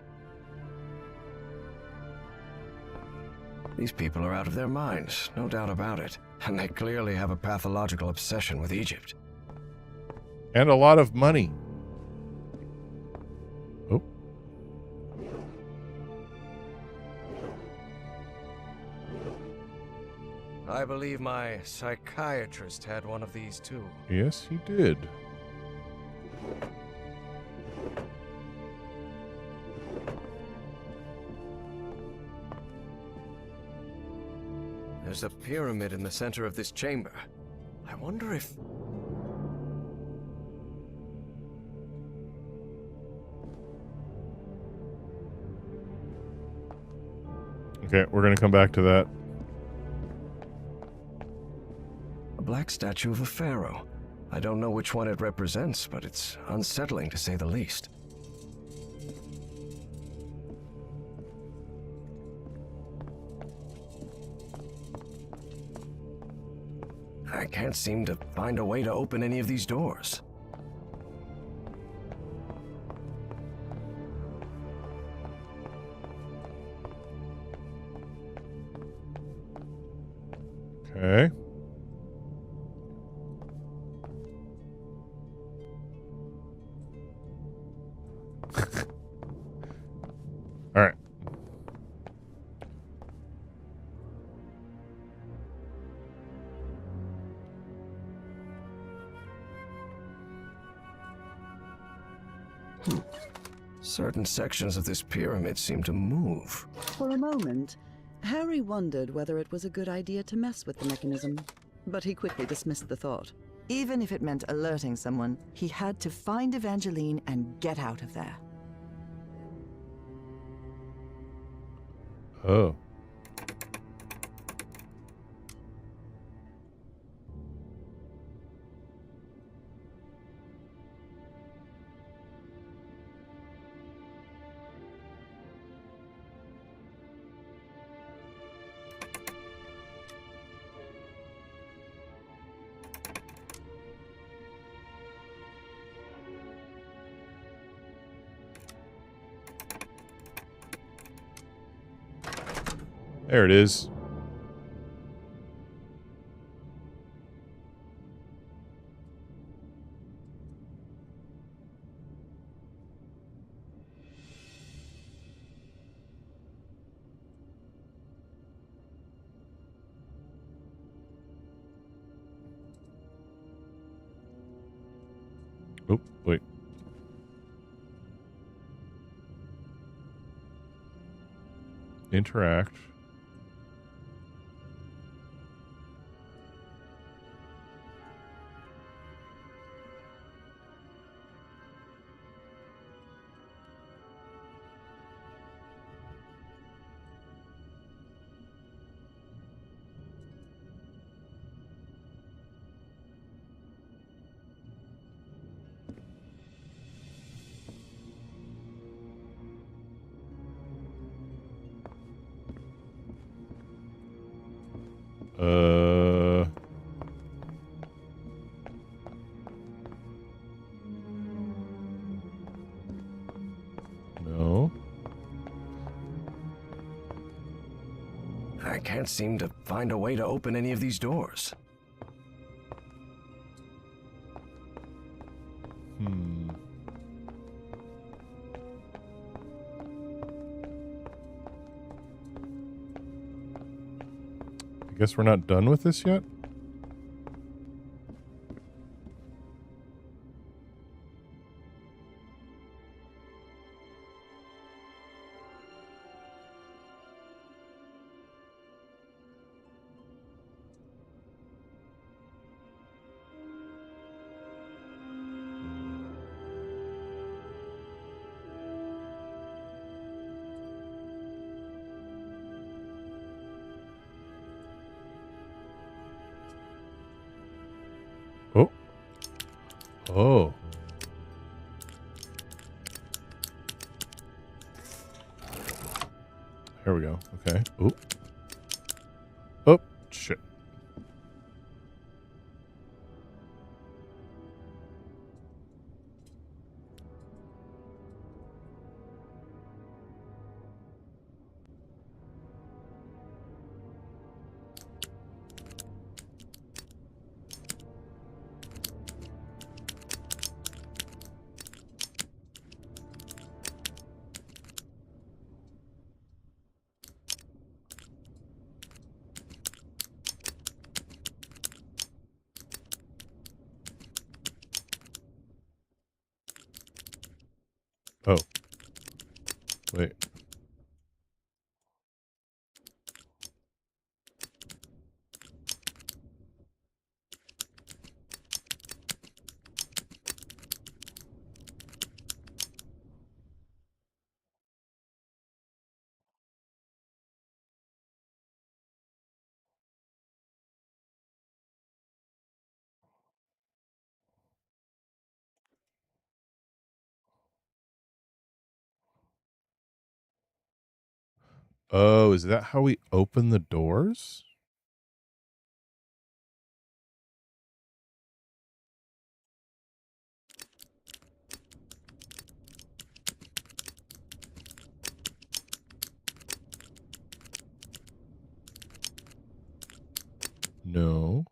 These people are out of their minds, no doubt about it. And they clearly have a pathological obsession with Egypt. And a lot of money. Oh. I believe my psychiatrist had one of these too. Yes, he did. There's a pyramid in the center of this chamber. I wonder if... Okay, we're going to come back to that. A black statue of a pharaoh. I don't know which one it represents, but it's unsettling to say the least. I can't seem to find a way to open any of these doors. Okay. All right. Certain sections of this pyramid seem to move. For a moment, Harry wondered whether it was a good idea to mess with the mechanism, but he quickly dismissed the thought. Even if it meant alerting someone, he had to find Evangeline and get out of there. Oh. There it is. Oh, wait. Interact. No. I can't seem to find a way to open any of these doors. I guess we're not done with this yet? Oh. Oh. There we go. Okay. Oh. Oh, shit. Oh. Wait. Oh, is that how we open the doors? No.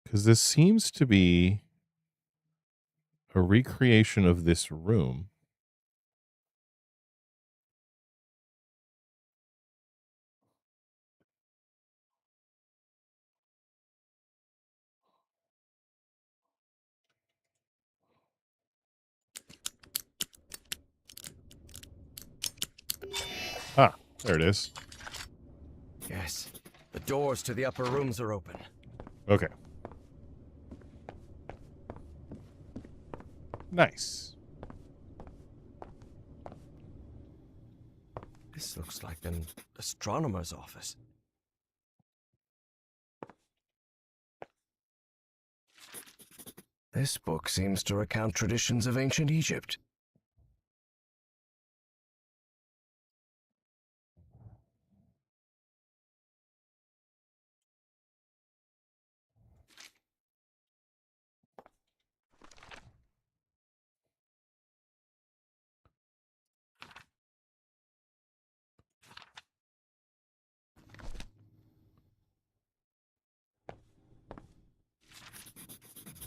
Because this seems to be a recreation of this room. Ah, there it is. Yes, the doors to the upper rooms are open. Okay. Nice. This looks like an astronomer's office. This book seems to recount traditions of ancient Egypt.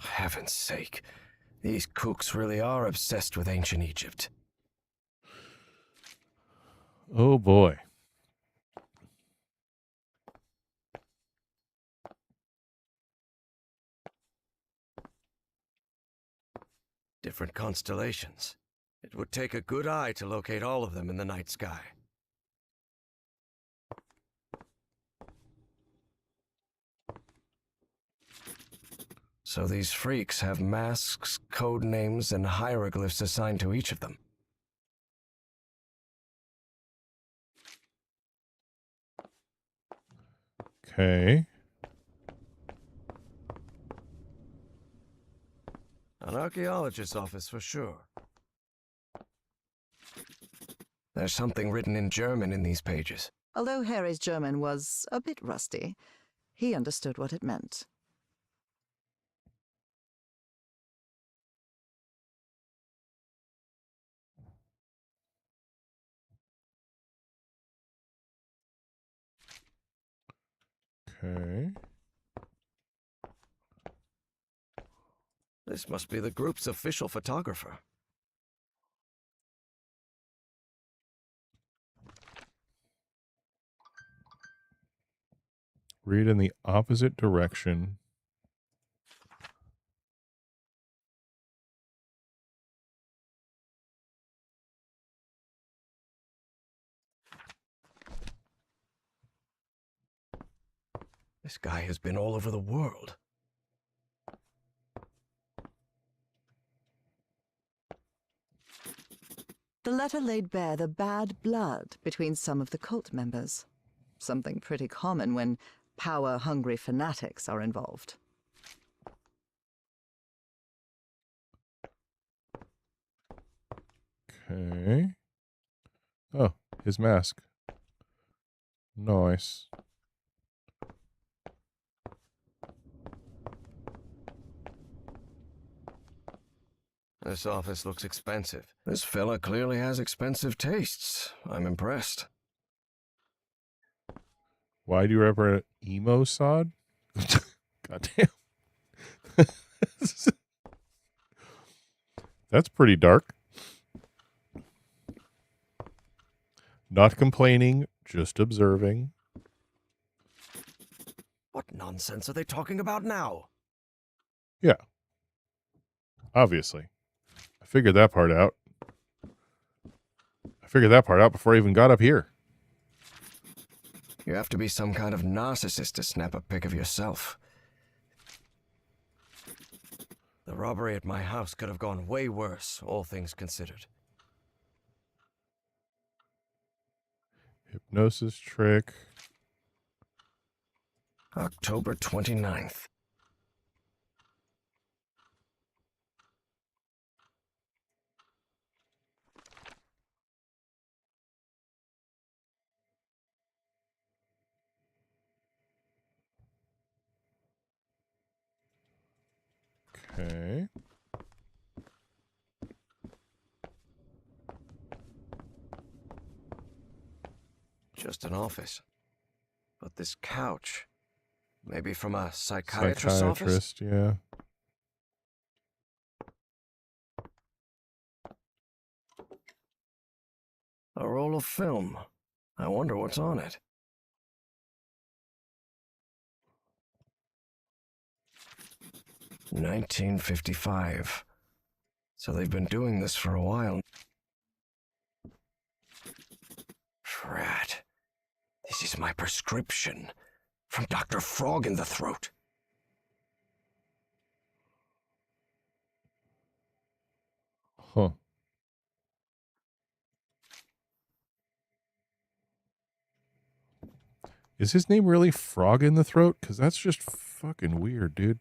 Heaven's sake, these kooks really are obsessed with ancient Egypt. Oh boy. Different constellations. It would take a good eye to locate all of them in the night sky. So these freaks have masks, code names, and hieroglyphs assigned to each of them. Okay. An archaeologist's office for sure. There's something written in German in these pages. Although Harry's German was a bit rusty, he understood what it meant. Okay. This must be the group's official photographer. Read in the opposite direction. This guy has been all over the world. The letter laid bare the bad blood between some of the cult members. Something pretty common when power-hungry fanatics are involved. Okay. Oh, his mask. Nice. This office looks expensive. This fella clearly has expensive tastes. I'm impressed. Why do you represent emo sod? Goddamn. That's pretty dark. Not complaining, just observing. What nonsense are they talking about now? Yeah. Obviously. I figured that part out. Before I even got up here. You have to be some kind of narcissist to snap a pic of yourself. The robbery at my house could have gone way worse, all things considered. Hypnosis trick. October 29th. Okay. Just an office. But this couch, maybe from a psychiatrist's office? Yeah. A roll of film. I wonder what's on it. "1955. So they've been doing this for a while. Drat. This is my prescription. From Dr. Frog in the Throat. Huh. Is his name really Frog in the Throat? Because that's just fucking weird, dude.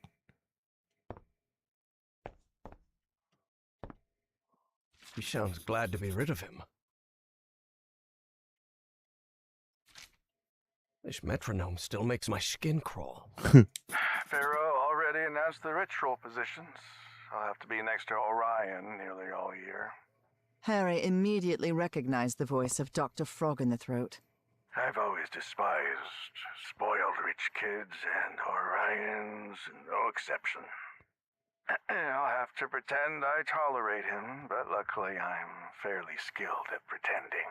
He sounds glad to be rid of him. This metronome still makes my skin crawl. Pharaoh already announced the ritual positions. I'll have to be next to Orion nearly all year. Harry immediately recognized the voice of Dr. Frog in the Throat. I've always despised spoiled rich kids, and Orion's no exception. I'll have to pretend I tolerate him, but luckily I'm fairly skilled at pretending.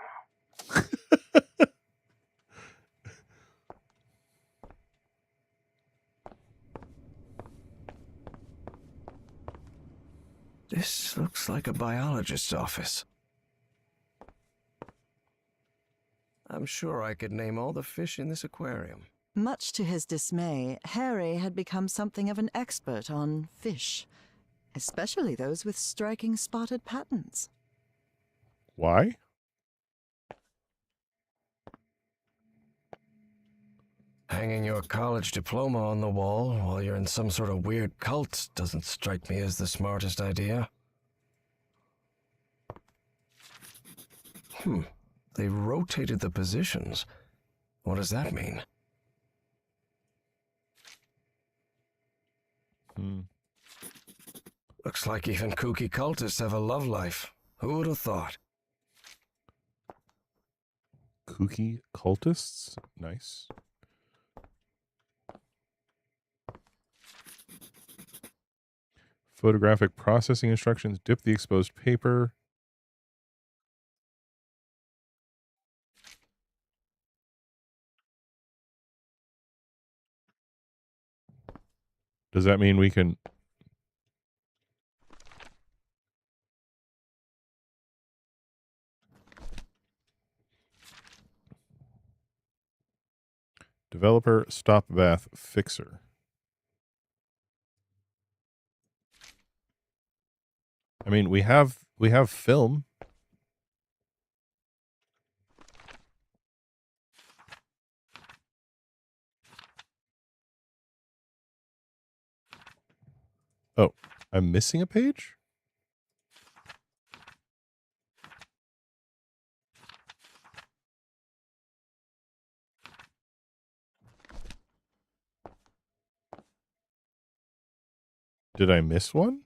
This looks like a biologist's office. I'm sure I could name all the fish in this aquarium. Much to his dismay, Harry had become something of an expert on fish, especially those with striking spotted patterns. Why? Hanging your college diploma on the wall while you're in some sort of weird cult doesn't strike me as the smartest idea. They rotated the positions. What does that mean? Looks like even kooky cultists have a love life. Who would have thought? Kooky cultists? Nice. Photographic processing instructions. Dip the exposed paper. Does that mean we can... Developer stop bath fixer. I mean, we have film. Oh, I'm missing a page? Did I miss one?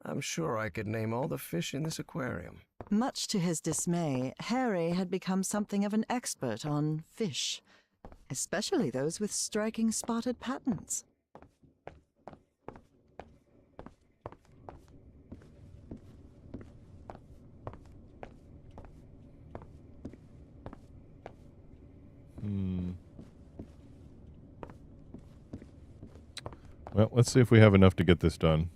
I'm sure I could name all the fish in this aquarium. Much to his dismay, Harry had become something of an expert on fish, especially those with striking spotted patterns. Well, let's see if we have enough to get this done.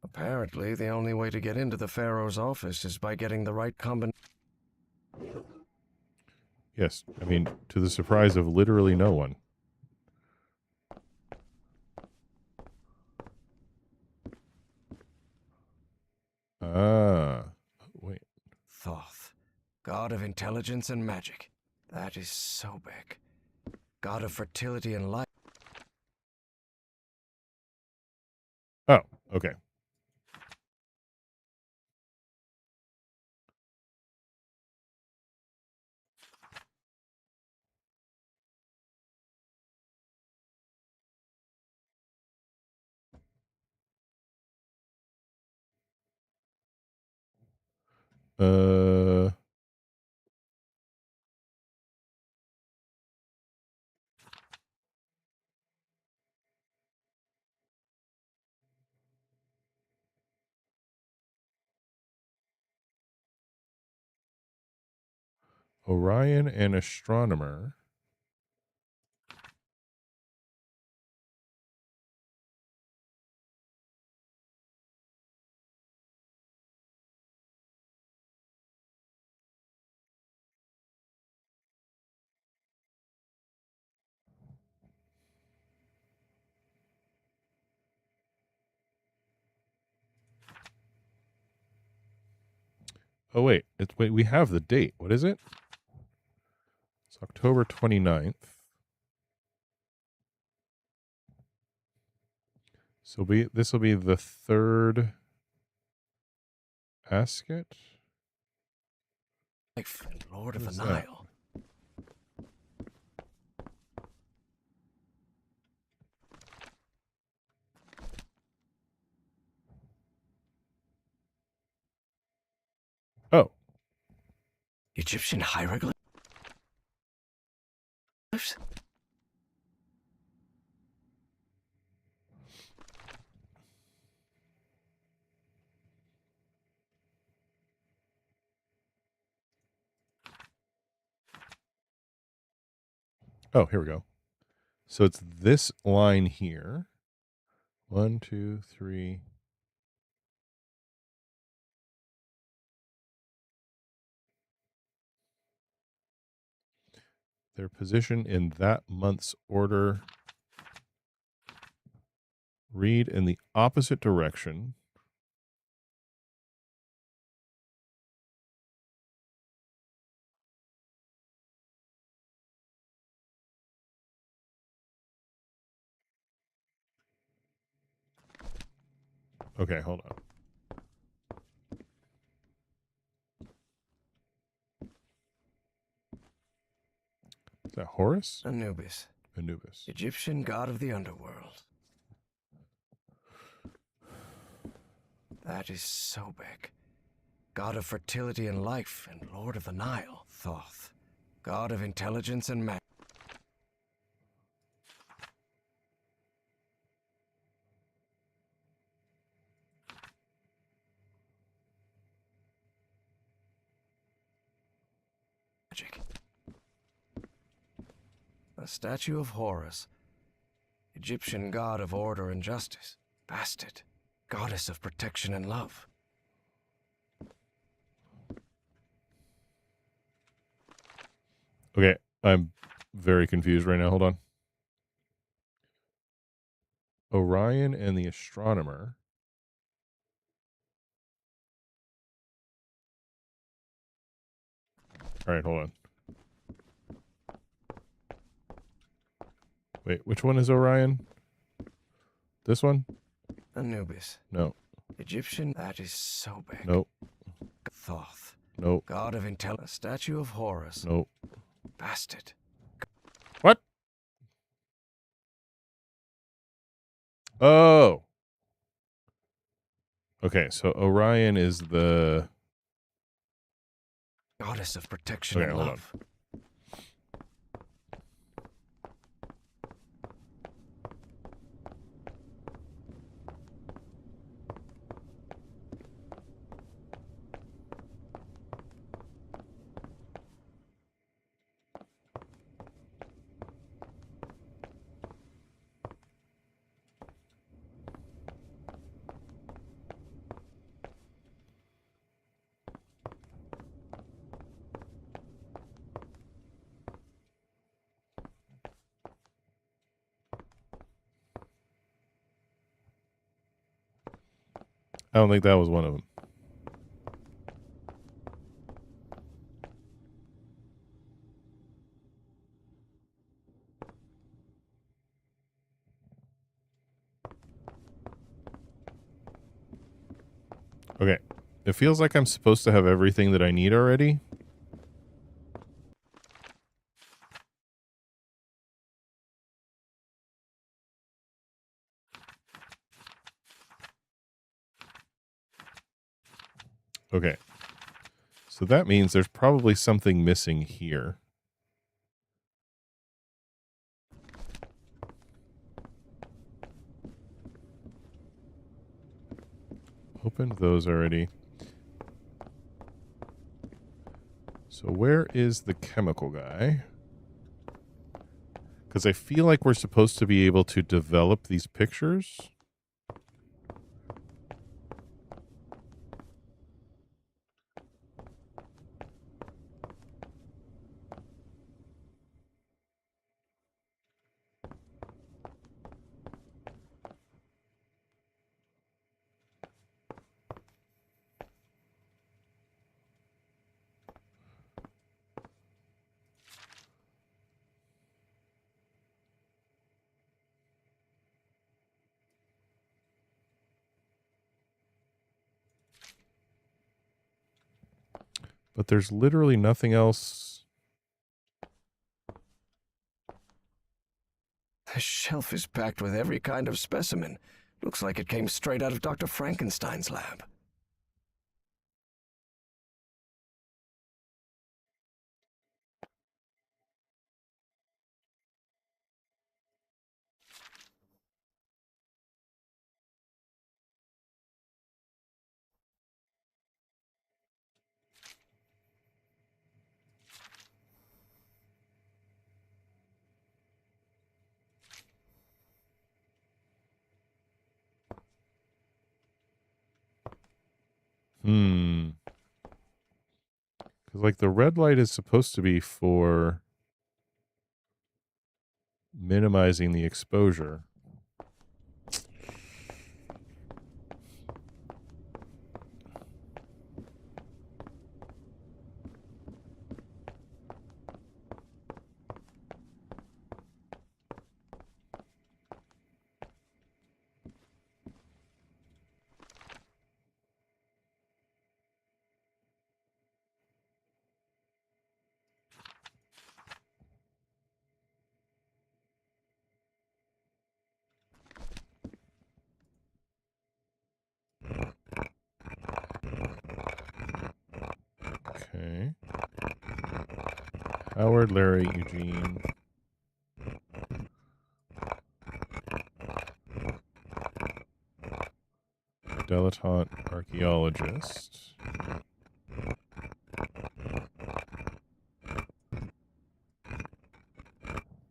Apparently, the only way to get into the Pharaoh's office is by getting the right combination. Yes, I mean, to the surprise of literally no one. Ah, wait. Thoth, god of intelligence and magic. That is Sobek, god of fertility and life. Oh, okay. Uh... Orion and astronomer. Oh, wait. Wait, we have the date. What is it? It's October 29th. So this will be the third asket? Life and Lord of What the is that? Nile. Oh. Egyptian hieroglyphs? Oh, here we go. So it's this line here. 1, 2, 3. Their position in that month's order. Read in the opposite direction. Okay, hold on. Is that Horus? Anubis. Anubis. Egyptian god of the underworld. That is Sobek, god of fertility and life and Lord of the Nile. Thoth, god of intelligence and magic. A statue of Horus, Egyptian god of order and justice. Bastet, goddess of protection and love. Okay, I'm very confused right now. Hold on. Orion and the astronomer. All right, hold on. Wait, which one is Orion? This one? Anubis. No. Egyptian, that is Sobek. Nope. Thoth. Nope. God of intelligence. Statue of Horus. Nope. Bastet. Oh. Okay, so Orion is the Goddess of protection and hold on. love. I don't think that was one of them. Okay. It feels like I'm supposed to have everything that I need already. Okay. So that means there's probably something missing here. Opened those already. So where is the chemical guy? Because I feel like we're supposed to be able to develop these pictures. But there's literally nothing else. The shelf is packed with every kind of specimen. Looks like it came straight out of Dr. Frankenstein's lab. Because, like, the red light is supposed to be for minimizing the exposure. Okay. Howard, Larry, Eugene. Dilettante archaeologist.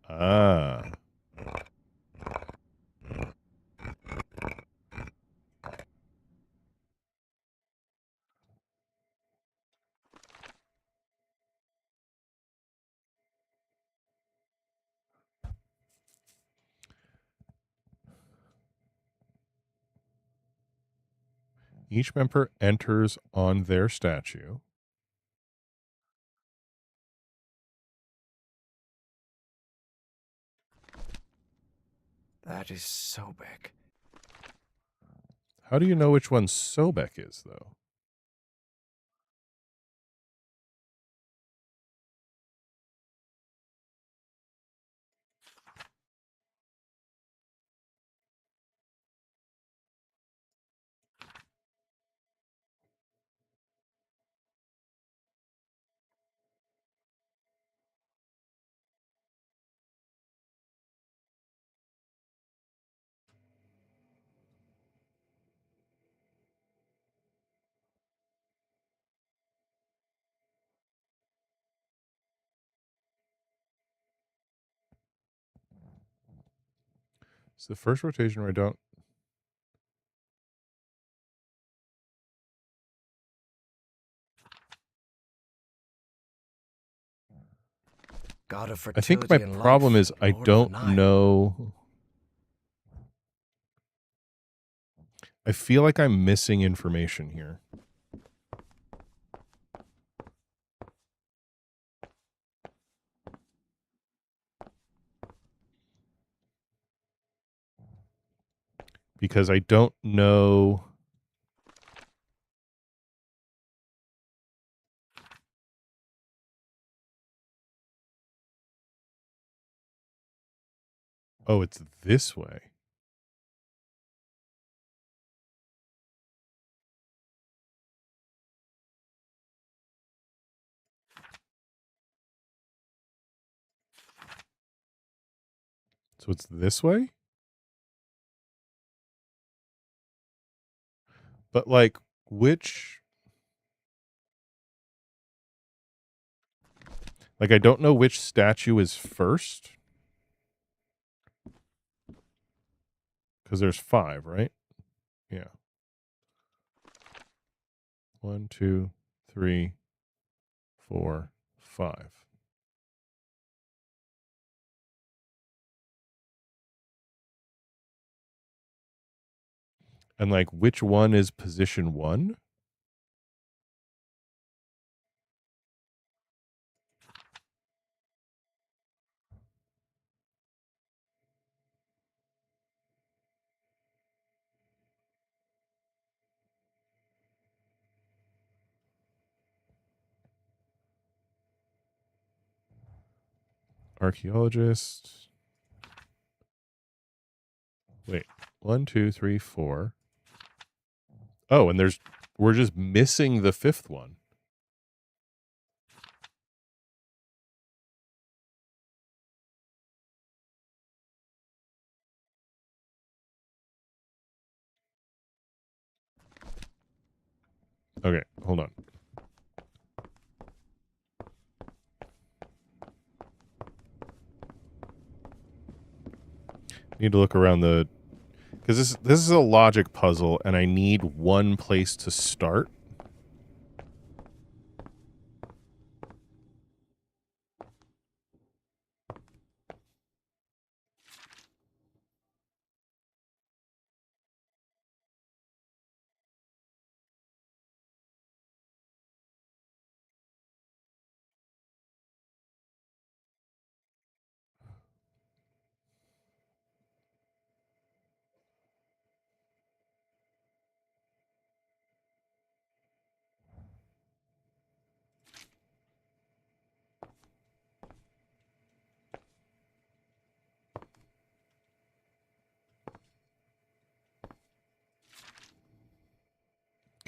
Ah. Each member enters on their statue. That is Sobek. How do you know which one Sobek is, though? It's the first rotation where I don't. God of I think fertility my and problem life, is I Lord of the don't Nile. know. I feel like I'm missing information here. Because I don't know. Oh, it's this way. So it's this way? But like, which... Like, I don't know which statue is first. Because there's 5, right? Yeah. 1, 2, 3, 4, 5. And like, which one is position 1? Archaeologist. Wait. 1, 2, 3, 4. Oh, and we're just missing the 5th one. Okay, hold on. Need to look around the... Because this is a logic puzzle, and I need one place to start.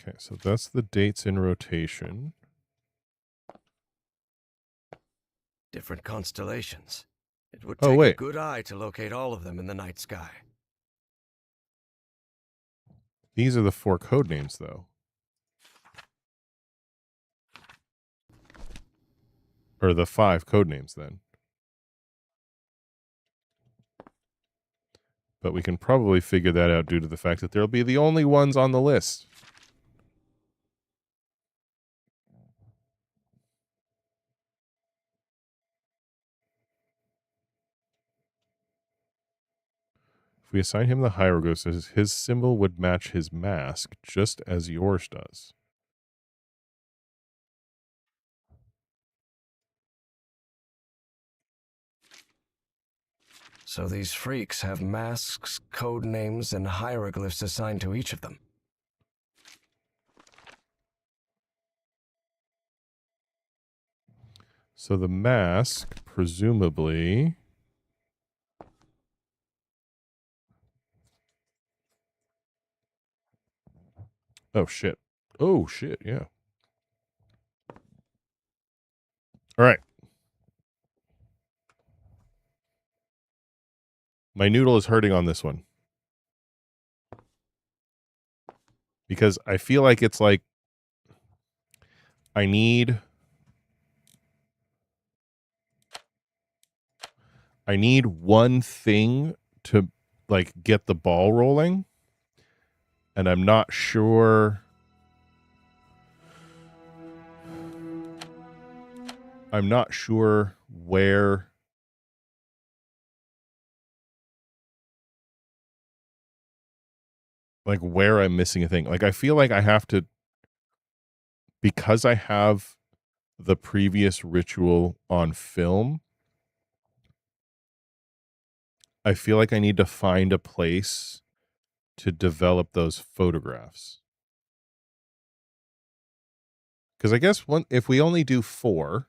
Okay, so that's the dates in rotation. Different constellations. It would Oh, take a wait. good eye to locate all of them in the night sky. These are the 4 code names, though. Or the 5 code names, then. But we can probably figure that out due to the fact that there'll be the only ones on the list. If we assign him the hieroglyphs, his symbol would match his mask, just as yours does. So these freaks have masks, code names, and hieroglyphs assigned to each of them. So the mask, presumably... Oh, shit. Oh, shit, yeah. All right. My noodle is hurting on this one. Because I feel like it's like... I need one thing to like get the ball rolling. And I'm not sure. I'm not sure where I'm missing a thing. Like I feel like I have to, because I have the previous ritual on film, I feel like I need to find a place to develop those photographs. Because I guess if we only do 4,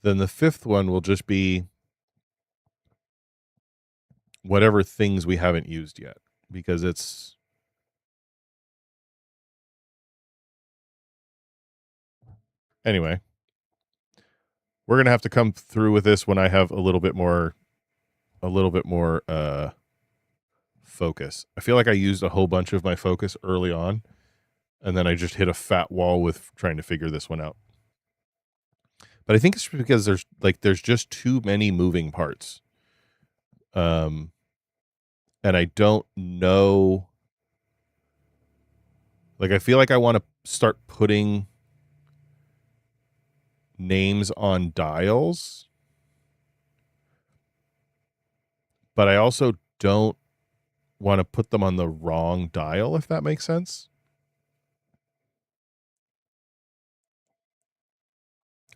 then the 5th one will just be whatever things we haven't used yet. Because it's... Anyway. We're going to have to come through with this when I have a little bit more focus. I feel like I used a whole bunch of my focus early on, and then I just hit a fat wall with trying to figure this one out. But I think it's because there's just too many moving parts. And I don't know, like I feel like I want to start putting names on dials, but I also don't want to put them on the wrong dial, if that makes sense.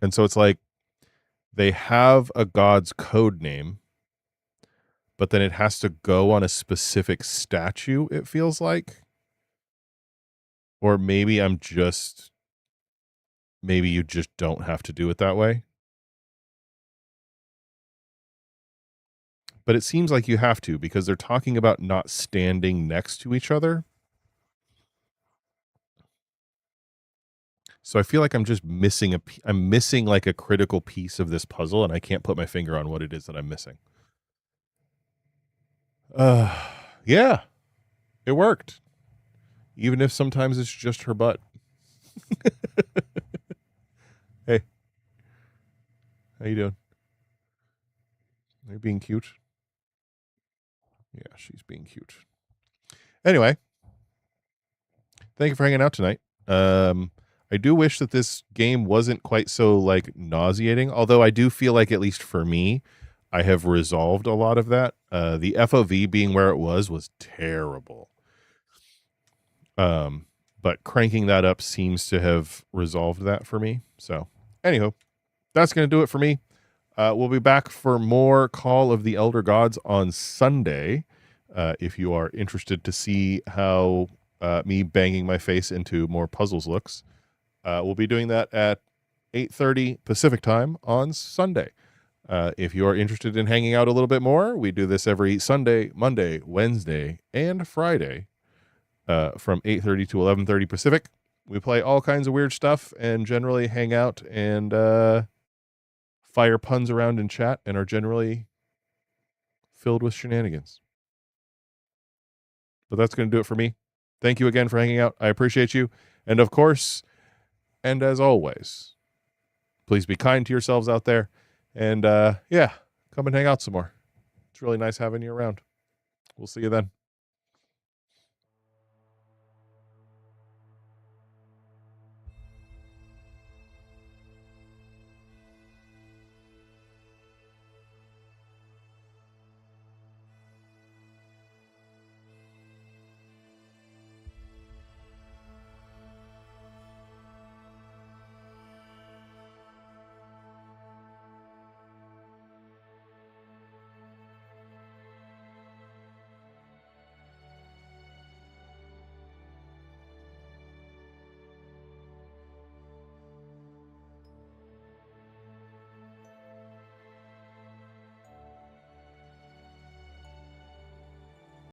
And so it's like they have a god's code name, but then it has to go on a specific statue, it feels like. Or maybe you just don't have to do it that way. But it seems like you have to, because they're talking about not standing next to each other. So I feel like I'm just missing I'm missing like a critical piece of this puzzle, and I can't put my finger on what it is that I'm missing. Yeah, it worked. Even if sometimes it's just her butt. Hey, how you doing? Are you being cute? Yeah, she's being cute. Anyway, thank you for hanging out tonight. I do wish that this game wasn't quite so like nauseating, although I do feel like, at least for me, I have resolved a lot of that. The FOV being where it was terrible. But cranking that up seems to have resolved that for me. So, anywho, that's going to do it for me. We'll be back for more Call of the Elder Gods on Sunday. If you are interested to see how me banging my face into more puzzles looks, we'll be doing that at 8:30 Pacific time on Sunday. If you are interested in hanging out a little bit more, we do this every Sunday, Monday, Wednesday, and Friday from 8:30 to 11:30 Pacific. We play all kinds of weird stuff and generally hang out and fire puns around in chat, and are generally filled with shenanigans. But that's going to do it for me. Thank you again for hanging out. I appreciate you. And of course, and as always, please be kind to yourselves out there. And yeah, come and hang out some more. It's really nice having you around. We'll see you then.